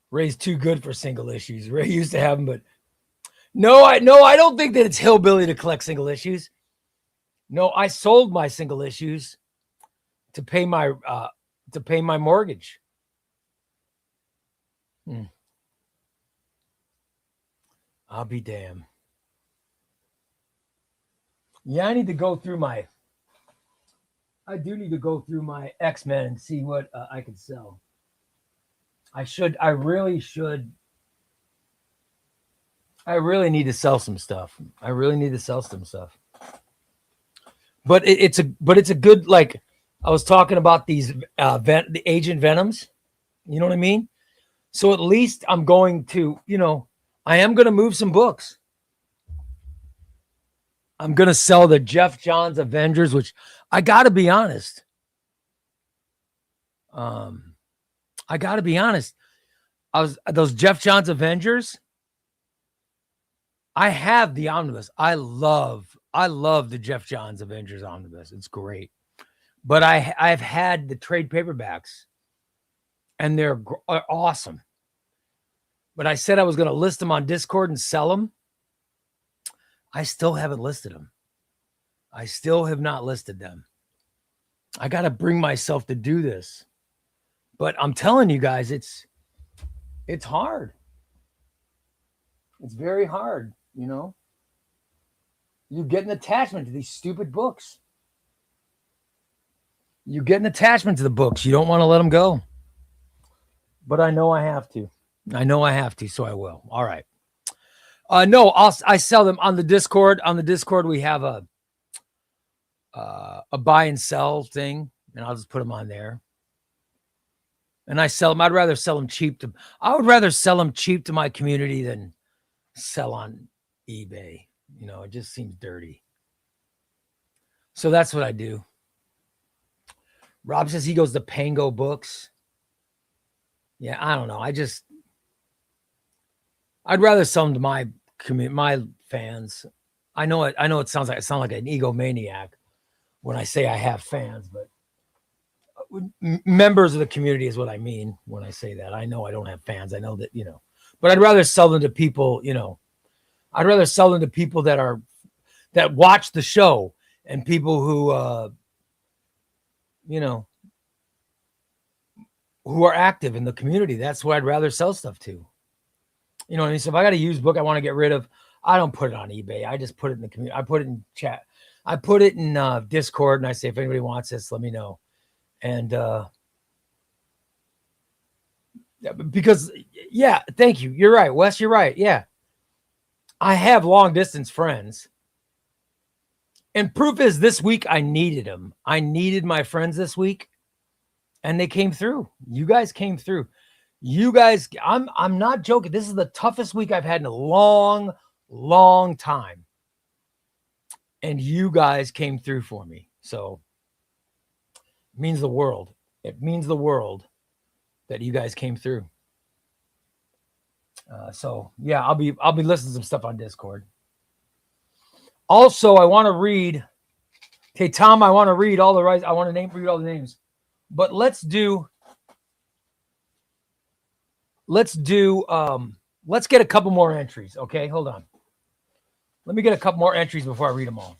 Ray's too good for single issues. Ray used to have them, but no, I don't think that it's hillbilly to collect single issues. No, I sold my single issues to pay my mortgage. I'll be damned. Yeah, I need to go through my. I do need to go through my X-Men and see what I could sell. I should. I really should. I really need to sell some stuff. I really need to sell some stuff. But it's a good like. I was talking about these the Agent Venoms. You know what I mean? So at least I'm going to, I am going to move some books. I'm going to sell the Jeff Johns Avengers, which I got to be honest. I got to be honest. Those Jeff Johns Avengers. I have the omnibus. I love the Jeff Johns Avengers omnibus. It's great. But I've had the trade paperbacks and they're awesome. But I said I was going to list them on Discord and sell them. I still haven't listed them. I still have not listed them. I got to bring myself to do this. But I'm telling you guys, it's hard. It's very hard, You get an attachment to these stupid books. You get an attachment to the books. You don't want to let them go. But I know I have to. So I will. All right. No, I sell them on the Discord. On the Discord, we have a buy and sell thing, and I'll just put them on there. And I sell them. I would rather sell them cheap to my community than sell on eBay. It just seems dirty. So that's what I do. Rob says he goes to Pango Books. Yeah, I don't know. I'd rather sell them to my community, my fans. I know it sounds like an egomaniac when I say I have fans, but members of the community is what I mean when I say that. I know I don't have fans. I know that, but I'd rather sell them to people, I'd rather sell them to people that watch the show and people who, who are active in the community. That's what I'd rather sell stuff to. You know what I mean? So if I got a used book I want to get rid of, I don't put it on eBay. I just put it in the community. I put it in chat. I put it in Discord, and I say, if anybody wants this, let me know. And because, yeah, thank you. You're right, Wes. You're right. Yeah. I have long distance friends. And proof is this week I needed them. I needed my friends this week. And they came through. You guys came through. You guys, I'm not joking. This is the toughest week I've had in a long, long time. And you guys came through for me. So it means the world. It means the world that you guys came through. So yeah, I'll be listening to some stuff on Discord. Also, I want to read. Okay, Tom, I want to read all the rights. I want to read all the names. But let's get a couple more entries. Okay, hold on. Let me get a couple more entries before I read them all.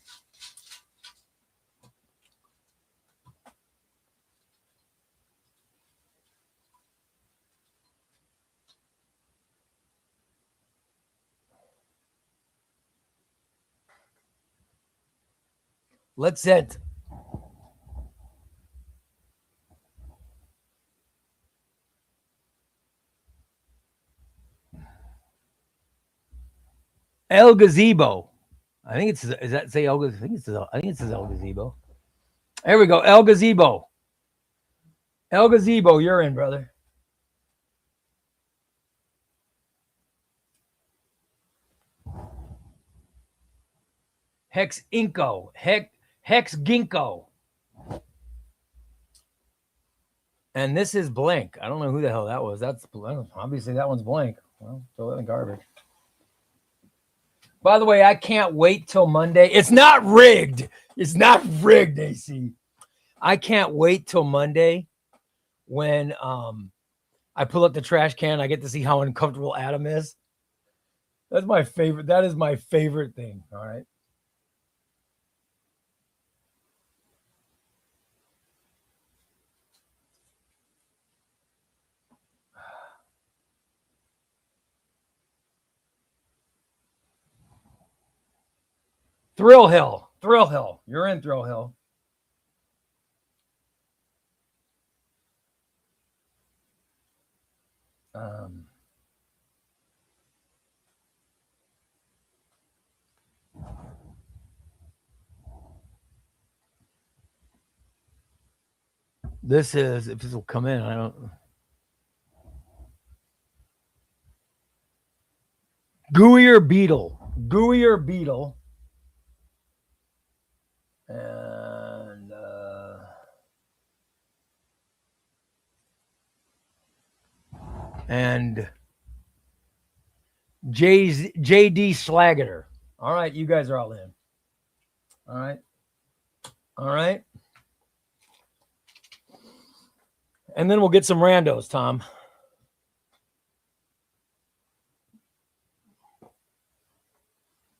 Let's set. El Gazebo. I think it's, is that say El Gazebo? I think it says El Gazebo. There we go. El Gazebo. El Gazebo, you're in, brother. Hex Inco. Hex Ginkgo. And this is blank. I don't know who the hell that was. That's obviously that one's blank. Well, throw that in the garbage. By the way, I can't wait till Monday. It's not rigged. It's not rigged, AC. I can't wait till Monday when I pull up the trash can. I get to see how uncomfortable Adam is. That's my favorite. That is my favorite thing. All right. Thrill Hill. Thrill Hill. You're in Thrill Hill. This is, if this will come in, I don't. Gooier Beetle. Gooier Beetle. And JD Slagater. All right, you guys are all in. All right. All right. And then we'll get some randos, Tom.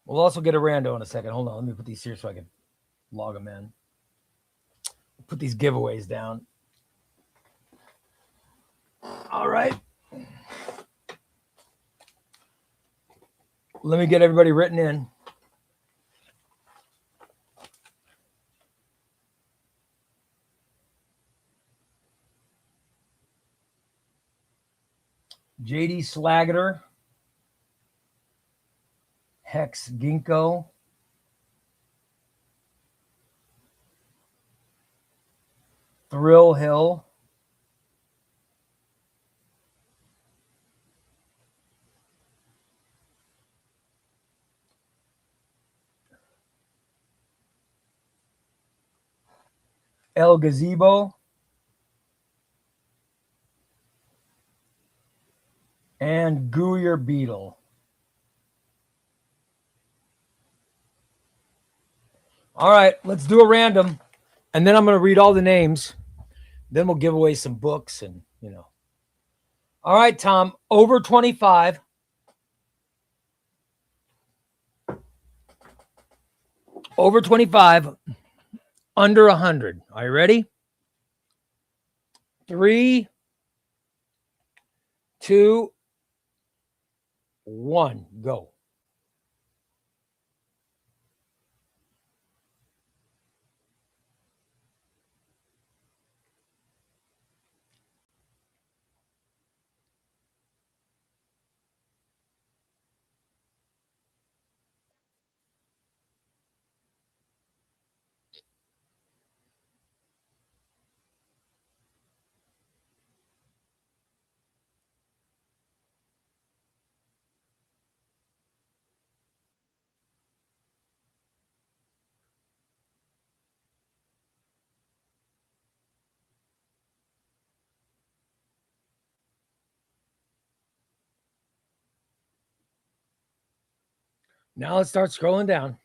We'll also get a rando in a second. Hold on. Let me put these here so I can log them in. Put these giveaways down. All right. Let me get everybody written in. JD Slagater, Hex Ginkgo, Thrill Hill, El Gazebo, and Gooier Beetle. All right, let's do a random. And then I'm going to read all the names. Then we'll give away some books and, you know. All right, Tom, over 25. Over 25, under 100. Are you ready? 3, 2, 1, go. Now let's start scrolling down.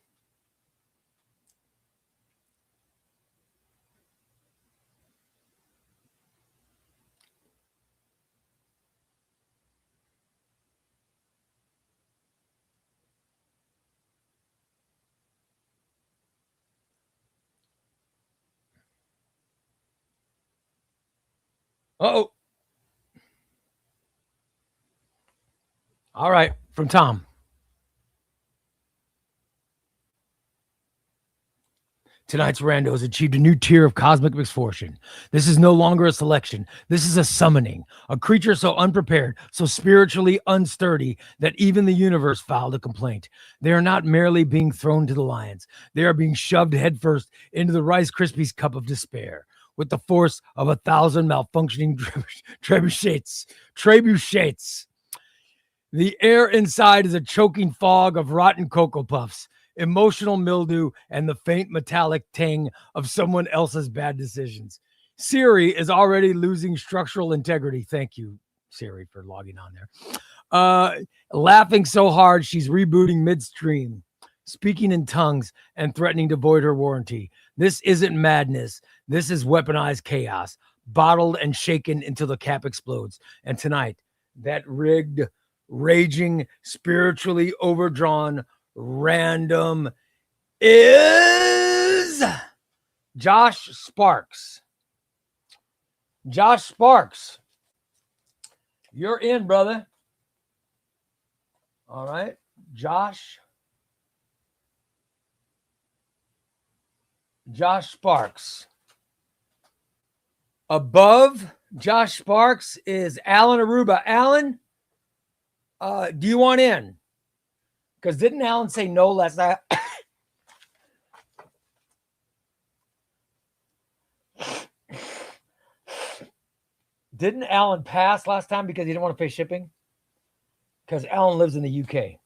Uh-oh. All right, from Tom. Tonight's rando has achieved a new tier of cosmic misfortune. This is no longer a selection. This is a summoning. A creature so unprepared, so spiritually unsturdy that even the universe filed a complaint. They are not merely being thrown to the lions. They are being shoved headfirst into the Rice Krispies cup of despair with the force of 1,000 malfunctioning trebuchets. The air inside is a choking fog of rotten Cocoa Puffs, emotional mildew, and the faint metallic tang of someone else's bad decisions. Siri is already losing structural integrity. Thank you, Siri, for logging on there. Laughing so hard, she's rebooting midstream, speaking in tongues, and threatening to void her warranty. This isn't madness. This is weaponized chaos, bottled and shaken until the cap explodes. And tonight, that rigged, raging, spiritually overdrawn random is Josh Sparks. Josh Sparks, you're in, brother. All right, Josh. Josh Sparks. Above Josh Sparks is Alan Aruba. Alan, do you want in? Because didn't Alan say no last night? Didn't Alan pass last time because he didn't want to pay shipping? Because Alan lives in the UK.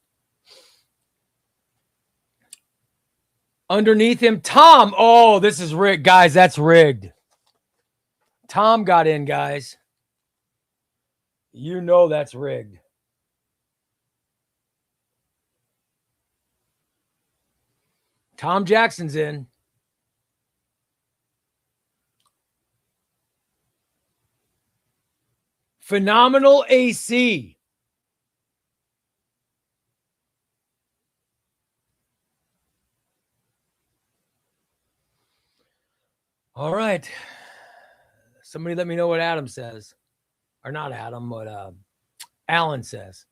Underneath him, Tom. Oh, this is rigged. Guys, that's rigged. Tom got in, guys. You know that's rigged. Tom Jackson's in. Phenomenal AC. All right. Somebody let me know what Adam says. Or not Adam, but Alan says.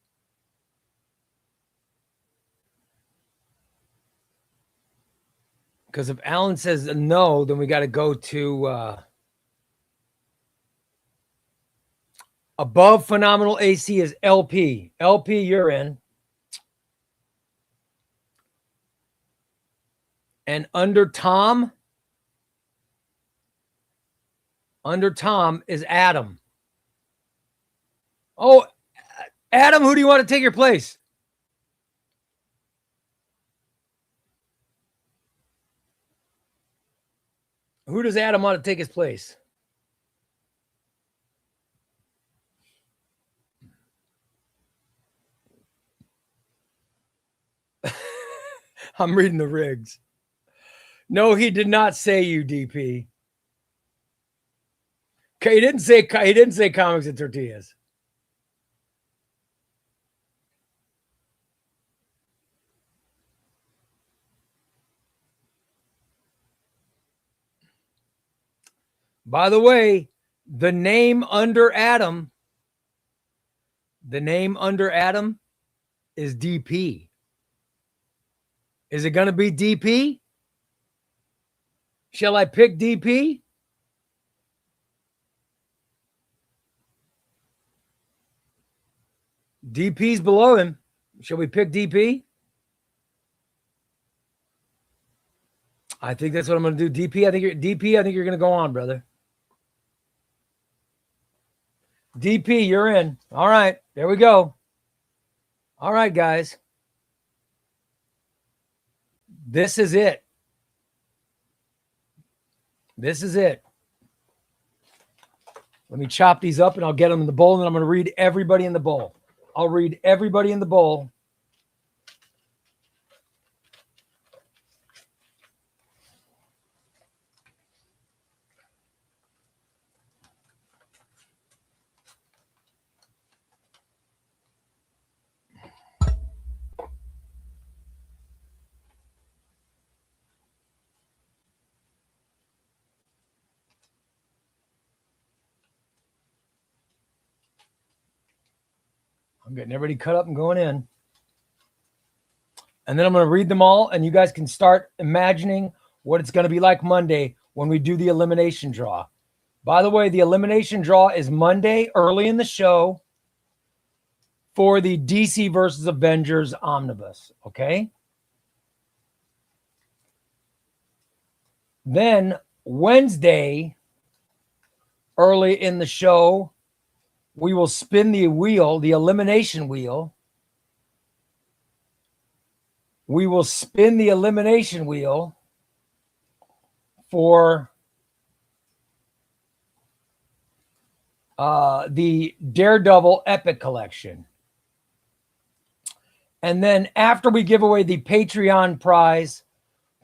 Because if Alan says no, then we got to go to above phenomenal AC is LP. LP, you're in. And under Tom is Adam. Oh, Adam, who do you want to take your place? Who does Adam want to take his place? I'm reading the rigs. No, he did not say you, DP. Okay, he didn't say comics and tortillas. By the way, the name under Adam is DP. Is it going to be DP? Shall I pick DP? DP's below him. Shall we pick DP? I think that's what I'm going to do. DP, I think you're going to go on, brother. DP, you're in. All right, there we go. All right, guys. This is it. This is it. Let me chop these up and I'll get them in the bowl, and then I'm going to read everybody in the bowl. I'll read everybody in the bowl. I'm getting everybody cut up and going in. And then I'm going to read them all, and you guys can start imagining what it's going to be like Monday when we do the elimination draw. By the way, the elimination draw is Monday early in the show for the DC versus Avengers Omnibus, okay? Then Wednesday, early in the show, we will spin the wheel, the elimination wheel. We will spin the elimination wheel for the Daredevil Epic Collection. And then after we give away the Patreon prize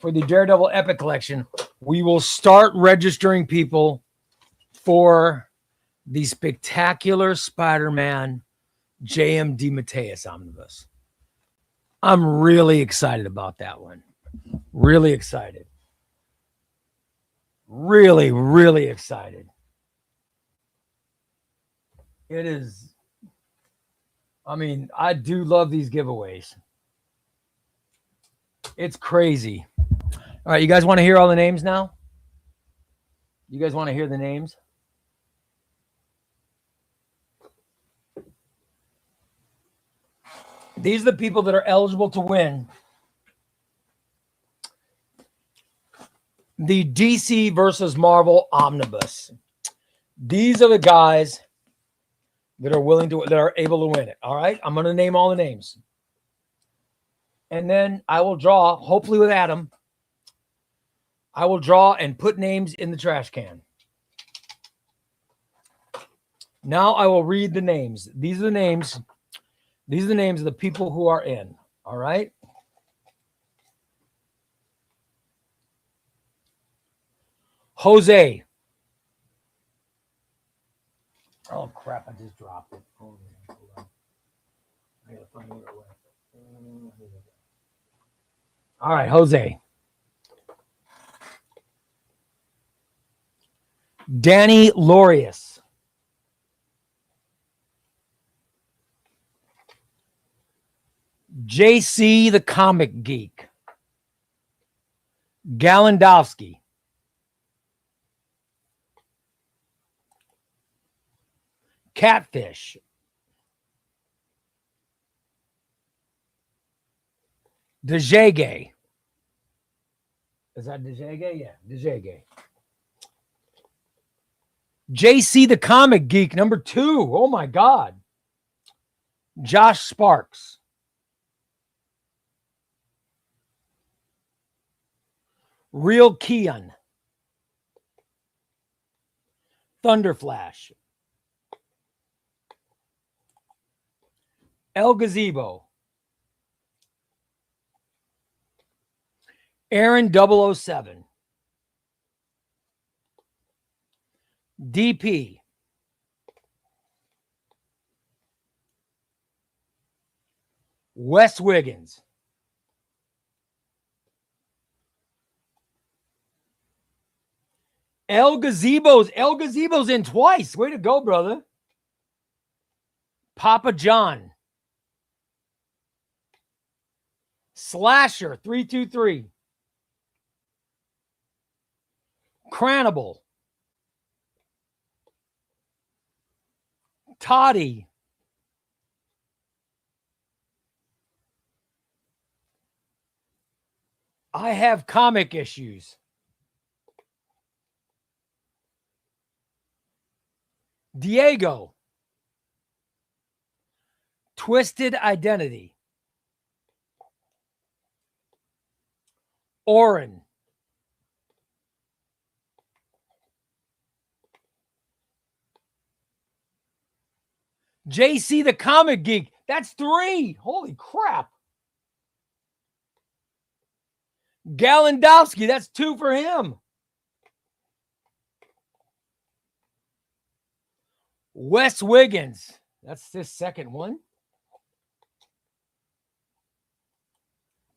for the Daredevil Epic Collection, we will start registering people for the Spectacular Spider-Man J.M. DeMatteis Omnibus. I'm really excited about that one. Really excited. Really, really excited. It is. I mean, I do love these giveaways. It's crazy. All right, you guys want to hear all the names now? You guys want to hear the names? These are the people that are eligible to win the DC versus Marvel Omnibus. These are the guys that are able to win it. All right, I'm going to name all the names, and then I will draw. Hopefully, with Adam, I will draw and put names in the trash can. Now I will read the names. These are the names. These are the names of the people who are in. All right. Jose. Oh crap! I just dropped it. Hold on. I gotta find where it went. All right, Jose. Danny Lorius. JC the Comic Geek. Galandowski. Catfish. Dejege. Is that Dejege? Yeah, Dejege. JC the Comic Geek, number 2. Oh my God. Josh Sparks. Real Keon. Thunderflash. El Gazebo. Aaron 007. DP. Wes Wiggins. El Gazebo's in twice. Way to go, brother. Papa John. Slasher 323. Cranable. Toddy. I have comic issues. Diego. Twisted Identity. Oren. JC the Comic Geek. That's 3. Holy crap. Galandowski. That's 2 for him. Wes Wiggins. That's this second one.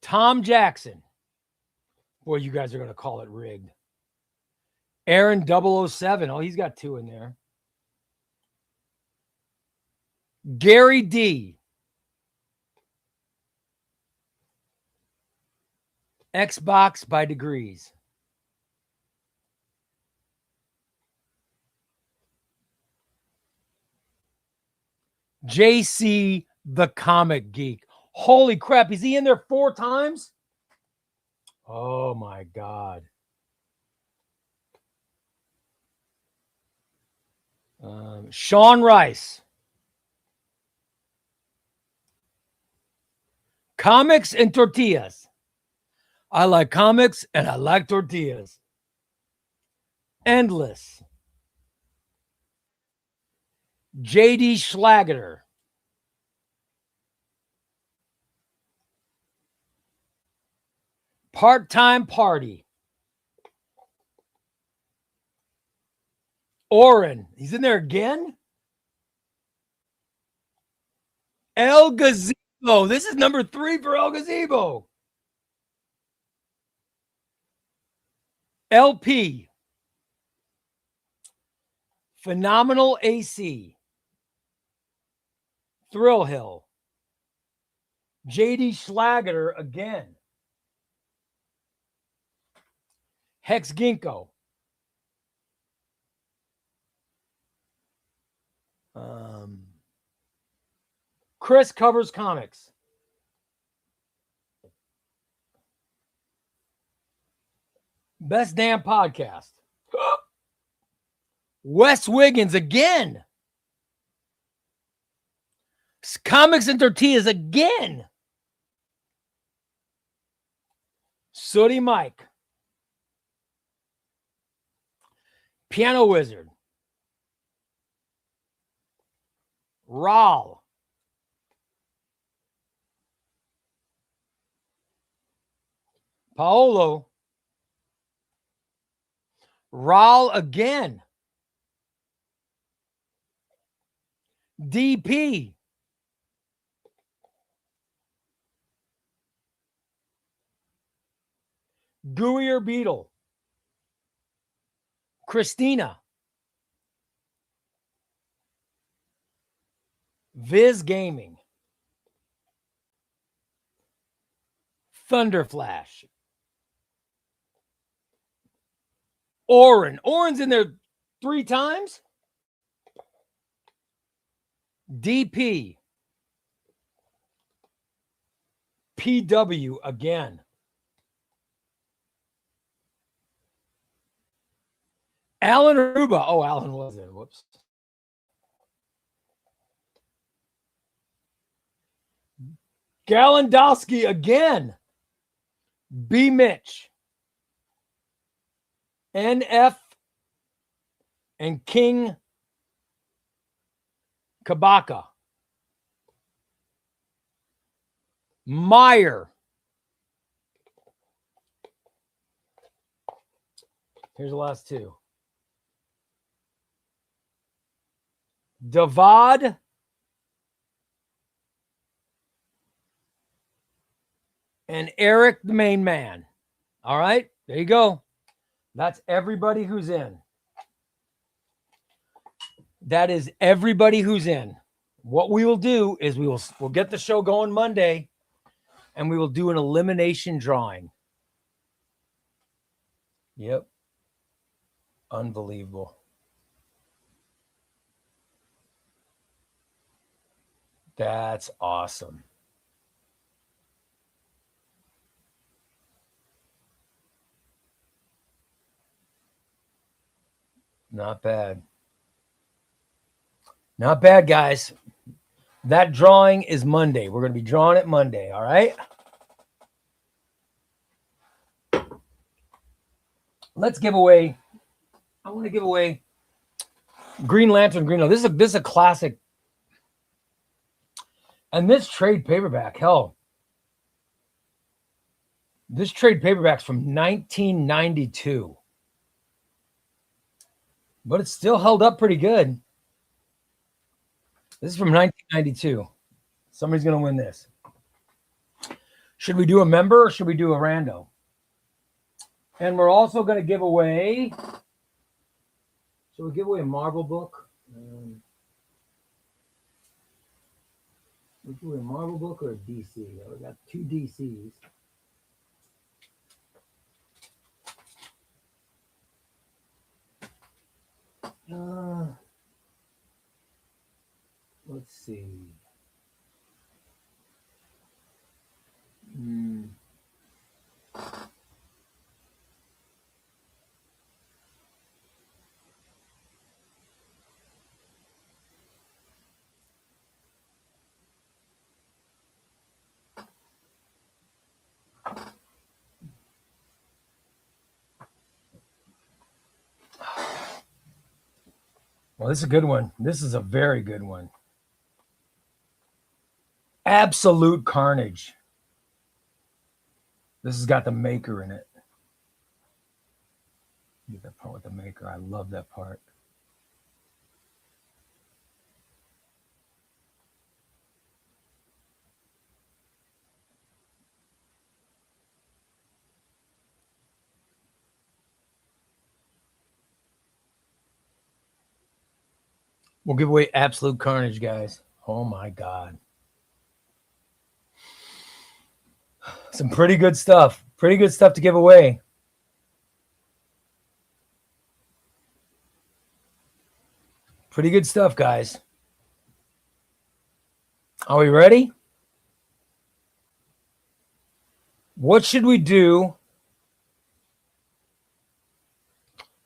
Tom Jackson. Boy, you guys are going to call it rigged. Aaron 007. Oh, he's got 2 in there. Gary D. Xbox by Degrees. JC the Comic Geek. Holy crap. Is he in there 4 times? Oh my God. Sean Rice. Comics and tortillas. I like comics and I like tortillas. Endless. JD Schlageter. Part-time Party. Oren. He's in there again. El Gazebo. This is number 3 for El Gazebo. LP. Phenomenal AC. Thrill Hill. JD Schlageter again. Hex Ginkgo. Chris Covers Comics. Best damn podcast. Wes Wiggins again. Comics and Tortillas again. Sooty Mike. Piano Wizard. Raul. Paolo. Raul again. DP. Gooier Beetle. Christina. Viz Gaming. Thunderflash. Oren's in there 3 times. DP. PW again. Alan Aruba. Oh, Alan was in. Whoops. Galandowski again. B. Mitch. NF and King Kabaka. Meyer. Here's the last 2. Davad and Eric, the main man. All right, there you go. That's everybody who's in. That is everybody who's in. What we will do is we'll get the show going Monday, and we will do an elimination drawing. Yep. Unbelievable. That's awesome. Not bad. Not bad, guys. That drawing is Monday. We're going to be drawing it Monday, all right? Let's give away. I want to give away Green Lantern Green. This is a classic. And this trade paperback, hell, this trade paperback's from 1992. But it's still held up pretty good. This is from 1992. Somebody's going to win this. Should we do a member or should we do a rando? And we're also going to give away. Should we give away a Marvel book? We give away a Marvel book or a DC? We got 2 DCs. Let's see. Well, this is a good one. This is a very good one. Absolute Carnage. This has got the Maker in it. Get that part with the Maker. I love that part. We'll give away Absolute Carnage, guys. Oh, my God. Some pretty good stuff. Pretty good stuff to give away. Pretty good stuff, guys. Are we ready? What should we do?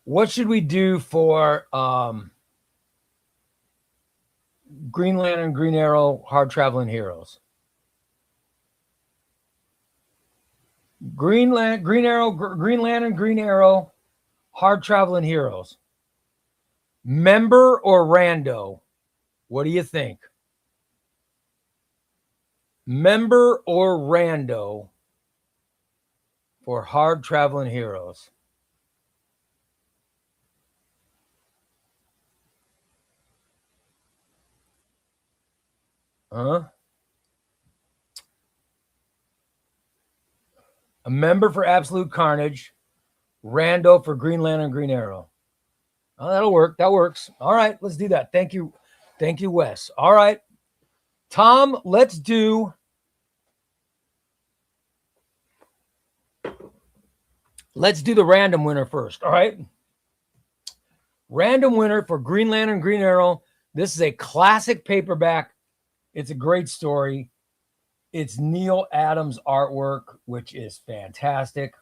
What should we do for Green Lantern, Green Arrow, Hard Traveling Heroes? Green Lantern, Green Arrow, Hard Traveling Heroes. Member or rando? What do you think? Member or rando for Hard Traveling Heroes? Huh? A member for Absolute Carnage, rando for Green Lantern, Green Arrow. Oh, that'll work. That works. All right, let's do that. Thank you. Thank you, Wes. All right. Tom, let's do the random winner first. All right. Random winner for Green Lantern, Green Arrow. This is a classic paperback. It's a great story. It's Neil Adams' artwork, which is fantastic.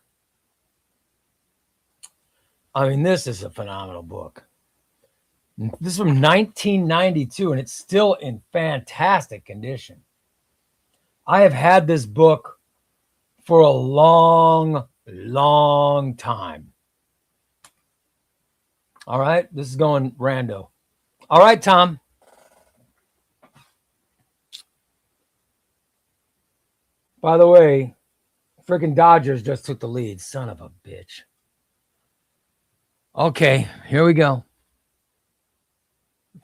I mean, this is a phenomenal book. This is from 1992, and it's still in fantastic condition. I have had this book for a long, long time. All right, this is going rando. All right, Tom. By the way, freaking Dodgers just took the lead. Son of a bitch. Okay, here we go.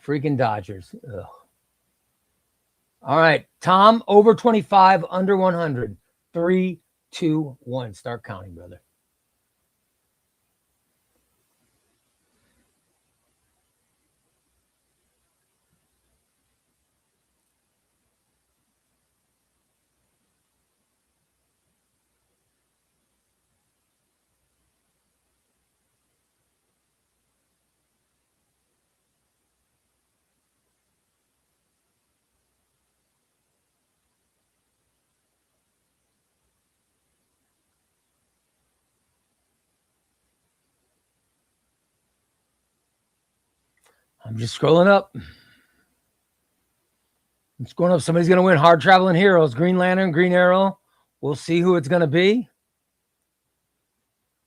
Freaking Dodgers. Ugh. All right, Tom, over 25, under 100. 3, 2, 1. Start counting, brother. I'm just scrolling up. I'm scrolling up. Somebody's going to win Hard Traveling Heroes, Green Lantern, Green Arrow. We'll see who it's going to be.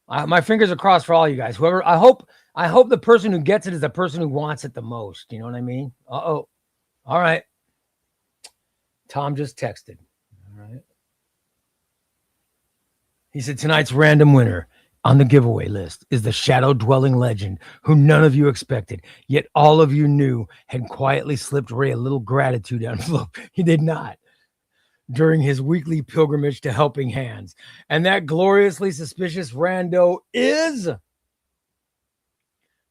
My fingers are crossed for all you guys. Whoever, I hope the person who gets it is the person who wants it the most. You know what I mean? Uh-oh. All right. Tom just texted. All right. He said tonight's random winner on the giveaway list is the shadow-dwelling legend who none of you expected, yet all of you knew had quietly slipped Ray a little gratitude envelope. He did not during his weekly pilgrimage to Helping Hands. And that gloriously suspicious rando is...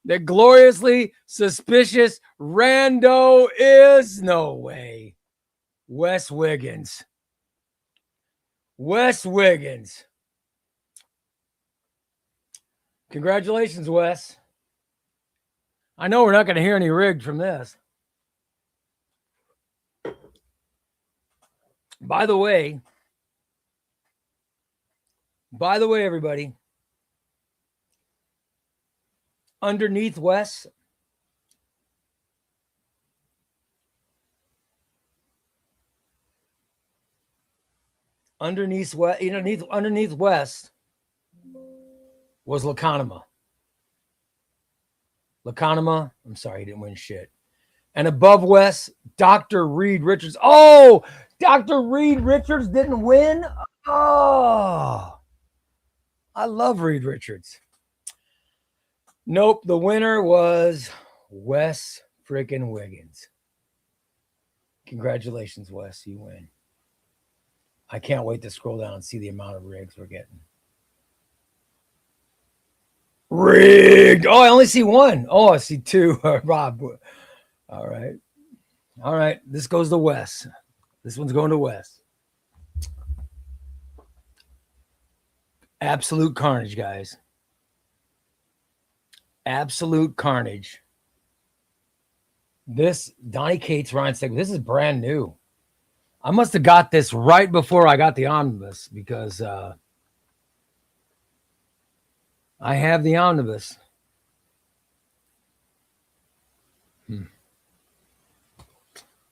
The gloriously suspicious rando is... No way. Wes Wiggins. Wes Wiggins. Congratulations, Wes. I know we're not going to hear any rigged from this. By the way, everybody, underneath Wes, underneath Wes was Lacanema. I'm sorry, he didn't win shit. And above Wes, Dr. Reed Richards. Oh, Dr. Reed Richards didn't win? Oh, I love Reed Richards. Nope, the winner was Wes freaking Wiggins. Congratulations, Wes, you win. I can't wait to scroll down and see the amount of rigs we're getting. Rigged. Oh, I only see one. Oh, I see two. Rob. All right. This goes to Wes. This one's going to Wes. Absolute carnage, guys. Absolute carnage. This Donnie Cates Ryan Stegman. This is brand new. I must have got this right before I got the omnibus because I have the omnibus.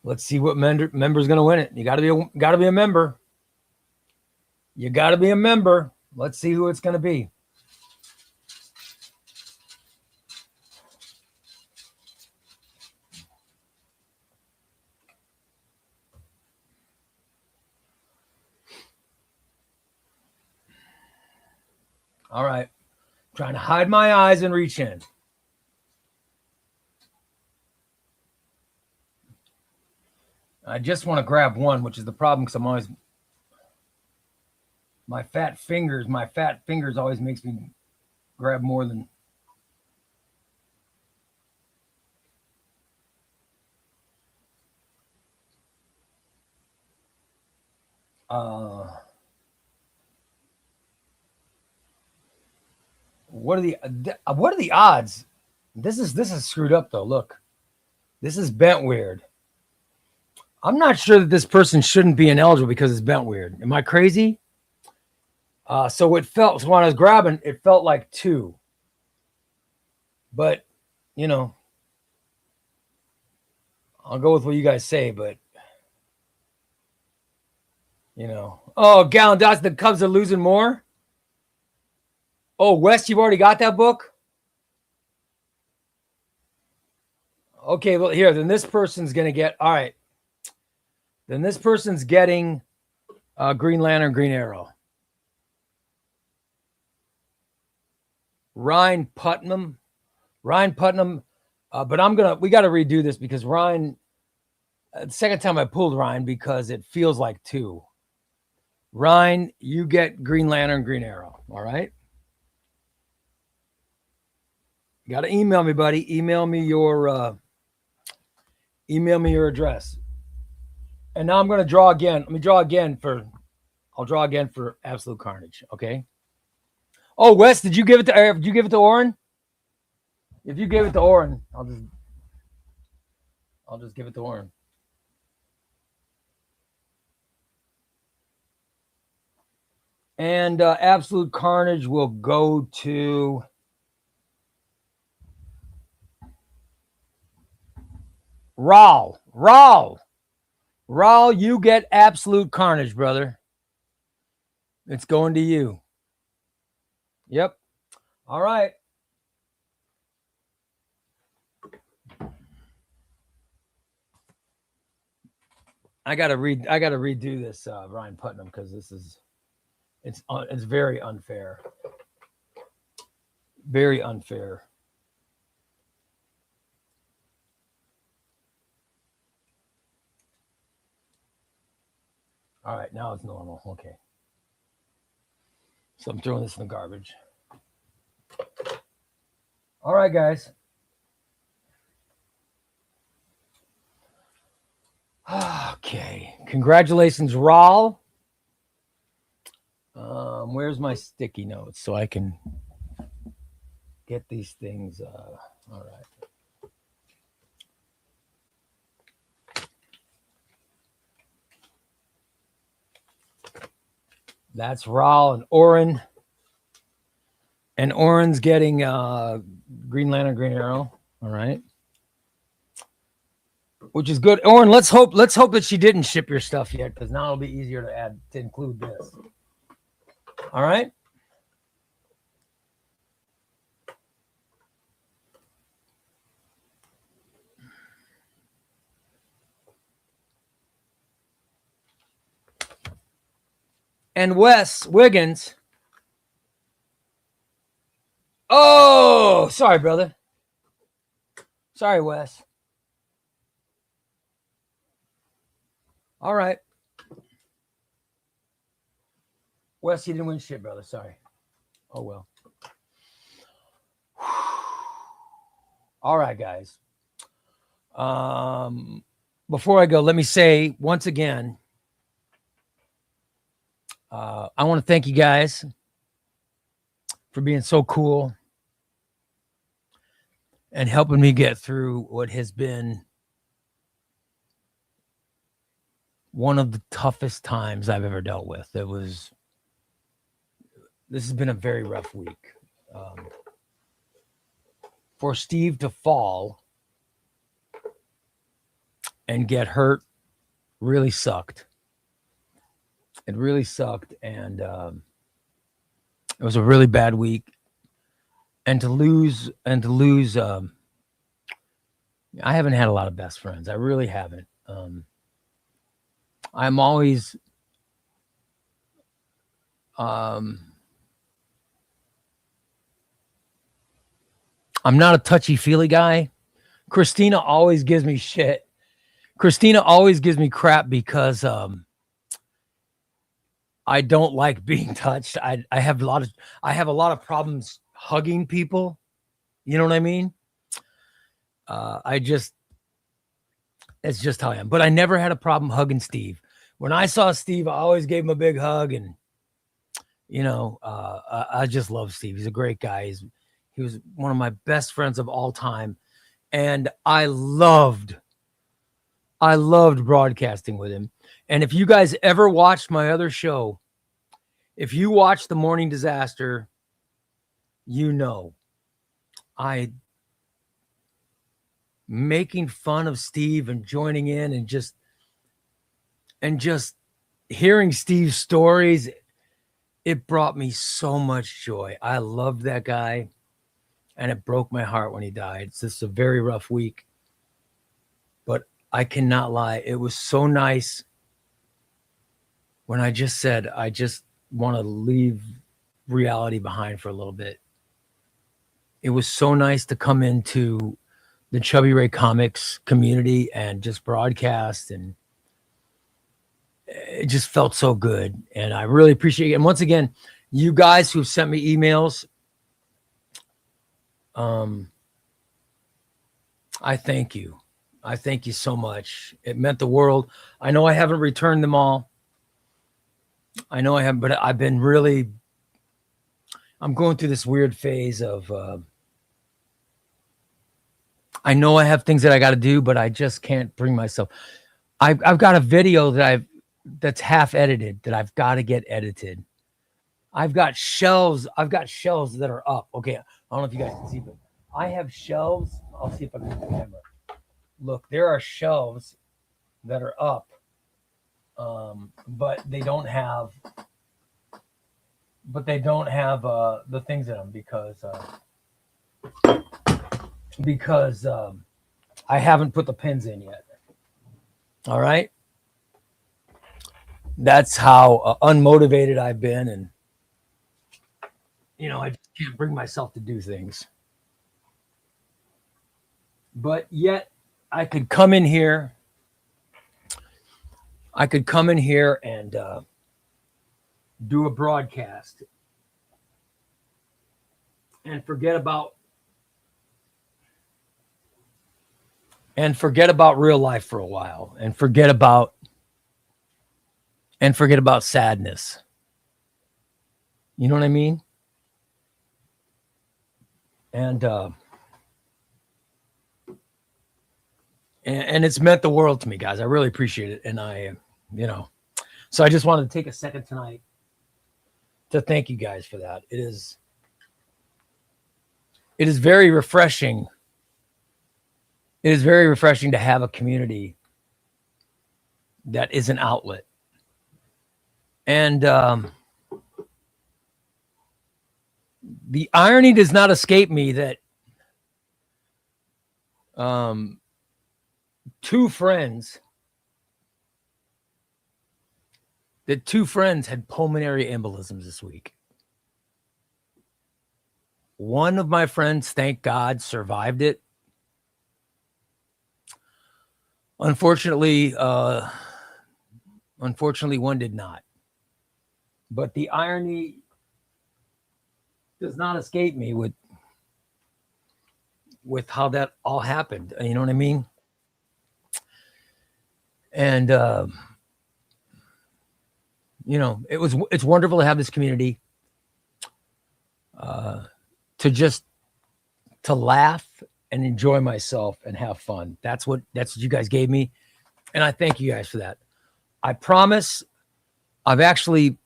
Let's see what member's going to win it. You got to be a member. You got to be a member. Let's see who it's going to be. All right. Trying to hide my eyes and reach in. I just want to grab one, which is the problem because I'm always my fat fingers always makes me grab more than what are the odds? This is screwed up though. Look. This is bent weird. I'm not sure that this person shouldn't be ineligible because it's bent weird. Am I crazy? So when I was grabbing, it felt like 2. But, you know, I'll go with what you guys say, but, you know. Oh, Gallon Dots, the Cubs are losing more? Oh, Wes, you've already got that book? Okay, well, here, then this person's going to get, all right. Then this person's getting Green Lantern, Green Arrow. Ryan Putnam. But we got to redo this because Ryan, the second time I pulled Ryan because it feels like 2. Ryan, you get Green Lantern, Green Arrow. All right. You got to email me, buddy. Email me your address. And now I'm going to draw again. I'll draw again for Absolute Carnage. Okay. Oh, Wes, did you give it to Oren? If you gave it to Oren, I'll just give it to Oren. And Absolute Carnage will go to Raul, you get Absolute Carnage, brother. It's going to you. Yep. All right. I gotta redo this Ryan Putnam because it's very unfair. Very unfair. All right, now it's normal. Okay. So I'm throwing this in the garbage. All right, guys. Okay. Congratulations, Raul. Where's my sticky notes so I can get these things? All right. That's Raul and Oren. And Oren's getting Green Lantern, Green Arrow. All right. Which is good. Oren, let's hope that she didn't ship your stuff yet, because now it'll be easier to include this. All right. And Wes Wiggins. Oh, sorry, brother. Sorry, Wes. All right. Wes, you didn't win shit, brother. Sorry. Oh, well. All right, guys. Before I go, let me say once again, I want to thank you guys for being so cool and helping me get through what has been one of the toughest times I've ever dealt with. This has been a very rough week. For Steve to fall and get hurt really sucked. It really sucked. And it was a really bad week. And to lose, I haven't had a lot of best friends. I really haven't. I'm always, I'm not a touchy-feely guy. Christina always gives me shit. Christina always gives me crap because I don't like being touched. I have a lot of problems hugging people. You know what I mean? It's just how I am. But I never had a problem hugging Steve. When I saw Steve, I always gave him a big hug, and I just love Steve. He's a great guy. He was one of my best friends of all time, and I loved broadcasting with him. And if you guys ever watched my other show, if you watch The Morning Disaster, I making fun of Steve and joining in and just hearing Steve's stories, it brought me so much joy. I loved that guy, and it broke my heart when he died. It's just a very rough week, but I cannot lie. It was so nice when I just said, I just want to leave reality behind for a little bit. It was so nice to come into the ChubbyRay Comics community and just broadcast, and it just felt so good. And I really appreciate it. And once again, you guys who've sent me emails, I thank you. I thank you so much. It meant the world. I know I haven't returned them all. I know I haven't, but I'm going through this weird phase of, I know I have things that I got to do, but I just can't bring myself. I've got a video that's half edited that I've got to get edited. I've got shelves that are up. Okay. I don't know if you guys can see, but I have shelves. I'll see if I can get the camera. Look, there are shelves that are up, but they don't have the things in them because I haven't put the pins in yet. All right. That's how unmotivated I've been. And, I just can't bring myself to do things. But yet I could come in here. And do a broadcast and forget about real life for a while, and forget about sadness. You know what I mean? And it's meant the world to me, guys. I really appreciate it. And so I just wanted to take a second tonight to thank you guys for that. It is very refreshing. It is very refreshing to have a community that is an outlet. And the irony does not escape me that two friends had pulmonary embolisms this week. One of my friends, thank God, survived it. Unfortunately, one did not. But the irony does not escape me with how that all happened. You know what I mean? And it's wonderful to have this community, to laugh and enjoy myself and have fun. That's what you guys gave me, and I thank you guys for that. I promise I have actually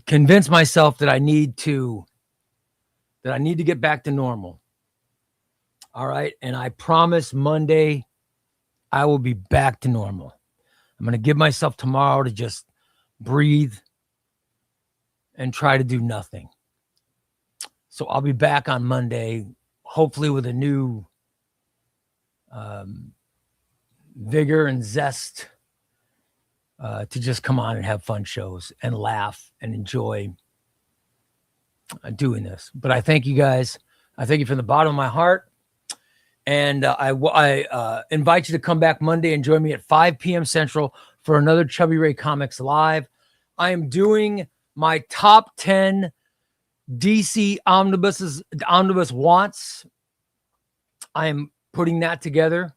convinced myself that I need to get back to normal. All right. And I promise Monday I will be back to normal. I'm going to give myself tomorrow to just breathe and try to do nothing. So I'll be back on Monday, hopefully with a new vigor and zest to just come on and have fun shows and laugh and enjoy doing this. But I thank you guys. I thank you from the bottom of my heart. And I invite you to come back Monday and join me at 5 p.m. Central for another ChubbyRay Comics Live. I am doing my top 10 DC omnibus wants. I am putting that together.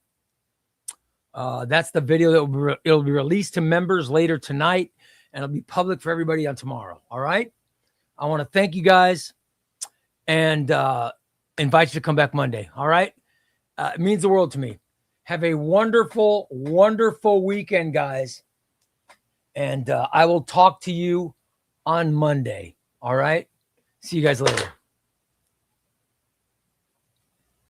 That's the video that it'll be released to members later tonight, and it'll be public for everybody on tomorrow. All right. I want to thank you guys and invite you to come back Monday. All right. It means the world to me. Have a wonderful, wonderful weekend, guys. And I will talk to you on Monday. All right. See you guys later.